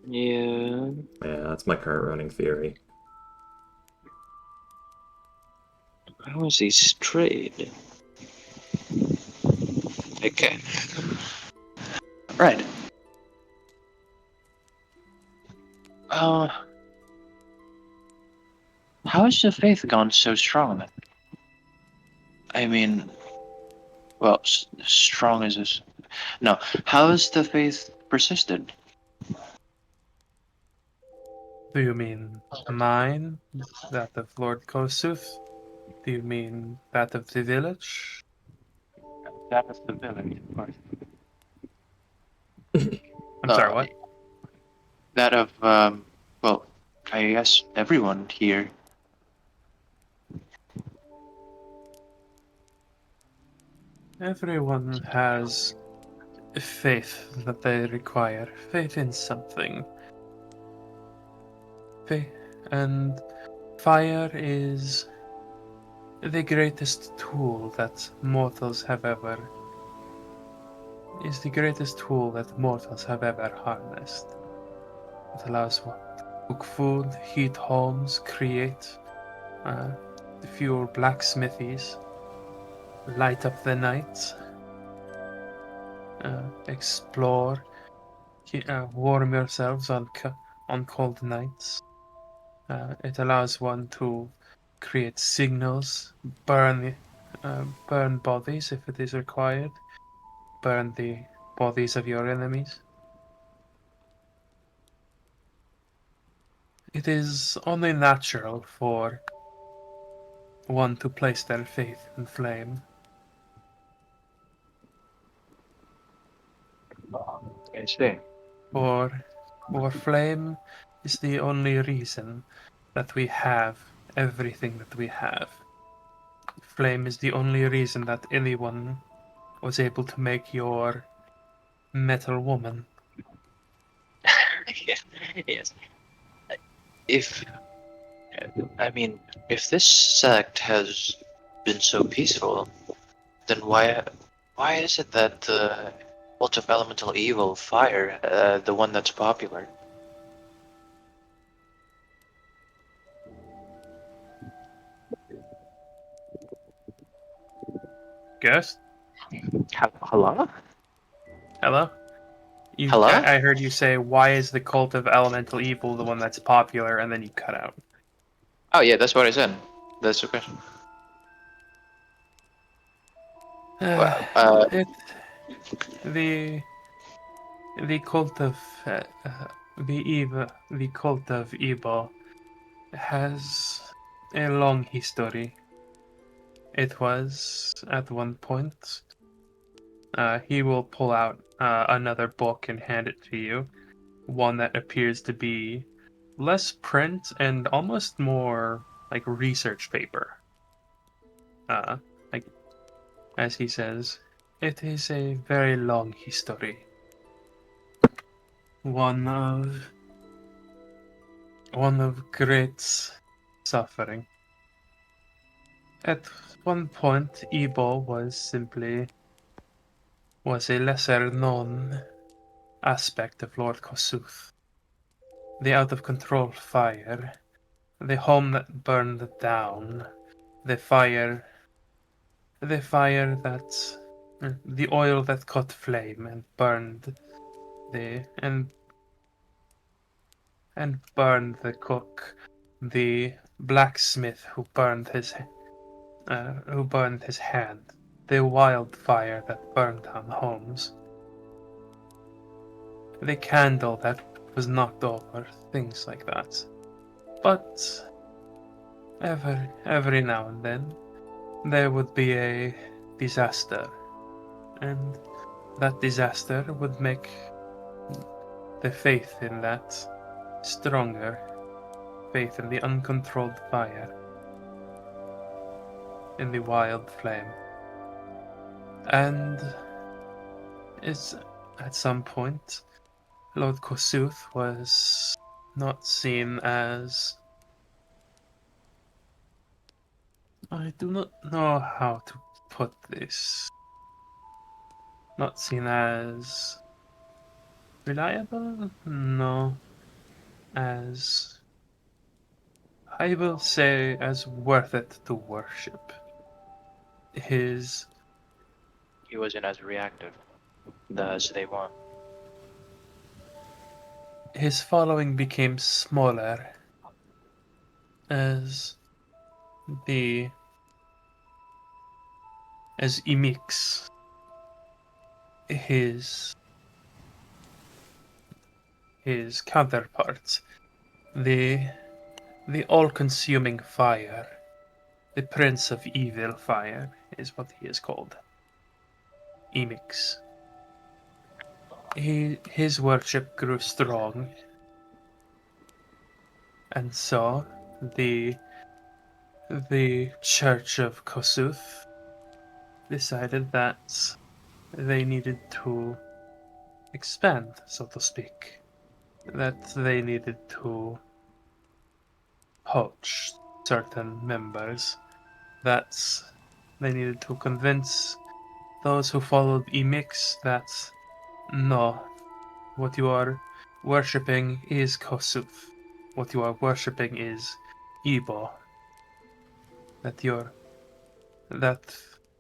Yeah. Yeah, that's my current running theory. How is he strayed? Okay. Right. Uh, how has the faith gone so strong then? I mean, well, strong as this. No, how has the faith persisted? Do you mean mine? That of Lord Kosuth? Do you mean that of the village? That is the village, of course. I'm sorry, what? That of, well, I guess everyone here. Everyone has faith that they require. Faith in something. Faith, and fire is the greatest tool that mortals have ever harnessed. It allows one to cook food, heat homes, create, fuel blacksmithies, light up the night, explore, warm yourselves on cold nights. It allows one to create signals, burn bodies if it is required, burn the bodies of your enemies. It is only natural for one to place their faith in flame. I see. For flame is the only reason that we have everything that we have. Flame is the only reason that anyone was able to make your metal woman. Yeah, yes. If, I mean, if this sect has been so peaceful, then why is it that the cult of elemental evil, fire, the one that's popular? Ghost? Hello? Hello? Hello? I heard you say, why is the cult of elemental evil the one that's popular, and then you cut out. Oh yeah, that's what I said. That's the question. Well, It the the cult of the cult of evil has a long history. It was at one point. He will pull out another book and hand it to you, one that appears to be less print and almost more like research paper. Like as he says, it is a very long history. One of great suffering. At one point, Ebo was a lesser known aspect of Lord Kossuth. The out of control fire, the home that burned down, the fire that the oil that caught flame and burned the and burned the cook, the blacksmith who burned his hand, the wildfire that burned down homes, the candle that was knocked over, things like that. But every now and then there would be a disaster, and that disaster would make the faith in that stronger, faith in the uncontrolled fire, in the wild flame. And it's at some point, Lord Kossuth was not seen as. I do not know how to put this. Not seen as reliable? No. As. I will say, as worth it to worship. His. He wasn't as reactive as they want. His following became smaller as the. As Emix, his counterpart, the all-consuming fire, the Prince of Evil Fire is what he is called. Emix. His worship grew strong, and so the Church of Kossuth decided that they needed to expand, so to speak. That they needed to poach certain members. That they needed to convince those who followed Emix that no, what you are worshipping is Kossuth. What you are worshipping is Ebo. That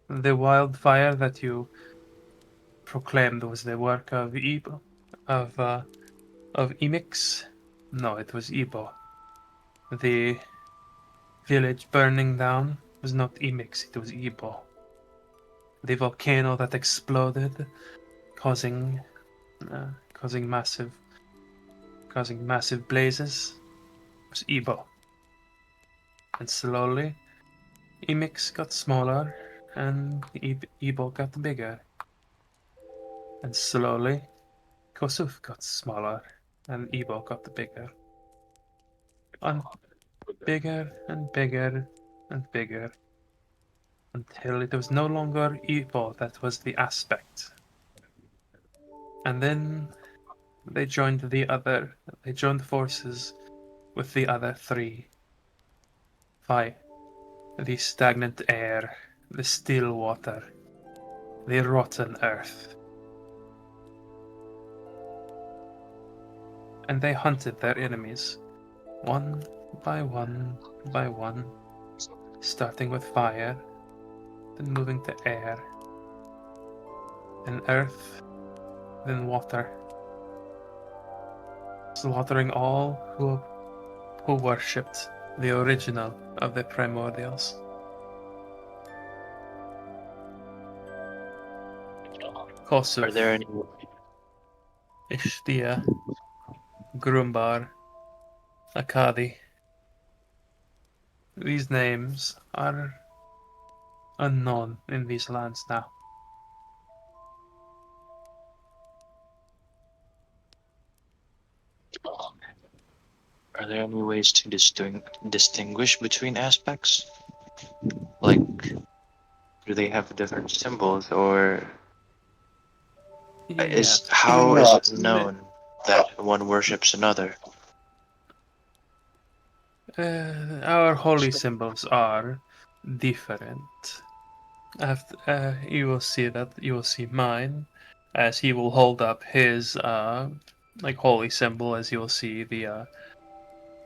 the wildfire that you proclaimed was the work of Ebo, of Emix. No, it was Ebo. The village burning down was not Emix, it was Ebo. The volcano that exploded, causing massive blazes, was Ebo. And slowly, Emix got smaller, and Ebo got bigger. And slowly, Kossuth got smaller, and Ebo got bigger. And bigger and bigger and bigger, until it was no longer Ebo that was the aspect. And then they joined forces with the other three. The stagnant air, the still water, the rotten earth. And they hunted their enemies, one by one by one, starting with fire, then moving to air, then earth, then water, slaughtering all who worshipped the original of the primordials. Kossuth, Are there any? Ishtia, Grumbar, Akkadi. These names are unknown in these lands now. Are there any ways to distinguish between aspects? Like, do they have different symbols, or how is it known that one worships another? Our holy symbols are different. You will see mine, as he will hold up his like holy symbol, as you will see the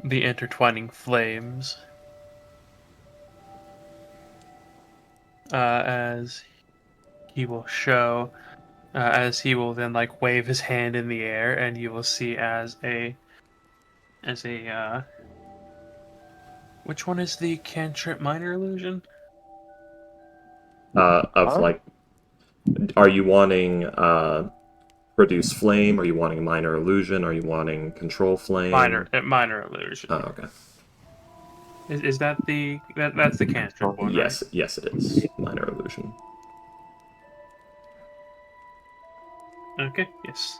intertwining flames, as he will show, as he will then like wave his hand in the air, and you will see as a which one is the cantrip minor illusion? Of Huh? like, are you wanting produce flame? Are you wanting minor illusion? Are you wanting control flame? Minor illusion. Oh, okay. Is that that's the cantrip one, right? Yes, it is minor illusion. Okay, yes.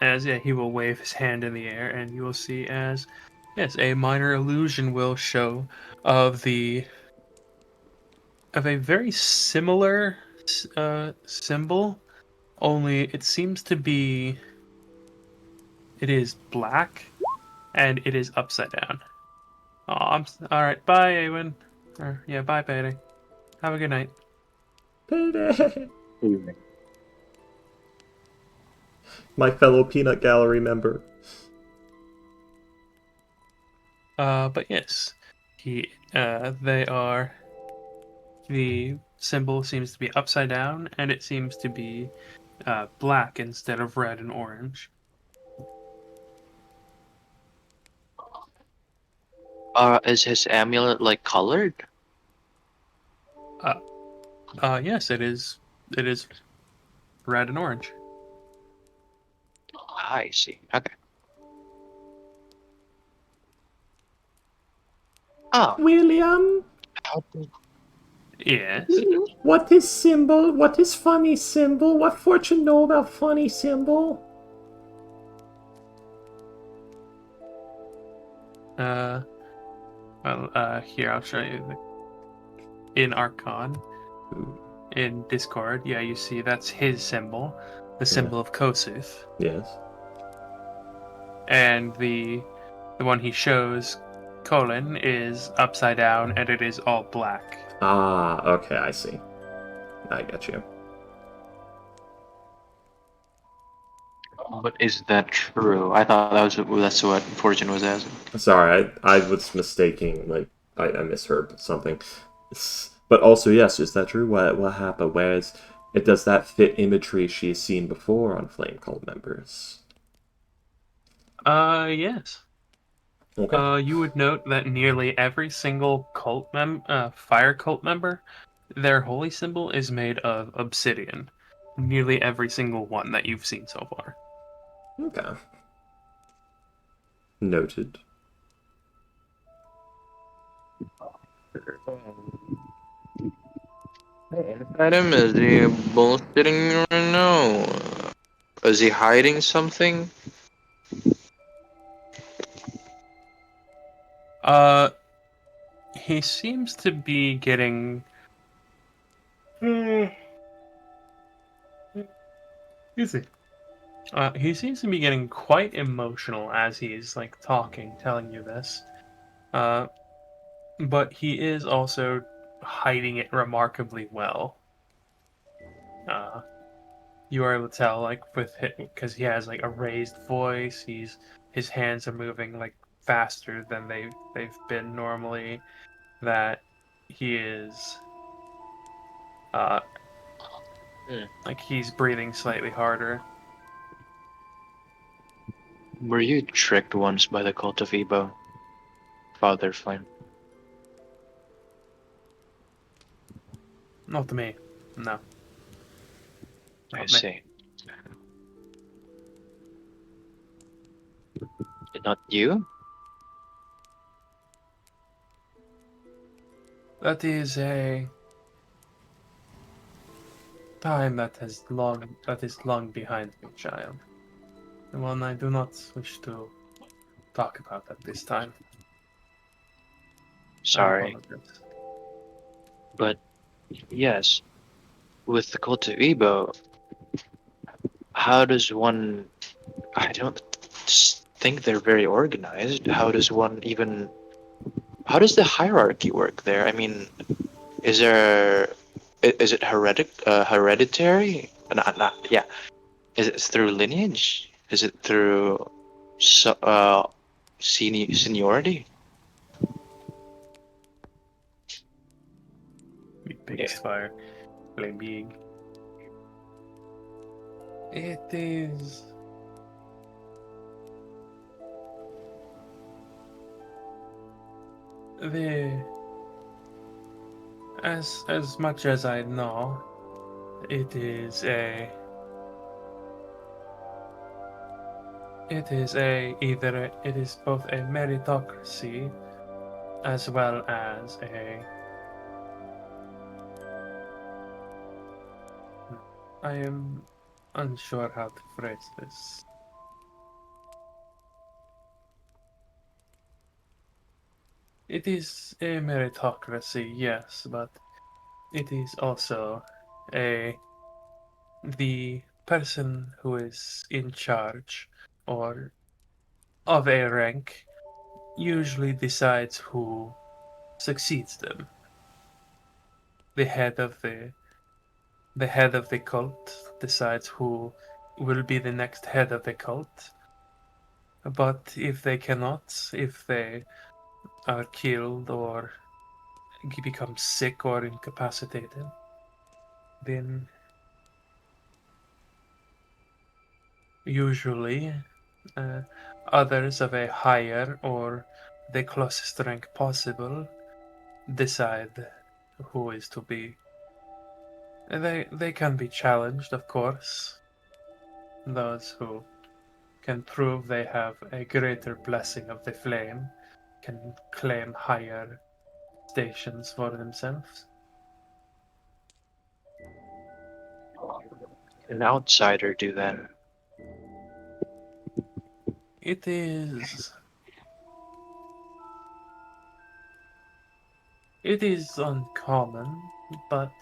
As he will wave his hand in the air, and you will see as yes, a minor illusion will show of the of a very similar symbol, only it seems to be it is black and it is upside down. Oh, all right. Bye, Awen. Yeah, bye, Payday. Have a good night. Payday! My fellow peanut gallery member. But yes, they are. The symbol seems to be upside down, and it seems to be black instead of red and orange. Is his amulet like colored? Yes, it is. It is red and orange. I see. Okay. Oh, William, how did- Yes. what is symbol? What is funny symbol? What fortune know about funny symbol? Here I'll show you. In Archon, in Discord, yeah, you see that's his symbol, the symbol of Kosuf, Yes. and the one he shows, Colin, is upside down, and it is all black. Ah, okay, I see. I get you. But is that true? I thought that's what Fortune was asking. Sorry, I was mistaking. Like, I misheard something. But also, yes, is that true? What happened? Does that fit imagery she has seen before on Flame Cult members? Yes. Okay. You would note that nearly every single fire cult member, their holy symbol is made of obsidian. Nearly every single one that you've seen so far. Okay. Noted. Adam, is he bullshitting me right now? Is he hiding something? He seems to be getting. Excuse me. He seems to be getting quite emotional as he's like talking, telling you this. But he is also hiding it remarkably well. You are able to tell, like, with because he has like a raised voice. His hands are moving like faster than they've been normally. That he is, uh, like he's breathing slightly harder. Were you tricked once by the cult of Ebo, Father Flame? Not me, no. I Not me. see. Not you? That is a time that is long behind me, child. The one I do not wish to talk about that this time. I Sorry, apologize. but yes, with the cult of Ebo, how does one? I don't think they're very organized. How does one even? How does the hierarchy work there? I mean, is there? Is it hereditary? Yeah. Is it through lineage? Is it through seniority? Big fire, play big. It is. The as much as I know, it is a either it is both a meritocracy as well as a I am unsure how to phrase this. It is a meritocracy, yes, but it is also a the person who is in charge or of a rank usually decides who succeeds them. The head of the cult decides who will be the next head of the cult. But if they cannot, if they are killed or become sick or incapacitated, then usually uh, others of a higher or the closest rank possible decide who is to be. They can be challenged, of course. Those who can prove they have a greater blessing of the flame can claim higher stations for themselves. An outsider do then? It is uncommon, but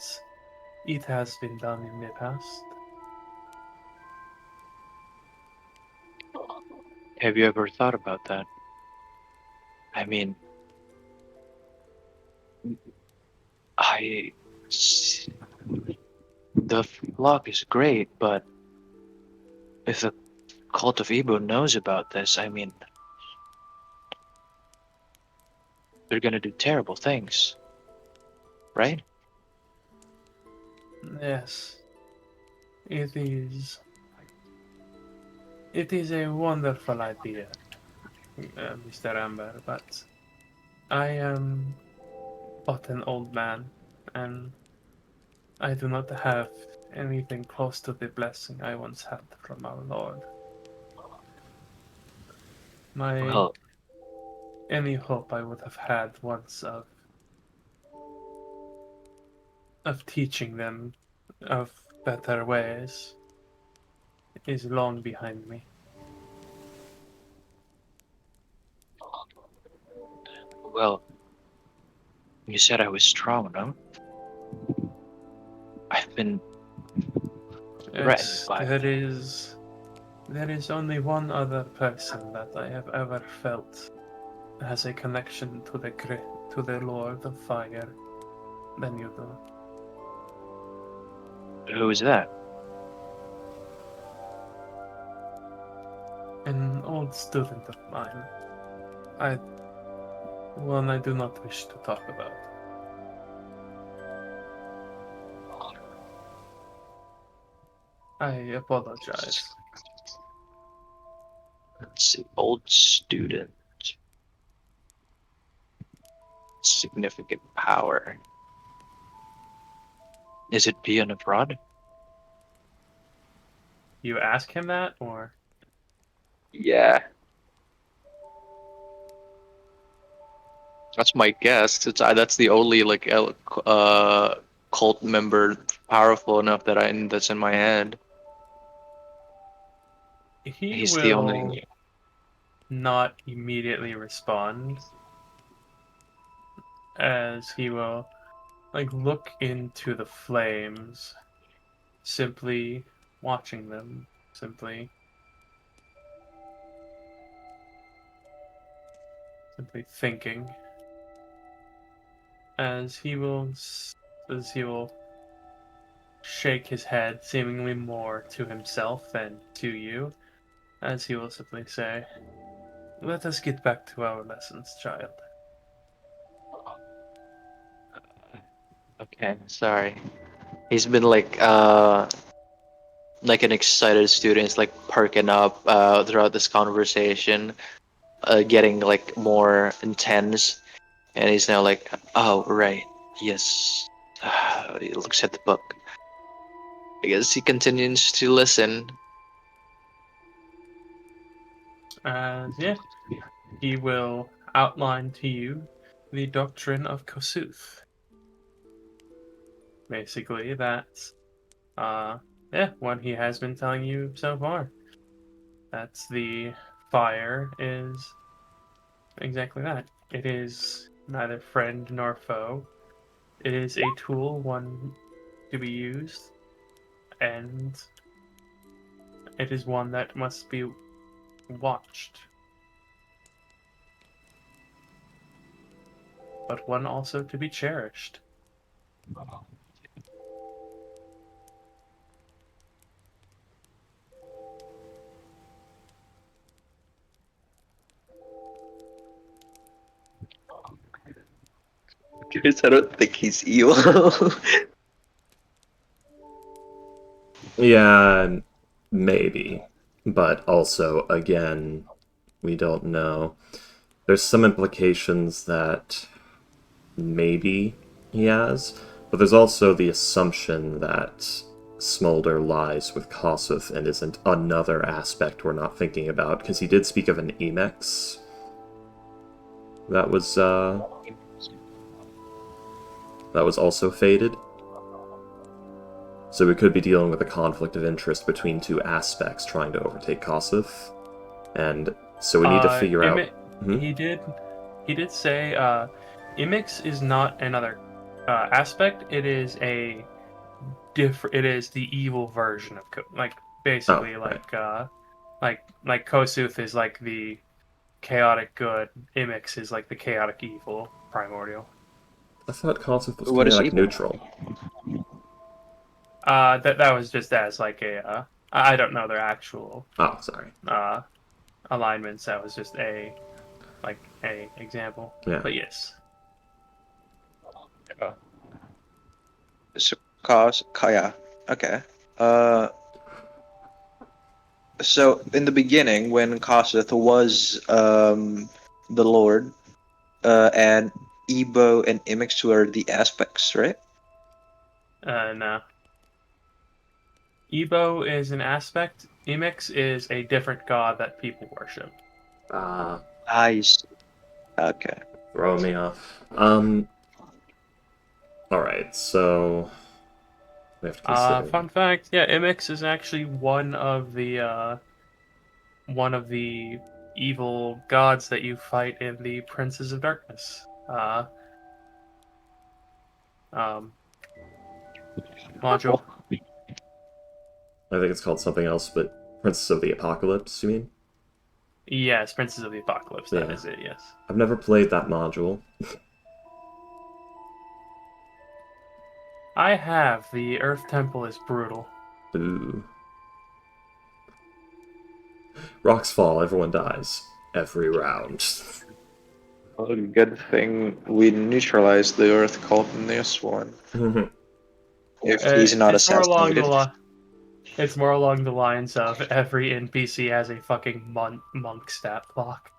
it has been done in the past. Have you ever thought about that? I mean, I. The flock is great, but if the cult of Ebo knows about this, I mean, they're gonna do terrible things, right? Yes, it is. It is a wonderful idea, Mr. Amber, but I am but an old man, and I do not have anything close to the blessing I once had from our Lord. My Well, any hope I would have had once of teaching them of better ways is long behind me. well, you said I was strong, no? I've been threatened Yes, by. there is only one other person that I have ever felt has a connection to to the Lord of Fire than you do. Who is that? An old student of mine. I One I do not wish to talk about. I apologize. Let's see, old student, significant power. Is it beyond abroad? You ask him that, or Yeah. That's my guess. That's the only like cult member powerful enough that's in my head. he He's the will only. not immediately respond, as he will look into the flames, simply watching them, simply thinking, as he will shake his head, seemingly more to himself than to you, as he will simply say, "Let us get back to our lessons, child." Okay, sorry. He's been like an excited student. He's like perking up throughout this conversation, getting like more intense, and he's now like, "Oh right, yes." He looks at the book. I guess he continues to listen. As he will outline to you the doctrine of Kossuth. Basically, that's what he has been telling you so far. That's the fire is exactly that. It is neither friend nor foe. It is a tool, one to be used, and it is one that must be watched, but one also to be cherished. Because I don't think he's evil. Yeah, maybe. But also, again, we don't know. There's some implications that maybe he has, but there's also the assumption that Smolder lies with Kossuth and isn't another aspect we're not thinking about, because he did speak of an Emex. That was also fated. So we could be dealing with a conflict of interest between two aspects trying to overtake Kossuth. And so we need to figure out... He did say Imix is not another aspect. It is a it is the evil version of basically like Kossuth is like the chaotic good. Imix is like the chaotic evil primordial. I thought Kossuth was What is chaotic evil? neutral. That was just as like a I don't know their actual Oh, sorry. alignments. That was just a example. Yeah. But yes. So Kaya. Okay. Uh, so in the beginning, when Kossuth was the Lord, and Ebo and Imix were the aspects, right? No. Ebo is an aspect. Imix is a different god that people worship. I see. Okay. Throwing me off. Alright, so... we have to consider... Fun fact, yeah, Imix is actually one of the evil gods that you fight in the Princes of Darkness. Module. I think it's called something else, but Princess of the Apocalypse, you mean? Yes, Princes of the Apocalypse, that is it, yes. I've never played that module. I have. The Earth Temple is brutal. Ooh. Rocks fall, everyone dies. Every round. Well, good thing we neutralized the Earth cult in this one. If he's not assassinated. It's more along the lines of every NPC has a fucking monk stat block,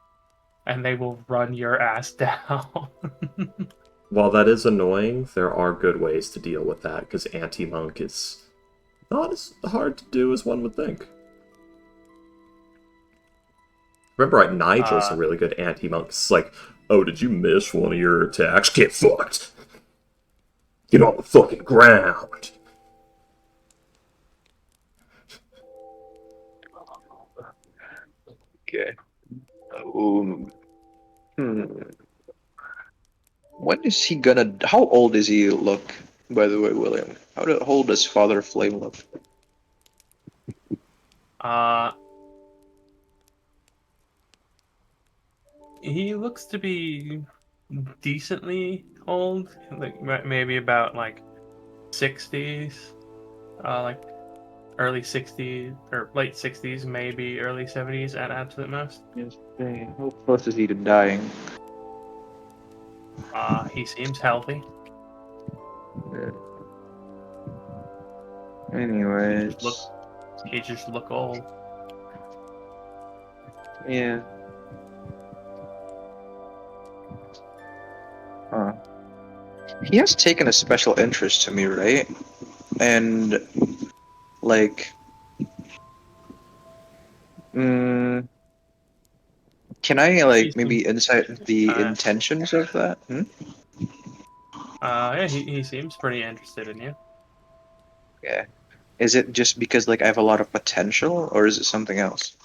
and they will run your ass down. While that is annoying, there are good ways to deal with that, because anti-monk is not as hard to do as one would think. Remember, right, Nigel's a really good anti-monk. It's like, oh, did you miss one of your attacks? Get fucked! Get on the fucking ground! Okay. Hmm. When is he gonna? How old does he look? By the way, William, how old does Father Flame look? Uh, he looks to be decently old, like maybe about like 60s, like early 60s or late 60s, maybe early 70s at absolute most. Yes. Dang, how close is he to dying? He seems healthy. Yeah. He Anyways, just look, he just look old. yeah. Huh. He has taken a special interest to me, right? And like, mm, can I He like seems, maybe insight the uh, intentions of that? Hmm? yeah, he seems pretty interested in you. Yeah. Is it just because like I have a lot of potential, or is it something else?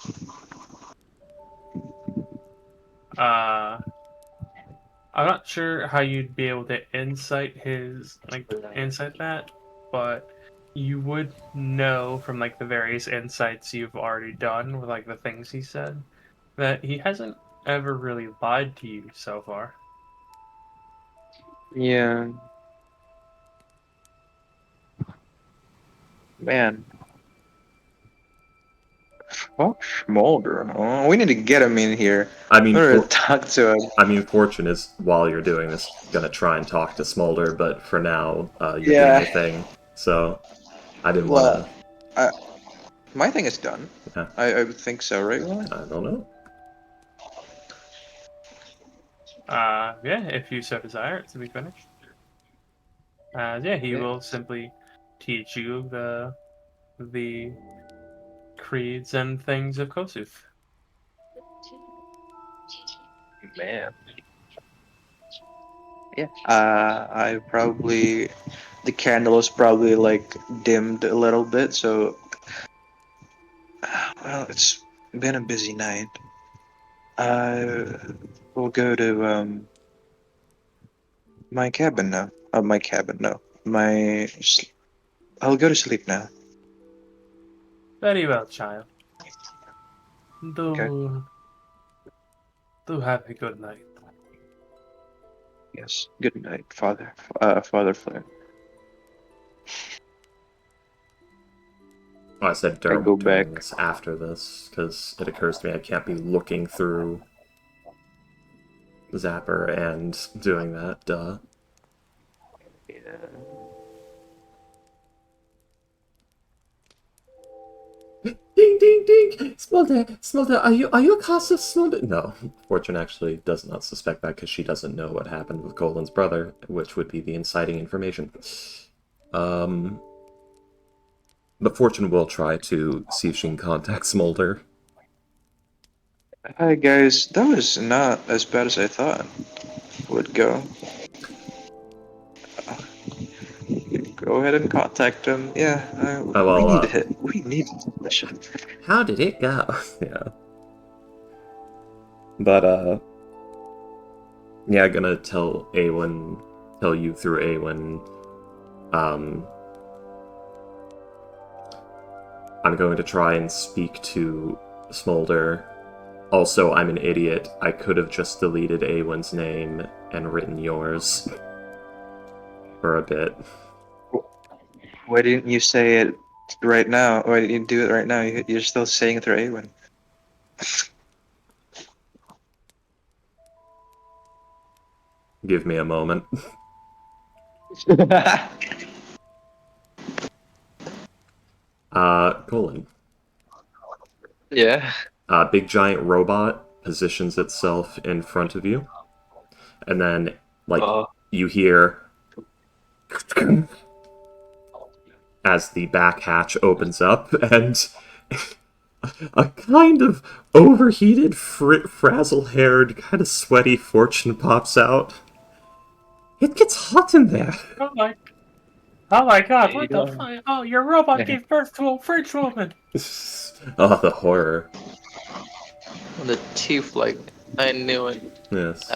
Uh, I'm not sure how you'd be able to insight that, but you would know from like the various insights you've already done with like the things he said that he hasn't ever really lied to you so far. Yeah, man. Fuck Smolder. Oh, we need to get him in here. I I'm mean, gonna talk to him. Fortune is, while you're doing this, gonna try and talk to Smolder, but for now, you're doing Yeah. your thing. So I didn't want Well, to. I, my thing is done. Yeah, I would think so, right? William? I don't know. Yeah, if you so desire it to be finished. Yeah, he Yeah. will simply teach you the creeds and things of Kossuth. Man. Yeah. I probably the candle is probably like dimmed a little bit, so well, it's been a busy night. We'll go to my cabin now. My cabin, no. I'll go to sleep now. Very well, child. Okay. Do do have a good night. Yes. Good night, Father. Father Flynn. I said I go during back. this, after this, because it occurs to me I can't be looking through Zapper and doing that. Duh. Yeah. Ding ding ding! Smolder, are you a cast of Smolder? No, Fortune actually does not suspect that because she doesn't know what happened with Colin's brother, which would be the inciting information. But Fortune will try to see if she can contact Smolder. Hi guys, that was not as bad as I thought it would go. Go ahead and contact him. Yeah, Oh we well, need it. We need a mission. how did it go? Yeah. But yeah, gonna tell you through Awen, I'm going to try and speak to Smolder. Also, I'm an idiot. I could have just deleted Awen's name and written yours for a bit. Why didn't you say it right now? Why didn't you do it right now? You're still saying it through Awen. Give me a moment. Colon. Yeah. Big giant robot positions itself in front of you, and then, like, you hear as the back hatch opens up, and a kind of overheated, frazzle-haired, kind of sweaty Fortune pops out. It gets hot in there. Oh my god, what the Yeah. fuck? Oh, your robot gave birth to a French woman. Oh, the horror. The tiefling. I knew it. Yes.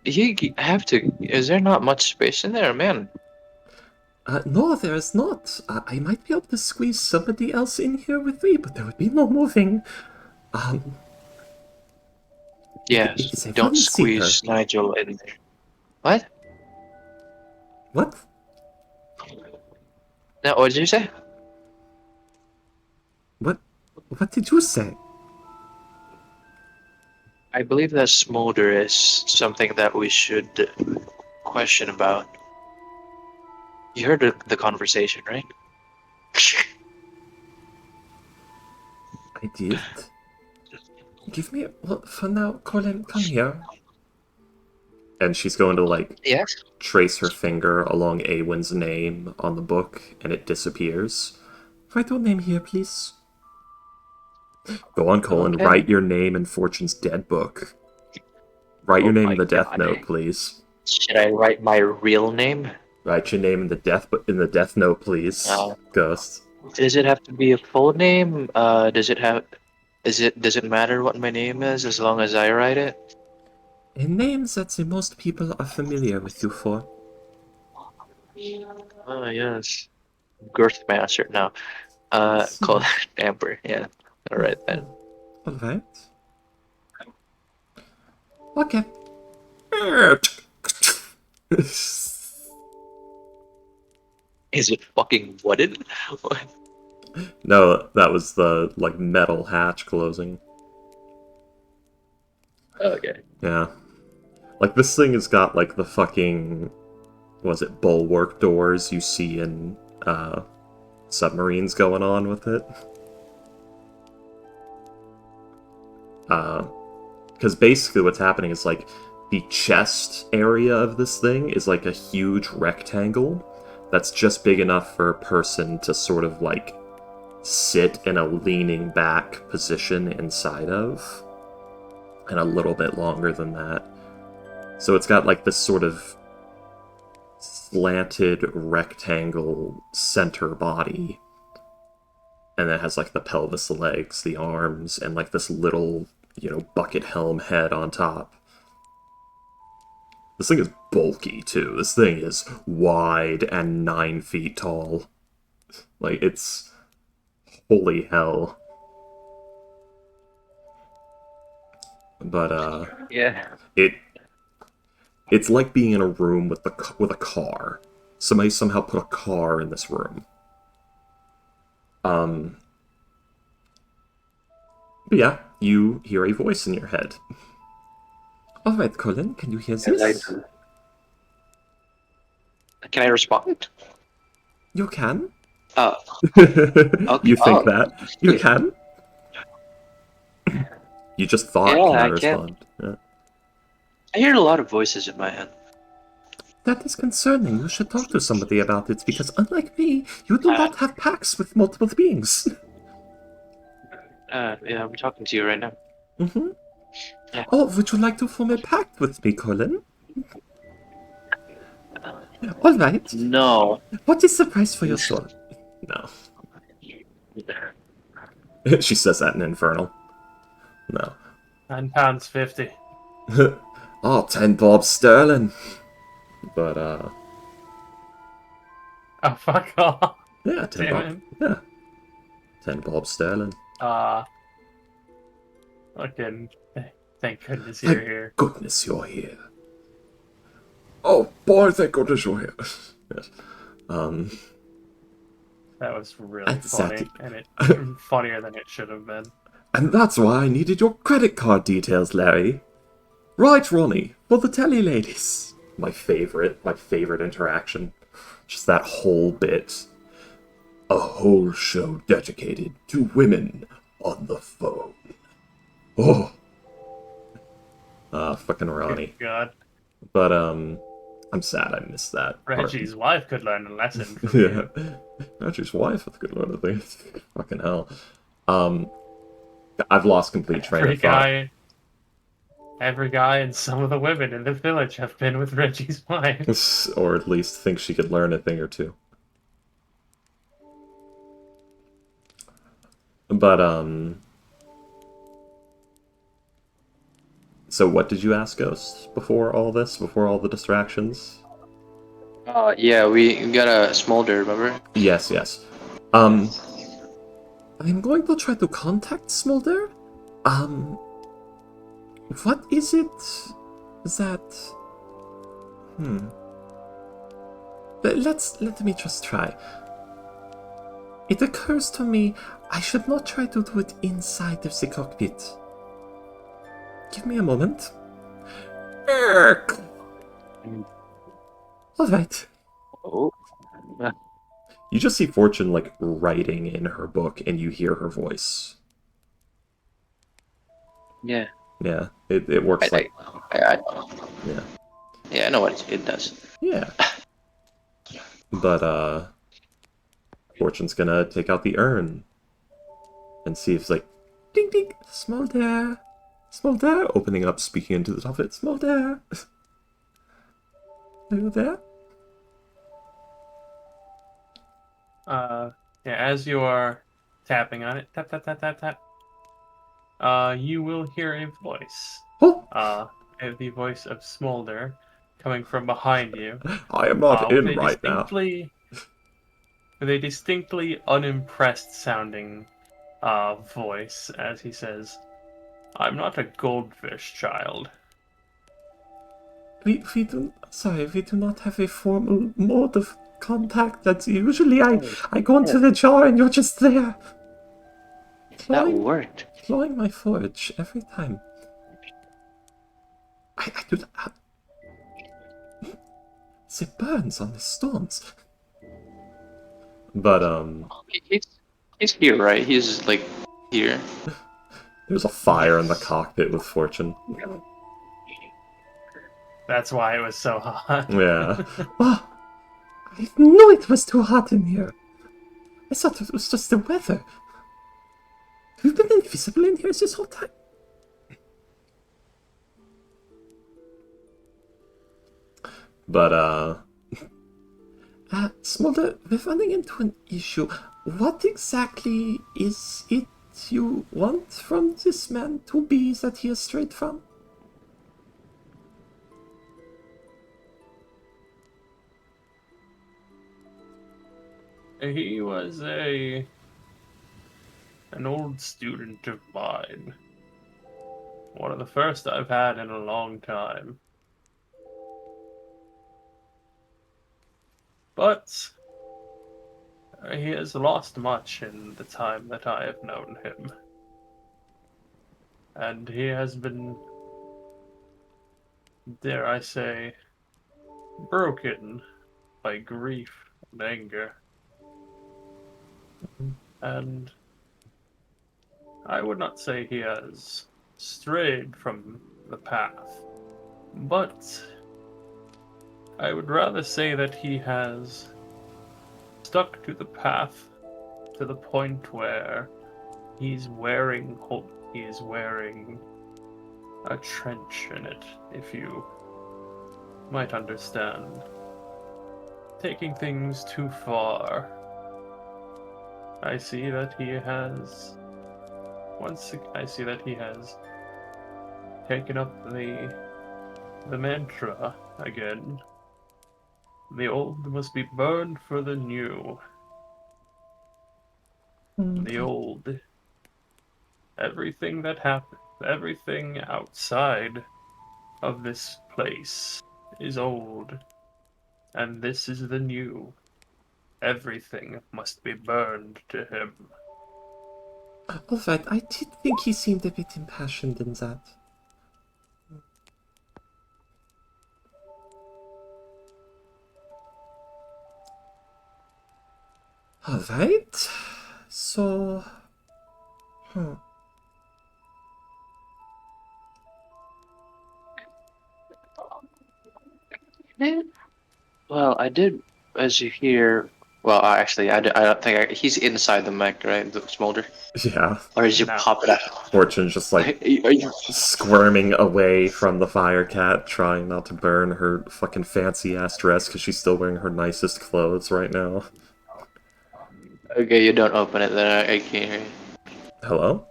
You have to. Is there not much space in there, man? No, there is not. I might be able to squeeze somebody else in here with me, but there would be no moving. Yes. It's a Don't fun squeeze seeker. Nigel in there. What? What? No, what did you say? What? What did you say? I believe that smolder is something that we should question about. You heard the conversation, right? I did. Give me. Well, for now, Colin, come here. And she's going to, like, Yes. trace her finger along Awin's name on the book, and it disappears. Write your name here, please. Go on, Colin. Okay. Write your name in Fortune's dead book. Write your Oh name my in the death God. note, please. Should I write my real name? Write your name in the death note, please. Ghost. Does it have to be a full name? Does it matter what my name is as long as I write it? A name that the most people are familiar with you for. Oh yes. Girthmaster. No. Call Amber. Yeah. All right then. All right. Okay. Is it fucking wooden? No, that was the, like, metal hatch closing. Okay. Yeah. Like, this thing has got, like, the fucking... Was it bulwark doors you see in, submarines going on with it? Because basically what's happening is, like, the chest area of this thing is, like, a huge rectangle that's just big enough for a person to sort of, like, sit in a leaning back position inside of, and a little bit longer than that. So it's got, like, this sort of slanted rectangle center body, and it has, like, the pelvis, the legs, the arms, and, like, this little, bucket helm head on top. This thing is bulky, too. This thing is wide and 9 feet tall. Like, it's... Holy hell. But, Yeah. It's like being in a room with a car. Somebody somehow put a car in this room. But yeah, you hear a voice in your head. Alright, Colin, can you hear this? Can I respond? You can? Oh. You think Oh. that? You can? You just thought, Yeah, can I I can. respond? Yeah. I hear a lot of voices in my head. That is concerning. You should talk to somebody about it, because unlike me, you do not have pacts with multiple beings. Yeah, I'm talking to you right now. Mm-hmm. Yeah. Oh, would you like to form a pact with me, Colin? All right. No. What is the price for your sword? No. She says that in Infernal. No. £9.50. Oh, 10 bob sterling. But, Oh, fuck off. yeah, 10 bob. Damn Yeah. 10 bob sterling. Fucking, thank goodness you're here. Goodness, you're here. Oh, boy, thank goodness you're here. Yes. That was really Exactly. funny, and it funnier than it should have been. And that's why I needed your credit card details, Larry. Right, Ronnie, for the telly ladies. My favorite interaction. Just that whole bit. A whole show dedicated to women on the phone. Oh. Fucking Ronnie. Good God. But, I'm sad I missed that part. Reggie's wife could learn a lesson from Yeah. you. Reggie's wife with good one, I think. Fucking hell. I've lost complete train of thought. Every guy and some of the women in the village have been with Reggie's wife. Or at least think she could learn a thing or two. But, So what did you ask Ghost before all this? Before all the distractions? Yeah, we got a smolder, remember? Yes, yes. I'm going to try to contact Smolder. What is it that... But let me just try. It occurs to me I should not try to do it inside of the cockpit. Give me a moment. Alright. Oh. You just see Fortune, like, writing in her book, and you hear her voice. Yeah. Yeah, it works I, like... Yeah. Yeah, I know what it does. Yeah. But, Fortune's gonna take out the urn and see if it's like, ding ding, Smolder, Smolder, opening up, speaking into the top of it, Smolder, are you there? Yeah, as you are tapping on it, tap tap tap tap tap, you will hear a voice. Oh, The voice of Smolder coming from behind you. I am not with in right now. With a distinctly unimpressed sounding voice, as he says, "I'm not a goldfish, child." We do not have a formal mode of contact. That's usually I go into the jar and you're just there. That worked. Clawing my forage every time. I do that. It burns on the stones. But He's here, right? He's like here. there's a fire in the cockpit with Fortune. That's why it was so hot. Yeah. Oh, I knew it was too hot in here. I thought it was just the weather. Have you been invisible in here this whole time? But, Smolder, we're running into an issue. What exactly is it you want from this man to be that he is straight from? He was an old student of mine. One of the first I've had in a long time. But he has lost much in the time that I have known him. And he has been, dare I say, broken by grief and anger. And I would not say he has strayed from the path, but I would rather say that he has stuck to the path to the point where he is wearing a trench in it, if you might understand. Taking things too far. I see that he has taken up the mantra again. The old must be burned for the new. The old. Everything that happens, everything outside of this place is old. And this is the new. Everything must be burned to him. Alright, I did think he seemed a bit impassioned in that. Alright, so... Well, I did, as you hear. Well, actually, I don't think he's inside the mech, right? The smolder, Yeah, or is you No. pop it out? Fortune's just like Are you? squirming away from the fire cat, trying not to burn her fucking fancy ass dress because she's still wearing her nicest clothes right now. Okay, you don't open it, then I can't hear you. Hello?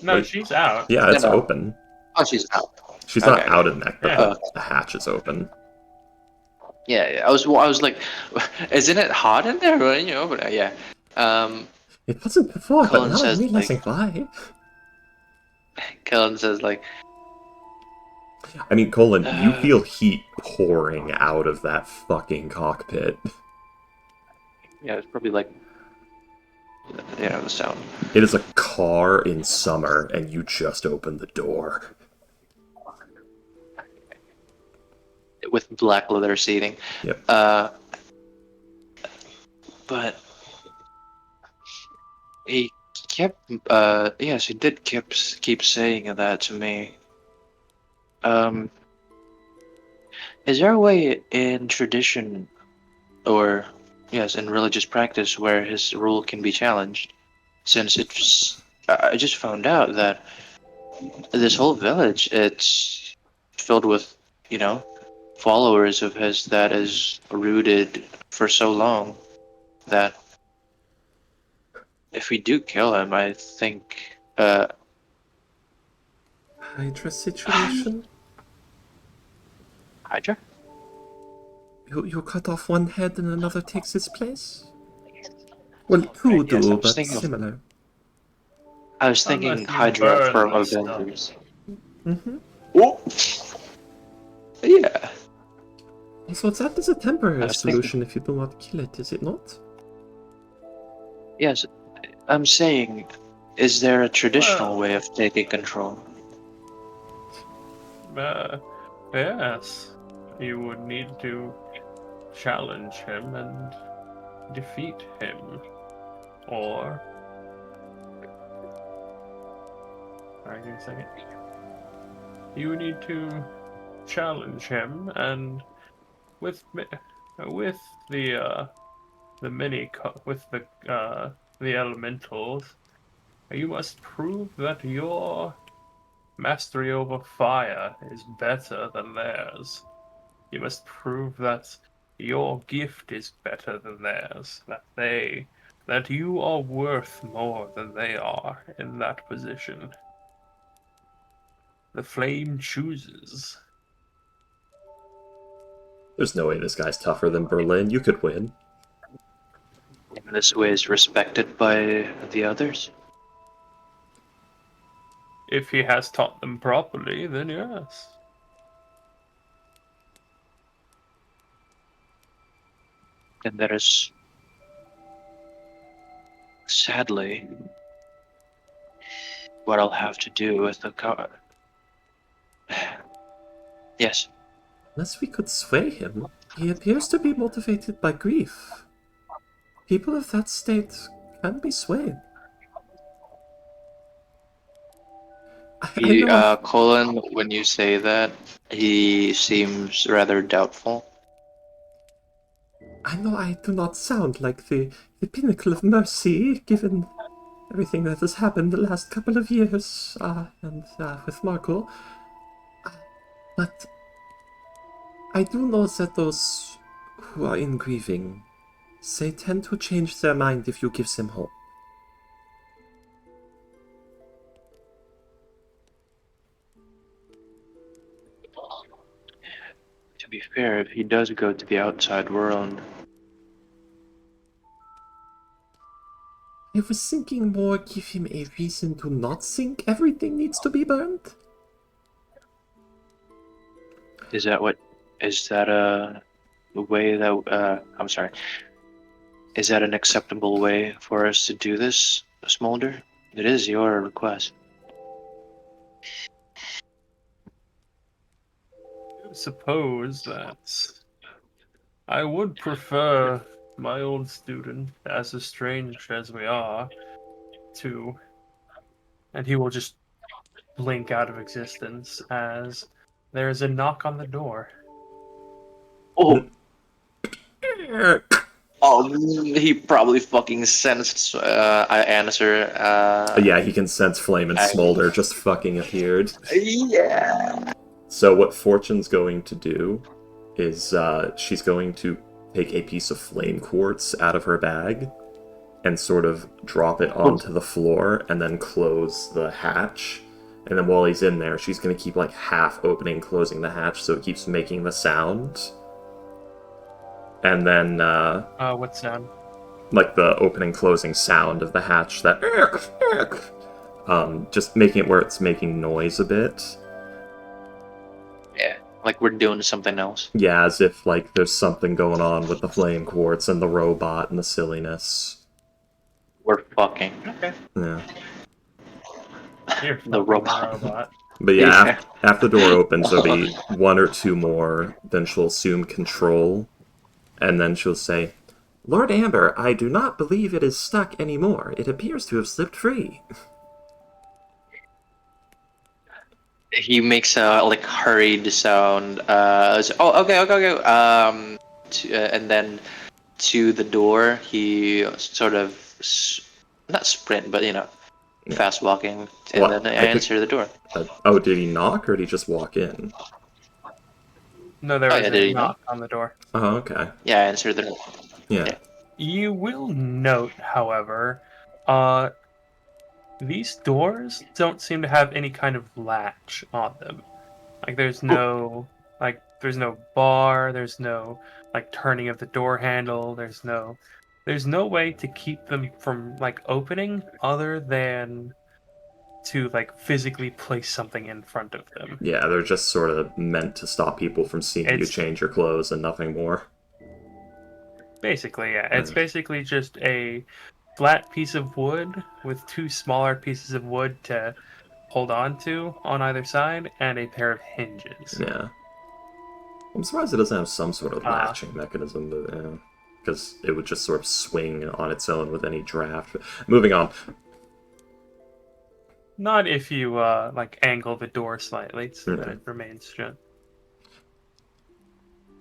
No, Wait. she's out. Yeah, it's No. open. Oh, she's out. She's not Okay. out of neck, but Yeah. the hatch is open. Yeah. I was like, isn't it hot in there? Well, you know, but yeah. It wasn't before, but Cullen now I'm says, realizing why. Kellen says like, I mean, Colin, you Uh, feel heat pouring out of that fucking cockpit. yeah, it's probably like, the sound. It is a car in summer, and you just opened the door. With black leather seating. Yep. But he kept, yes, he did keep saying that to me. Is there a way in tradition, or yes, in religious practice, where his rule can be challenged? Since I just found out that this whole village, it's filled with, you know, followers of his that is rooted for so long that if we do kill him, I think, Hydra situation? Hydra? You cut off one head and another takes its place? Well, two Right, yes, I do, was but thinking of- similar. I was thinking Unless you Hydra burn from the stuff. Avengers. Mm-hmm. Oh! Yeah. Also, that is a temporary I was thinking- solution if you do not kill it, is it not? Yes, I'm saying, is there a traditional way of taking control? Yes. You would need to challenge him and defeat him. Or... Alright, give me a second. You need to challenge him, and with the elementals, you must prove that your mastery over fire is better than theirs. You must prove that your gift is better than theirs, that you are worth more than they are in that position. The flame chooses. There's no way this guy's tougher than Berlin. You could win. And this way is respected by the others? If he has taught them properly, then yes. And that is, sadly, what I'll have to do with the car. Yes. Unless we could sway him, he appears to be motivated by grief. People of that state can be swayed. Colin, when you say that, he seems rather doubtful. I know I do not sound like the pinnacle of mercy, given everything that has happened the last couple of years, and with Marco. But I do know that those who are in grieving, they tend to change their mind if you give them hope. To be fair, if he does go to the outside world, I was thinking more give him a reason to not think everything needs to be burned. is that a way that, I'm sorry, is that an acceptable way for us to do this, Smolder? It is your request. Suppose that I would prefer my old student, as estranged as we are, to... And he will just blink out of existence as there is a knock on the door. Oh! Oh, he probably fucking sensed I answer. Yeah, he can sense Flame and Smolder just fucking appeared. Yeah. So what Fortune's going to do is she's going to take a piece of flame quartz out of her bag and sort of drop it onto the floor and then close the hatch And then while he's in there, she's gonna keep like half opening and closing the hatch so it keeps making the sound. And then What sound? like the opening closing sound of the hatch, that just making it where it's making noise a bit. Yeah, like we're doing something else. Yeah, as if like there's something going on with the flame quartz and the robot and the silliness. We're fucking. Okay. Yeah. You're The fucking robot. But yeah, Yeah. after the door opens, there'll be one or two more, then she'll assume control, and then she'll say, Lord Amber, I do not believe it is stuck anymore. It appears to have slipped free. He makes a like hurried sound. Okay. And then to the door, he sort of not sprint, but fast walking, and Well, then I I think- answer the door. oh, did he knock or did he just walk in? No, there Oh, was yeah, did a he knock on the door. Oh, okay. Yeah, I answered the door. Yeah. Yeah. You will note, however, these doors don't seem to have any kind of latch on them. Like there's no bar, there's no like turning of the door handle, there's no way to keep them from like opening other than to like physically place something in front of them. Yeah, they're just sort of meant to stop people from seeing you It's- change your clothes and nothing more. Basically, yeah. It's Right. basically just a flat piece of wood with two smaller pieces of wood to hold on to on either side and a pair of hinges. Yeah. I'm surprised it doesn't have some sort of Ah. latching mechanism, but yeah. Because it would just sort of swing on its own with any draft. Moving on. Not if you like angle the door slightly so that Mhm. it remains shut.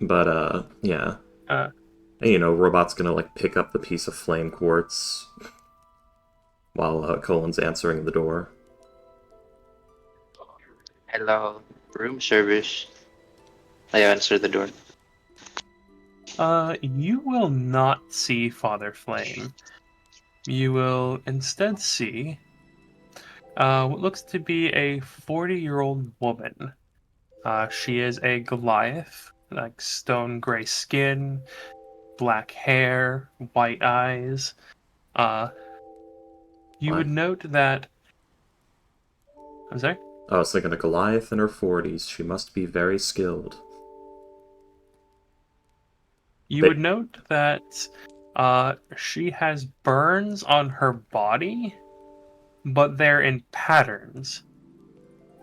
But, yeah. And, Robot's gonna, like, pick up the piece of flame quartz while Colin's answering the door. Hello, room service. I answered the door. You will not see Father Flame. You will instead see what looks to be a 40-year-old woman. She is a Goliath, like stone gray skin, black hair, white eyes. You would note that. I'm sorry? I was thinking a Goliath in her 40s. She must be very skilled. You would note that she has burns on her body, but they're in patterns,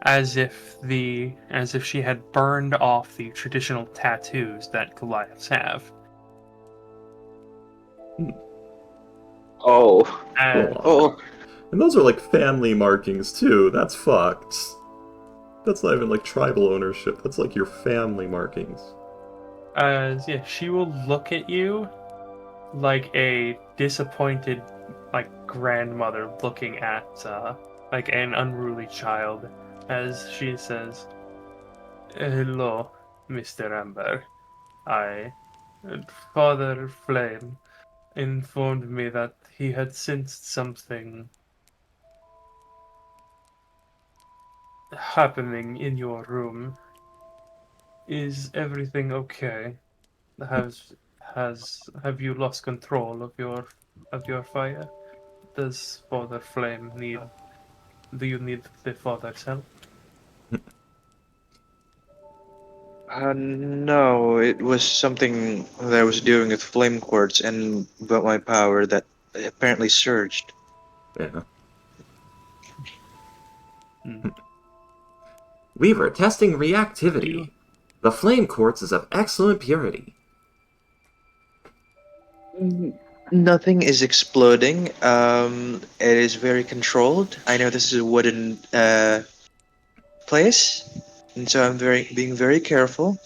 as if she had burned off the traditional tattoos that Goliaths have. Oh. And Oh. And those are, like, family markings, too. That's fucked. That's not even, like, tribal ownership. That's, like, your family markings. yeah, she will look at you like a disappointed, like grandmother looking at like an unruly child, as she says, "Hello, Mr. Amber. Father Flame informed me that he had sensed something happening in your room. Is everything okay? Have you lost control of your fire? Does Father Flame need? Do you need the Father's help?" No, it was something that I was doing with flame quartz and about my power that apparently surged. Yeah. Weaver, testing reactivity. You- The flame quartz is of excellent purity. Nothing is exploding. It is very controlled. I know this is a wooden place, and so I'm being very careful.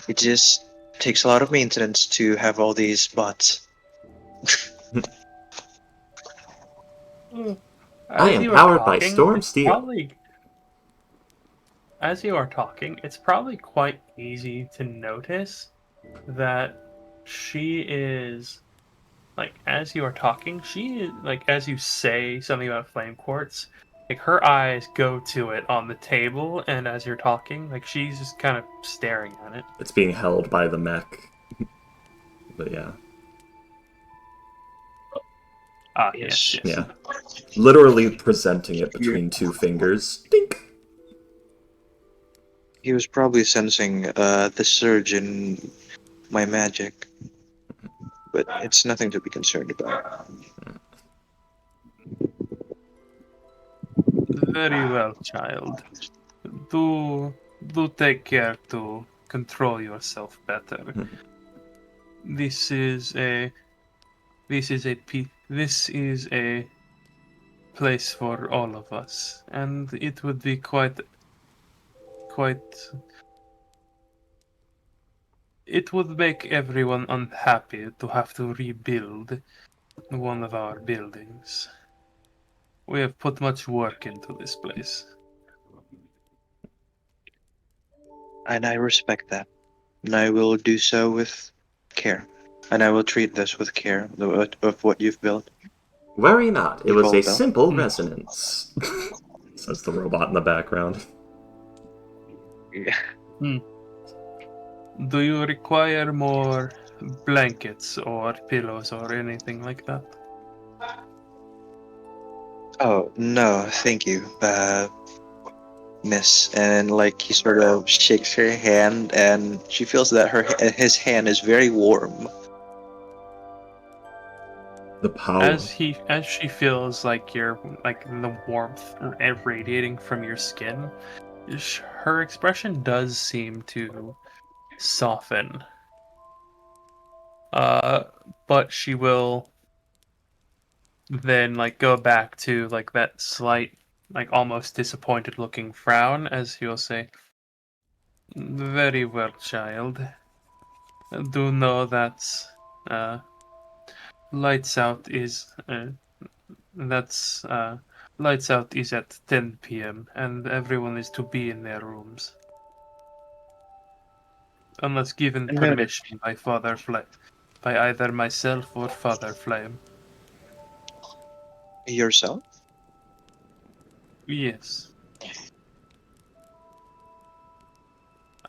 It just takes a lot of maintenance to have all these bots. I am As you are powered by talking, Storm it's Steel. As you are talking, it's probably quite easy to notice that she is, like, as you are talking, she is, like, as you say something about flame quartz, like her eyes go to it on the table, and as you're talking, like she's just kind of staring at it. It's being held by the mech. But yeah. Ah, Yes. yes, yes. Yeah. Literally presenting it between two fingers. Dink! He was probably sensing the surge in my magic, but it's nothing to be concerned about. Very well, child. Do take care to control yourself better. This is a this is a place for all of us, and it would be quite it would make everyone unhappy to have to rebuild one of our buildings. We have put much work into this place. And I respect that. And I will do so with care. And I will treat this with care of what you've built. Worry not, it We've was all a built. simple resonance. Says the robot in the background. Do you require more blankets or pillows or anything like that? Oh, no, thank you, miss. And like he sort of shakes her hand, and she feels that his hand is very warm. The power. As she feels like the warmth radiating from your skin, her expression does seem to soften. But she will then go back to that slight, almost disappointed looking frown as he'll say, "Very well, child. Do know that lights out is lights out is at 10 p.m. and everyone is to be in their rooms. Unless given Noted. permission by by either myself or Father Flame. Yourself? Yes.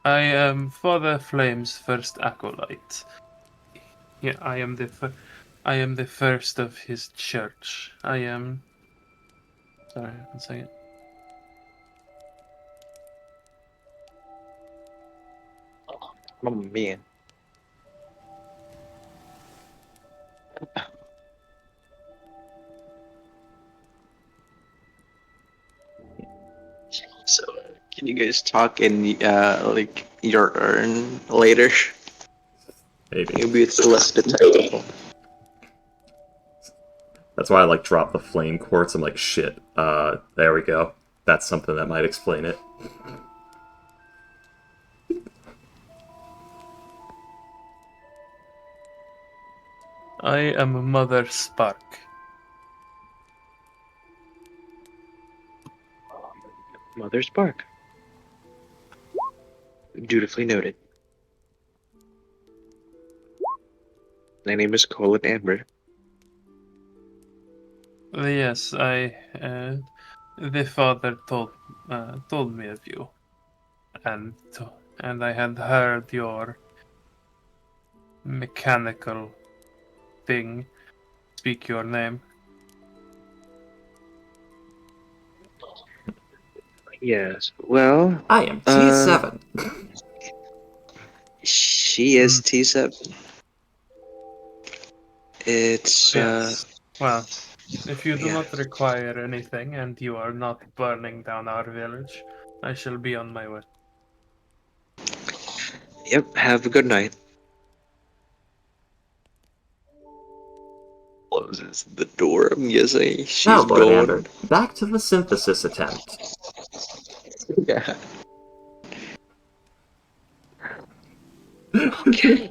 I am Father Flame's first acolyte. Yeah, I am the first of his church. I am. Sorry, 1 second. Oh man. So, can you guys talk in like your urn later? Maybe. Maybe it's less detectable. That's why I drop the flame quartz. I'm like, shit. There we go. That's something that might explain it. I am Mother Spark. Mother Spark. Dutifully noted. My name is Colin Amber. Yes, the father told me of you, and I had heard your mechanical thing speak your name. Yes. Well, I am T7. she is T7. It's Yes. Well, if you do yeah. not require anything and you are not burning down our village, I shall be on my way. Yep. Have a good night. Closes the door. I'm guessing she's Now, Lord gone. Amber, back to the synthesis attempt. Yeah. Okay.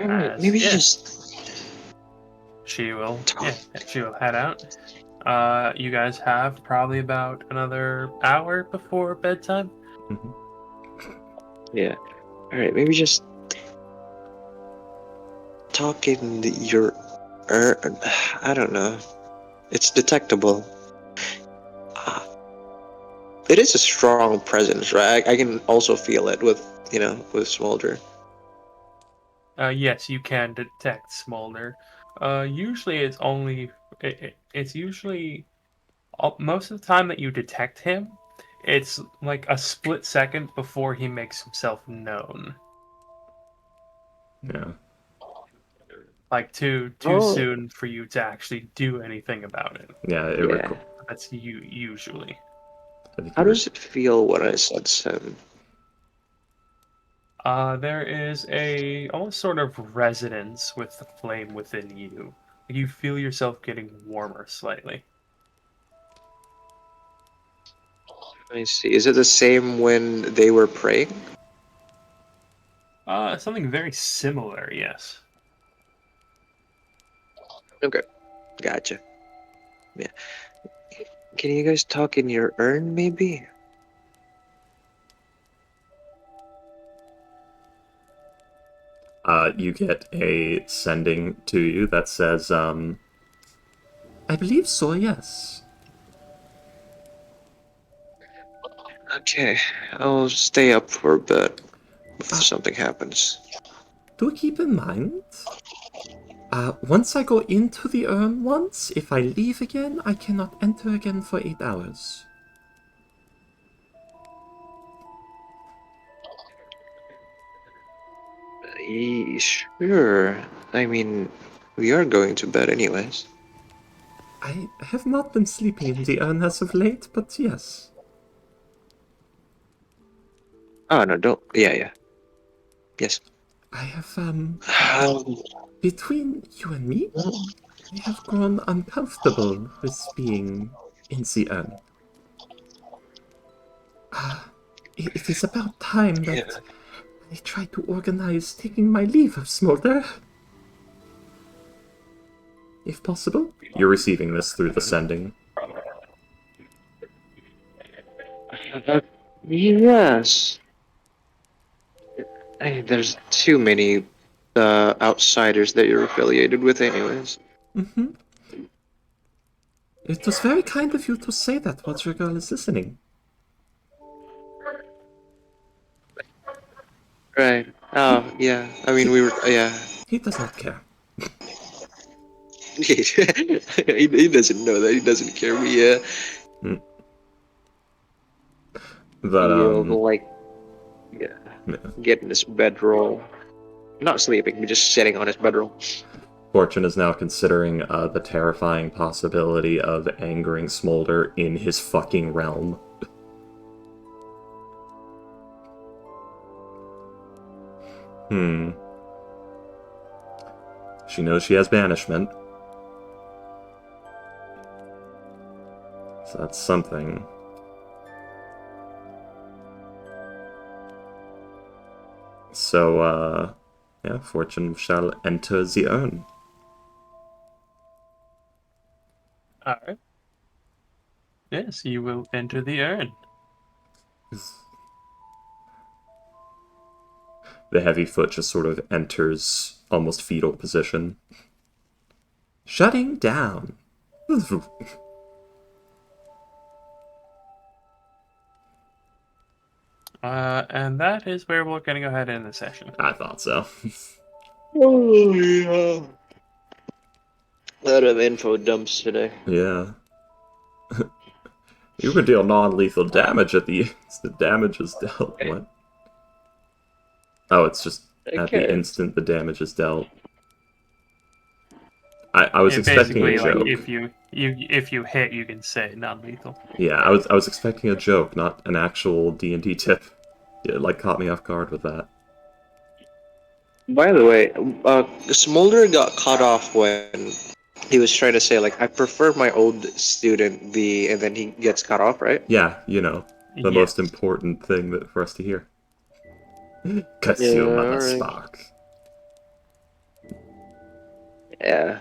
Alright, maybe yeah. just She will talk. she will head out. You guys have probably about another hour before bedtime. Yeah. Alright, maybe just talk in your I don't know. It's detectable. Ah, it is a strong presence, right? I can also feel it with, with Smolder. Yes, you can detect smolder. Usually it's only it's usually most of the time that you detect him, it's like a split second before he makes himself known. Yeah. Like too Oh, soon for you to actually do anything about it. Yeah, yeah. That's you usually. I think How it does it feel when I sense him? There is a almost sort of resonance with the flame within you. You feel yourself getting warmer slightly. I see. Is it the same when they were praying? Something very similar, yes. Okay, gotcha. Yeah. Can you guys talk in your urn, maybe? You get a sending to you that says, I believe so, yes. Okay, I'll stay up for a bit if Uh, something happens. Do keep in mind, once I go into the urn once, if I leave again, I cannot enter again for 8 hours. Sure. I mean, we are going to bed anyways. I have not been sleeping in the urn as of late, but yes. Oh, no, don't. Yeah, yeah. Yes. I have, Um, between you and me, I have grown uncomfortable with being in the urn. It is about time yeah. that I try to organize taking my leave of Smolder. If possible. You're receiving this through the sending. Yes. There's too many outsiders that you're affiliated with, anyways. Mm-hmm. It was very kind of you to say that while your girl is listening. Right. Oh, yeah. I mean, we were. Yeah. He does not care. he doesn't know that. He doesn't care. Mm. But, He'll like, yeah, yeah. get in his bedroll. Not sleeping, but just sitting on his bedroll. Fortune is now considering the terrifying possibility of angering Smolder in his fucking realm. She knows she has banishment. So that's something. So, yeah, Fortune shall enter the urn. Alright. Yes, you will enter the urn. The heavy foot just sort of enters almost fetal position. Shutting down. And that is where we're going to go ahead and end the session. I thought so. Oh, yeah. A lot of info dumps today. Yeah. You can deal non-lethal damage at the damage is dealt. What? Oh, it's just at the Okay. instant the damage is dealt. I was It expecting a basically, like, joke. if you hit, you can say non-lethal. Yeah, I was expecting a joke, not an actual D&D tip. It like caught me off guard with that. By the way, Smolder got cut off when he was trying to say, like, I prefer my old student, and then he gets cut off, right? Yeah, you know, the Yeah. most important thing that for us to hear. Yeah, Consumer the alright. spark. Yeah.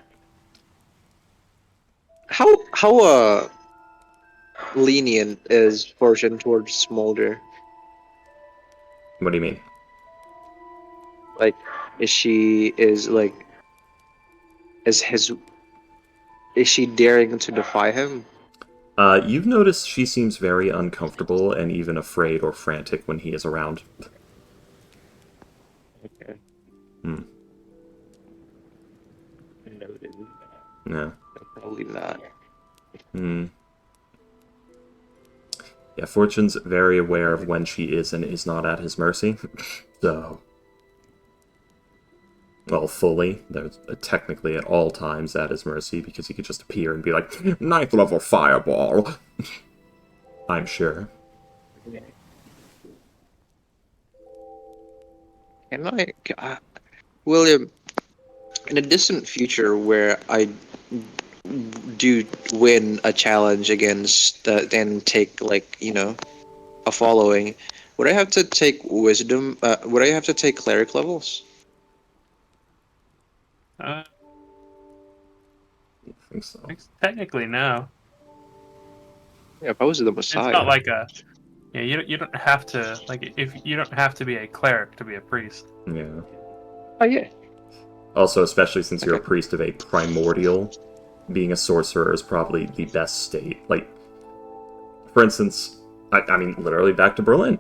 How lenient is Fortune towards Smolder? What do you mean? Like, is she is like is his Is she daring to defy him? You've noticed she seems very uncomfortable and even afraid or frantic when he is around. Okay. Hmm. Noted. Yeah. Probably not. Hmm. Yeah, Fortune's very aware of when she is and is not at his mercy. So, well, fully. There's technically at all times at his mercy because he could just appear and be like, ninth level fireball. I'm sure. Can William, in a distant future where I do win a challenge against and take a following, would I have to take wisdom? Would I have to take cleric levels? I I think so. think technically no. Yeah, if I was the It's Messiah. not like a. Yeah, you don't have to like if you don't have to be a cleric to be a priest. Yeah. Oh yeah. Also, especially since you're a Okay. priest of a primordial, being a sorcerer is probably the best state. Like, for instance, I mean, literally back to Berlin.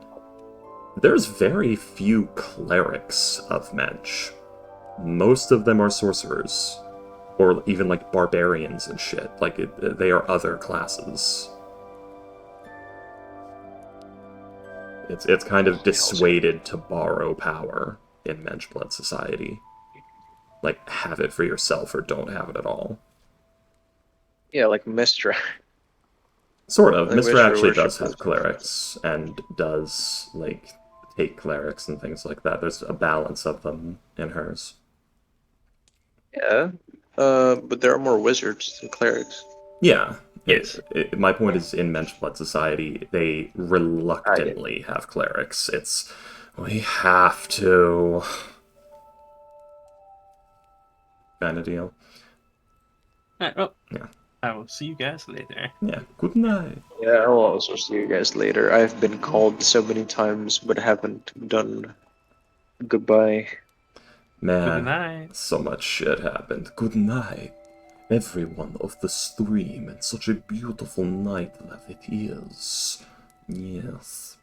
There's very few clerics of Mensch. Most of them are sorcerers. Or even, like, barbarians and shit. Like, they are other classes. It's kind of dissuaded to borrow power in Mensch Blood Society. Like, have it for yourself or don't have it at all. Yeah, like Mistra. Sort of. Like Mr. Mr. actually does Worship. have clerics and does, like, take clerics and things like that. There's a balance of them in hers. Yeah. But there are more wizards than clerics. Yeah. Yes. My point is, in Mensch Blood Society, they reluctantly have clerics. It's, we have to, kind of deal. Alright, well, Yeah. I will see you guys later. Yeah. Good night. Yeah, I'll also see you guys later. I've been called so many times, but haven't done goodbye. Good Man, night. so much shit happened. Good night, everyone of the stream, and such a beautiful night that it is. Yes.